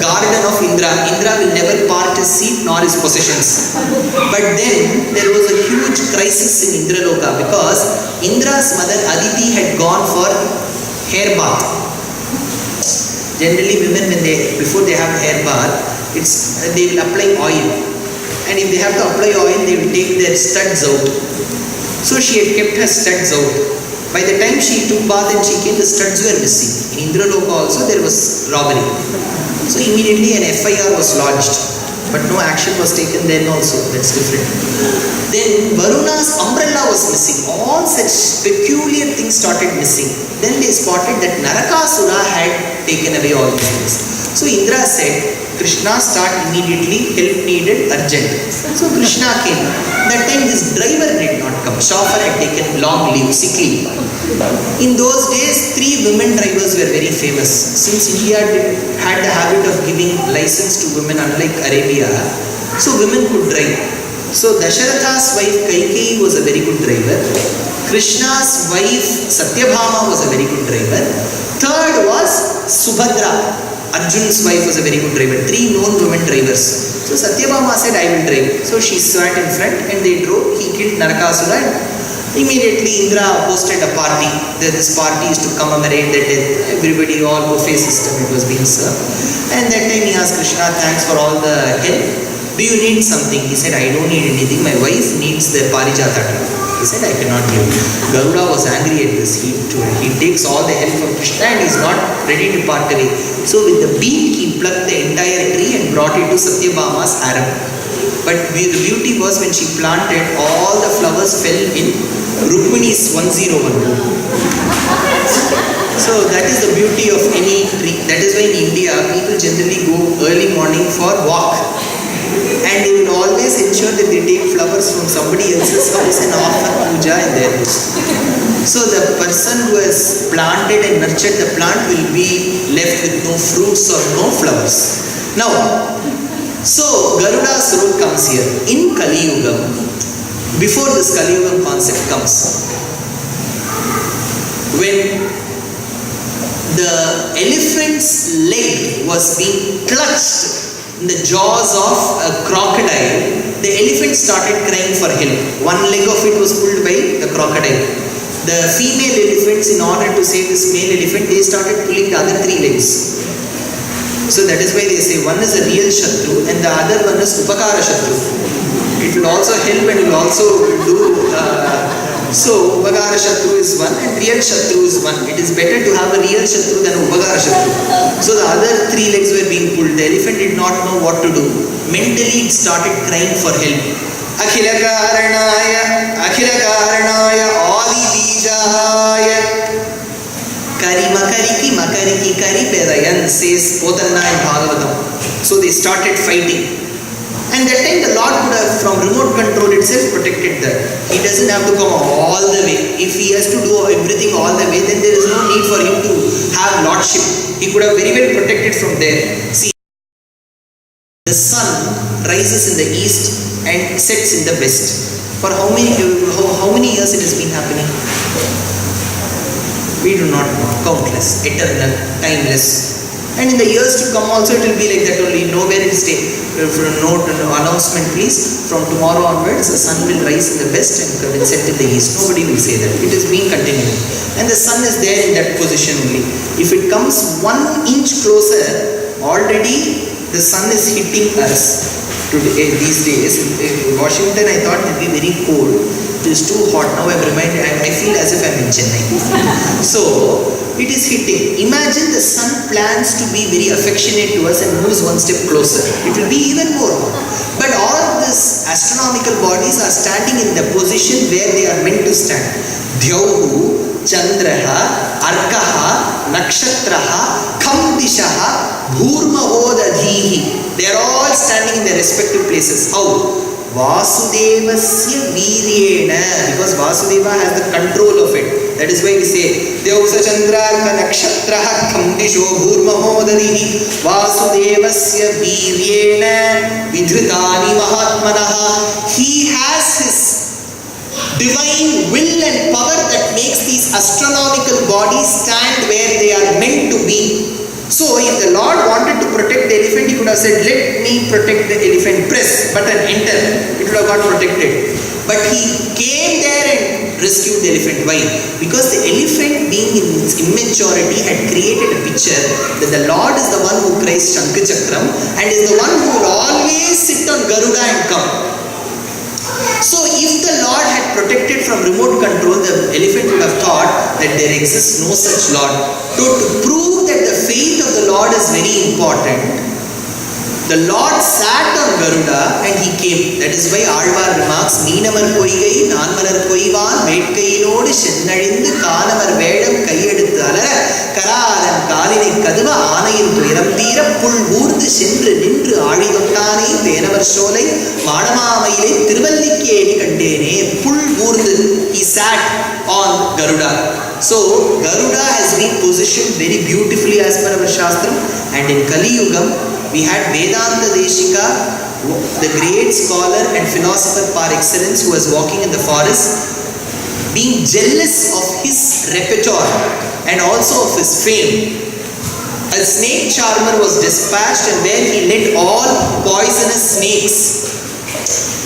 garden of Indra. Indra will never part his seat nor his possessions. But then, there was a huge crisis in Indraloka because Indra's mother Aditi had gone for hair bath. Generally, women, before they have hair bath, they will apply oil, and if they have to apply oil, they will take their studs out. So she had kept her studs out. By the time she took bath and she came, the studs were missing. In Indraloka also there was robbery. So immediately an FIR was lodged, but no action was taken then also. That's different. Then Varuna's umbrella was missing. All such peculiar things started missing. Then they spotted that Narakasura had taken away all these things. So Indra said, Krishna start immediately, help needed, urgent. So Krishna came. That time his driver did not come. Chauffeur had taken long leave, sick leave. In those days, 3 women drivers were very famous. Since India had the habit of giving license to women unlike Arabia, so women could drive. So Dasharatha's wife Kaikeyi was a very good driver. Krishna's wife Satyabhama was a very good driver. Third was Subhadra. Arjun's wife was a very good driver. 3 known women drivers. So Satyabhama said, I will drive. So she sat in front and they drove. He killed Narakasura and immediately Indra hosted a party. This party is to commemorate the death. Everybody, all buffet system, it was being served. And that time he asked Krishna, thanks for all the help. Do you need something? He said, I don't need anything. My wife needs the Parijata tree. He said, I cannot give. Garuda was angry at this. He takes all the help from Krishna and is not ready to part away. So with the beak, he plucked the entire tree and brought it to Satyabhama's harem. But the beauty was when she planted, all the flowers fell in Rukmini's 101 room. So that is the beauty of any tree. That is why in India, people generally go early morning for walk. And they will always ensure that they take flowers from somebody else's house and offer puja in their house. So the person who has planted and nurtured the plant will be left with no fruits or no flowers. Now, so Garuda's role comes here. In Kali Yuga, before this Kali Yuga concept comes, when the elephant's leg was being clutched in the jaws of a crocodile, the elephant started crying for help. One leg of it was pulled by the crocodile. The female elephants, in order to save this male elephant, they started pulling the other 3 legs. So that is why they say one is a real Shatru and the other one is Upakara Shatru. It will also help and will also do. So Upakara Shatru is one and real Shatru is one. It is better to have a real Shatru than Upakara Shatru. So the other 3 legs were being pulled. The elephant did not know what to do. Mentally it started crying for help. Akhila Karanaya, Adi Bijaya. Kari Makariki Kari Pedayan, says Potanna in Bhagavatam. So they started fighting. And that time the Lord could have, from remote itself protected that. He doesn't have to come all the way. If he has to do everything all the way, then there is no need for him to have lordship. He could have very well protected from there. See, the sun rises in the east and sets in the west. For how many years it has been happening? We do not know. Countless, eternal, timeless. And in the years to come also it will be like that only. Nowhere it will stay. No announcement please. From tomorrow onwards the sun will rise in the west and will set in the east. Nobody will say that. It is being continuing. And the sun is there in that position only. If it comes 1 inch closer, already the sun is hitting us. Today, these days, in Washington I thought it would be very cold. It is too hot. Now I feel as if I am in Chennai. So, it is hitting. Imagine the sun plans to be very affectionate to us and moves 1 step closer. It will be even more hot. But all these astronomical bodies are standing in the position where they are meant to stand. Dhyauhu, Chandraha, Arkaha, Nakshatraha, Kham Dishaha, Bhurmahodadhihi. They are all standing in their respective places. How? Vasudevasya Viryena, because Vasudeva has the control of it. That is why we say Devusa Chandrarka Nakshatraha Khamdisho Bhurmahodarihi Vasudevasya Viryena Vidhritani Mahatmanaha. He has his divine will and power that makes these astronomical bodies stand where they are meant to be. So if the Lord wanted to protect the elephant, he could have said, let me protect the elephant, press button, enter, it would have got protected. But he came there and rescued the elephant. Why? Because the elephant, being in its immaturity, had created a picture that the Lord is the one who cries Shankha Chakram and is the one who will always sit on Garuda and come. So if the Lord had protected from remote control, the elephant would have thought that there exists no such Lord. So to prove that the faith of the Lord is very important, the Lord sat on Garuda and he came. That is why Alvar remarks, Meenamar Poigai, Nanmanar Poivan, Vetkayinodu Shennadindu, Kanamar Vedam, Kayeduthu Alara, Karadan Kalini Kadava, Anayin Tuiram Tira, Pulvurdu Shendru Nindru, Adidottanai, Venamar Sholai, Madamamaile, Tiruvallikeni Kandene, Pulvurdu, he sat on Garuda. So Garuda has been positioned very beautifully as per our Shastra, and in Kali Yugam, we had Vedanta Deshika, the great scholar and philosopher par excellence, who was walking in the forest, being jealous of his repertoire and also of his fame. A snake charmer was dispatched, and where he let all poisonous snakes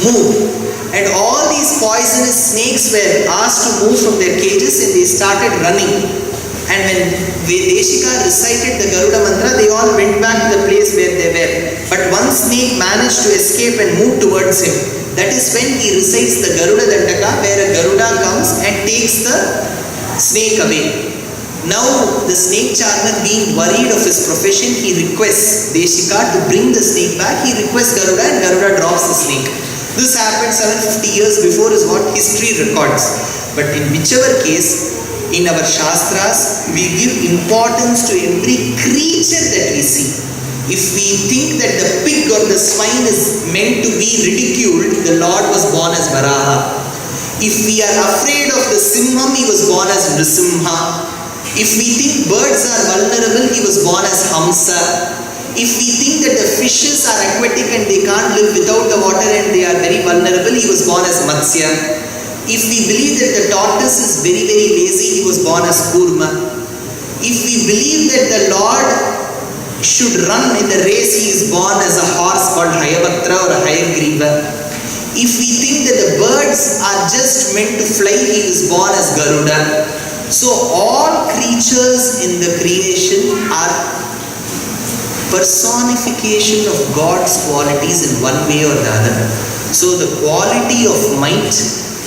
move. And all these poisonous snakes were asked to move from their cages and they started running. And when Deshika recited the Garuda mantra, they all went back to the place where they were. But one snake managed to escape and move towards him. That is when he recites the Garuda Dandaka, where a Garuda comes and takes the snake away. Now the snake charmer, being worried of his profession, he requests Deshika to bring the snake back. He requests Garuda and Garuda drops the snake. This happened 750 years before is what history records. But in whichever case, in our Shastras, we give importance to every creature that we see. If we think that the pig or the swine is meant to be ridiculed, the Lord was born as Varaha. If we are afraid of the Simham, he was born as Nrisimha. If we think birds are vulnerable, he was born as Hamsa. If we think that the fishes are aquatic and they can't live without the water and they are very vulnerable, he was born as Matsya. If we believe that the tortoise is very, very lazy, he was born as Kurma. If we believe that the Lord should run in the race, he is born as a horse called Hayabhatra or a Hayagriva. If we think that the birds are just meant to fly, he is born as Garuda. So all creatures in the creation are personification of God's qualities in one way or the other. So the quality of might,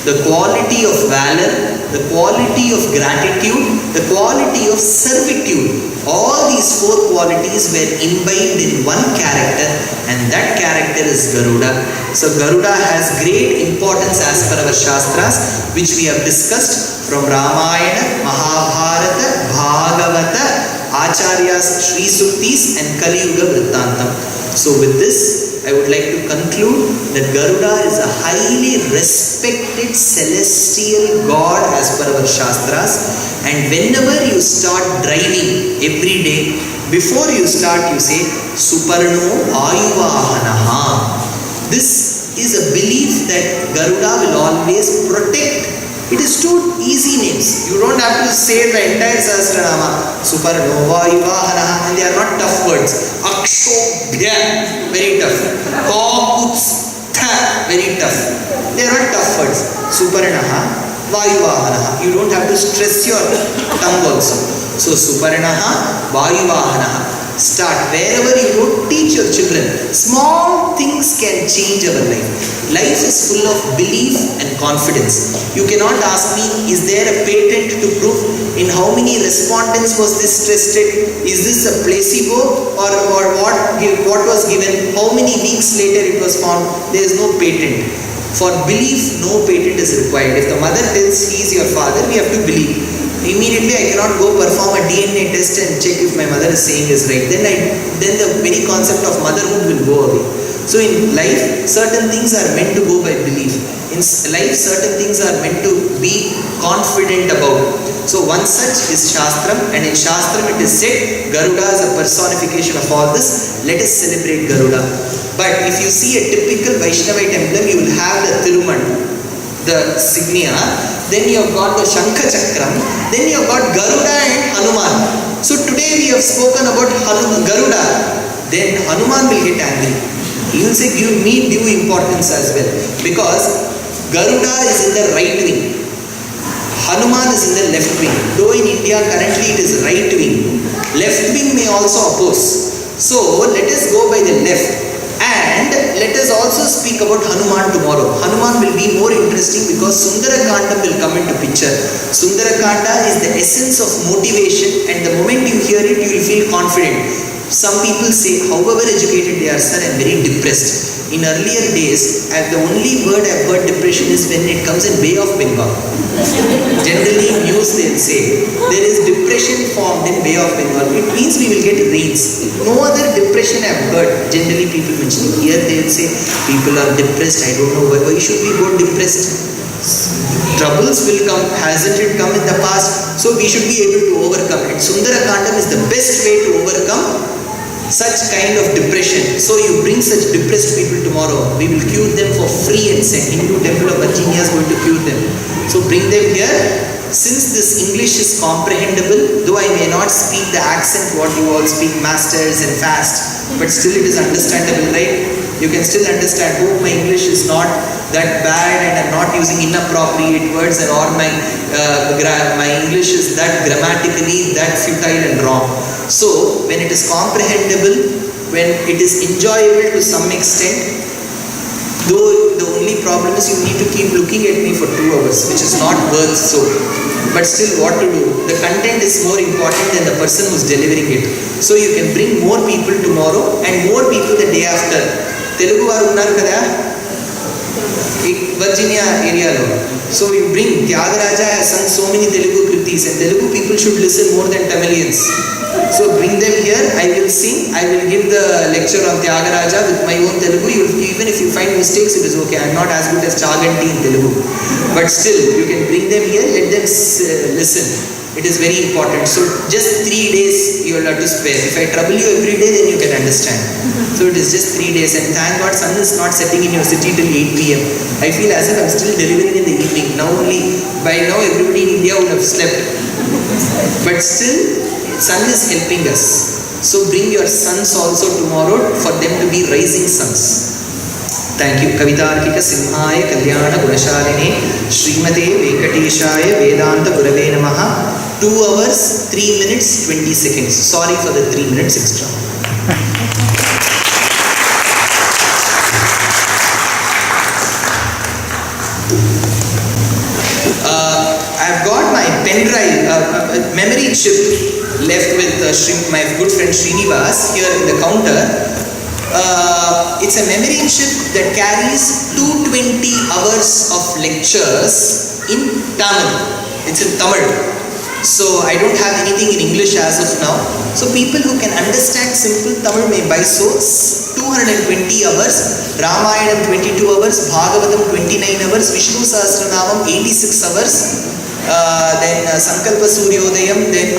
the quality of valor, the quality of gratitude, the quality of servitude, all these four qualities were imbibed in one character, and that character is Garuda. So Garuda has great importance as per our Shastras, which we have discussed from Ramayana, Mahabharata, Bhagavata, Acharya's Sri Suktis and Kali Yuga Vrittantam. So with this, I would like to conclude that Garuda is a highly respected celestial god as per our Shastras, and whenever you start driving every day, before you start you say Suparno Ayuvahanaha. This is a belief that Garuda will always protect. It is two easy names. You don't have to say the entire Sahasranama. Suparnova, Yuvahanaha, and they are not tough words. Akshobhya, very tough. Kakutstha, very tough. They are not tough words. Suparnaha, Vayuvahanaha. You don't have to stress your tongue also. So Suparnaha, Vayuvahanaha. Start wherever you go, teach your children. Small things can change our life. Life is full of belief and confidence. You cannot ask me, is there a patent to prove in how many respondents was this tested? Is this a placebo or what was given? How many weeks later it was found? There is no patent. For belief, no patent is required. If the mother tells he is your father, we have to believe. Immediately I cannot go perform a DNA test and check if my mother is saying is right. Then the very concept of motherhood will go away. So in life, certain things are meant to go by belief. In life, certain things are meant to be confident about. So one such is Shastram, and in Shastram it is said Garuda is a personification of all this. Let us celebrate Garuda. But if you see a typical Vaishnavite emblem, you will have the Thiruman, the signia, then you have got the Shankha Chakram, then you have got Garuda and Hanuman. So today we have spoken about Garuda, then Hanuman will get angry. He will say, give me due importance as well, because Garuda is in the right wing, Hanuman is in the left wing. Though in India currently it is right wing, left wing may also oppose. So let us go by the left. And let us also speak about Hanuman tomorrow. Hanuman will be more interesting because Sundarakanda will come into picture. Sundarakanda is the essence of motivation, and the moment you hear it, you will feel confident. Some people say, however educated they are, sir, I am very depressed. In earlier days, the only word I have heard depression is when it comes in Bay of Bengal. Generally in news they will say, there is depression formed in Bay of Bengal. It means we will get rains. No other depression I have heard. Generally people mentioning. Here they will say, people are depressed. I don't know why should we go depressed? Troubles will come. Hasn't it come in the past? So we should be able to overcome it. Sundarakandam is the best way to overcome such kind of depression. So you bring such depressed people tomorrow. We will cure them for free and send. Hindu temple of Virginia is going to cure them. So bring them here. Since this English is comprehensible, though I may not speak the accent what you all speak, masters and fast, but still it is understandable, right? You can still understand. Hope my English is not that bad and I'm not using inappropriate words, and or my English is that grammatically that futile and wrong. So when it is comprehensible, when it is enjoyable to some extent, though the only problem is you need to keep looking at me for 2 hours, which is not worth so. But still, what to do? The content is more important than the person who is delivering it. So you can bring more people tomorrow and more people the day after. Telugu varu unnaru kada? Virginia area lo. So you bring Thyagaraja has sung so many Telugu kritis, and Telugu people should listen more than Tamilians. So bring them here, I will sing, I will give the lecture on Thyagaraja with my own Telugu. Even if you find mistakes, it is okay. I am not as good as Chaganti in Telugu. But still, you can bring them here, let them listen. It is very important. So just 3 days you will have to spare. If I trouble you every day, then you can understand. So it is just 3 days, and thank God sun is not setting in your city till 8 p.m. I feel as if I am still delivering in the evening. By now everybody in India would have slept. But still, sun is helping us. So bring your sons also tomorrow for them to be rising sons. Thank you. Kavitarkika Simhaya Kalyana Gunashaline Srimate Venkateshaya Vedanta Gurave Namaha. 2 hours, 3 minutes, 20 seconds. Sorry for the 3 minutes extra. I've got my pen drive, memory chip left with my good friend Srinivas here in the counter. It's a memory chip that carries 220 hours of lectures in Tamil. It's in Tamil. So I don't have anything in English as of now. So people who can understand simple Tamil may buy source. 220 hours, Ramayanam 22 hours, Bhagavatam 29 hours, Vishnu Sahasranamam 86 hours, then Sankalpa Suryodayam, then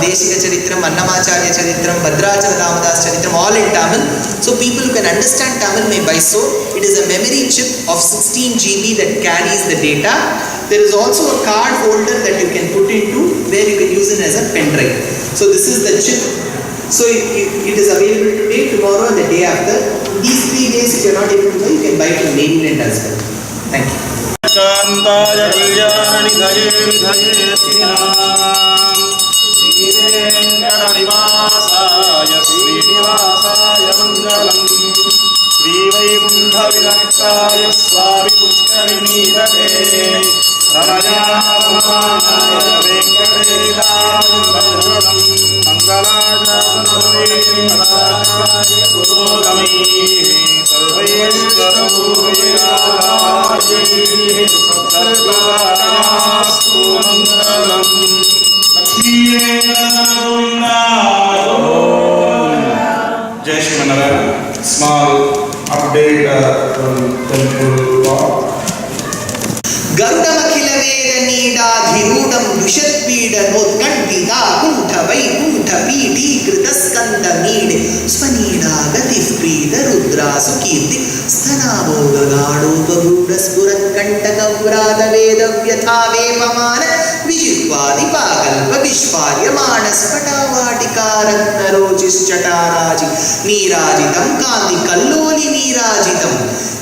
Deshika Charitram, Annamacharya Charitram, Bhadrachala Ramadas Charitram, all in Tamil. So people who can understand Tamil may buy so. It is a memory chip of 16 GB that carries the data. There is also a card holder that you can put into where you can use it as a pen drive. So this is the chip. So it is available today, tomorrow and the day after. These 3 days if you are not able to buy, you can buy it from Maryland as well. Thank you. शान्ताय कल्याणनिधये विधये Shreenam श्रीवेङ्कटनिवासाय श्रीनिवासाय मङ्गलम् श्रीवैकुण्ठविरक्ताय स्वामि पुष्करिणीतटे रमयारममानाय वेङ्कटेशाय मङ्गलम् मङ्गलाजातनवेङ्कटाय पुरोगमे सर्वैश्वरपूजयास्तु मङ्गलम् Jai Shri Manara. Small update from Temple Talk. Garuda Makhila Nida Dhirudam Dushatpida Notkantida Kuntha Vaikuntha Piti Kritaskanda Nide Svanida Gatif Prida Rudra Sukirti Sthanavoga Gado Garuda Spurat Kantaka Vrada Veda Vyathave Pamana Vishwadi Pakalpa Vishwarya Manas Patavadikaratna Rochis Chataraji Nirajitam Kandi Kalloli Nirajitam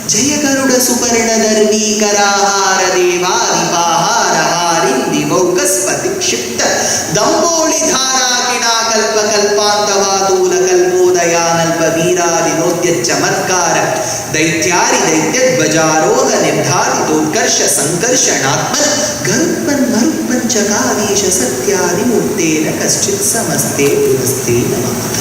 Jaya Garuda Suparna Darvi Karahara Devadi Pahara Harindi Vaukaspati Kshipta Damboli Dhara Kina Kalpa Kalpantava Dula Kalpodayanalpa Veera Dinodya Chamatkara Daityari Daityat Vajaroha Nirdhari Dotkarsha Sankarsha Natman Garuppan Maruppan Chakadisha Satyadi Murtena Kaschit Samaste Puraste Namaha.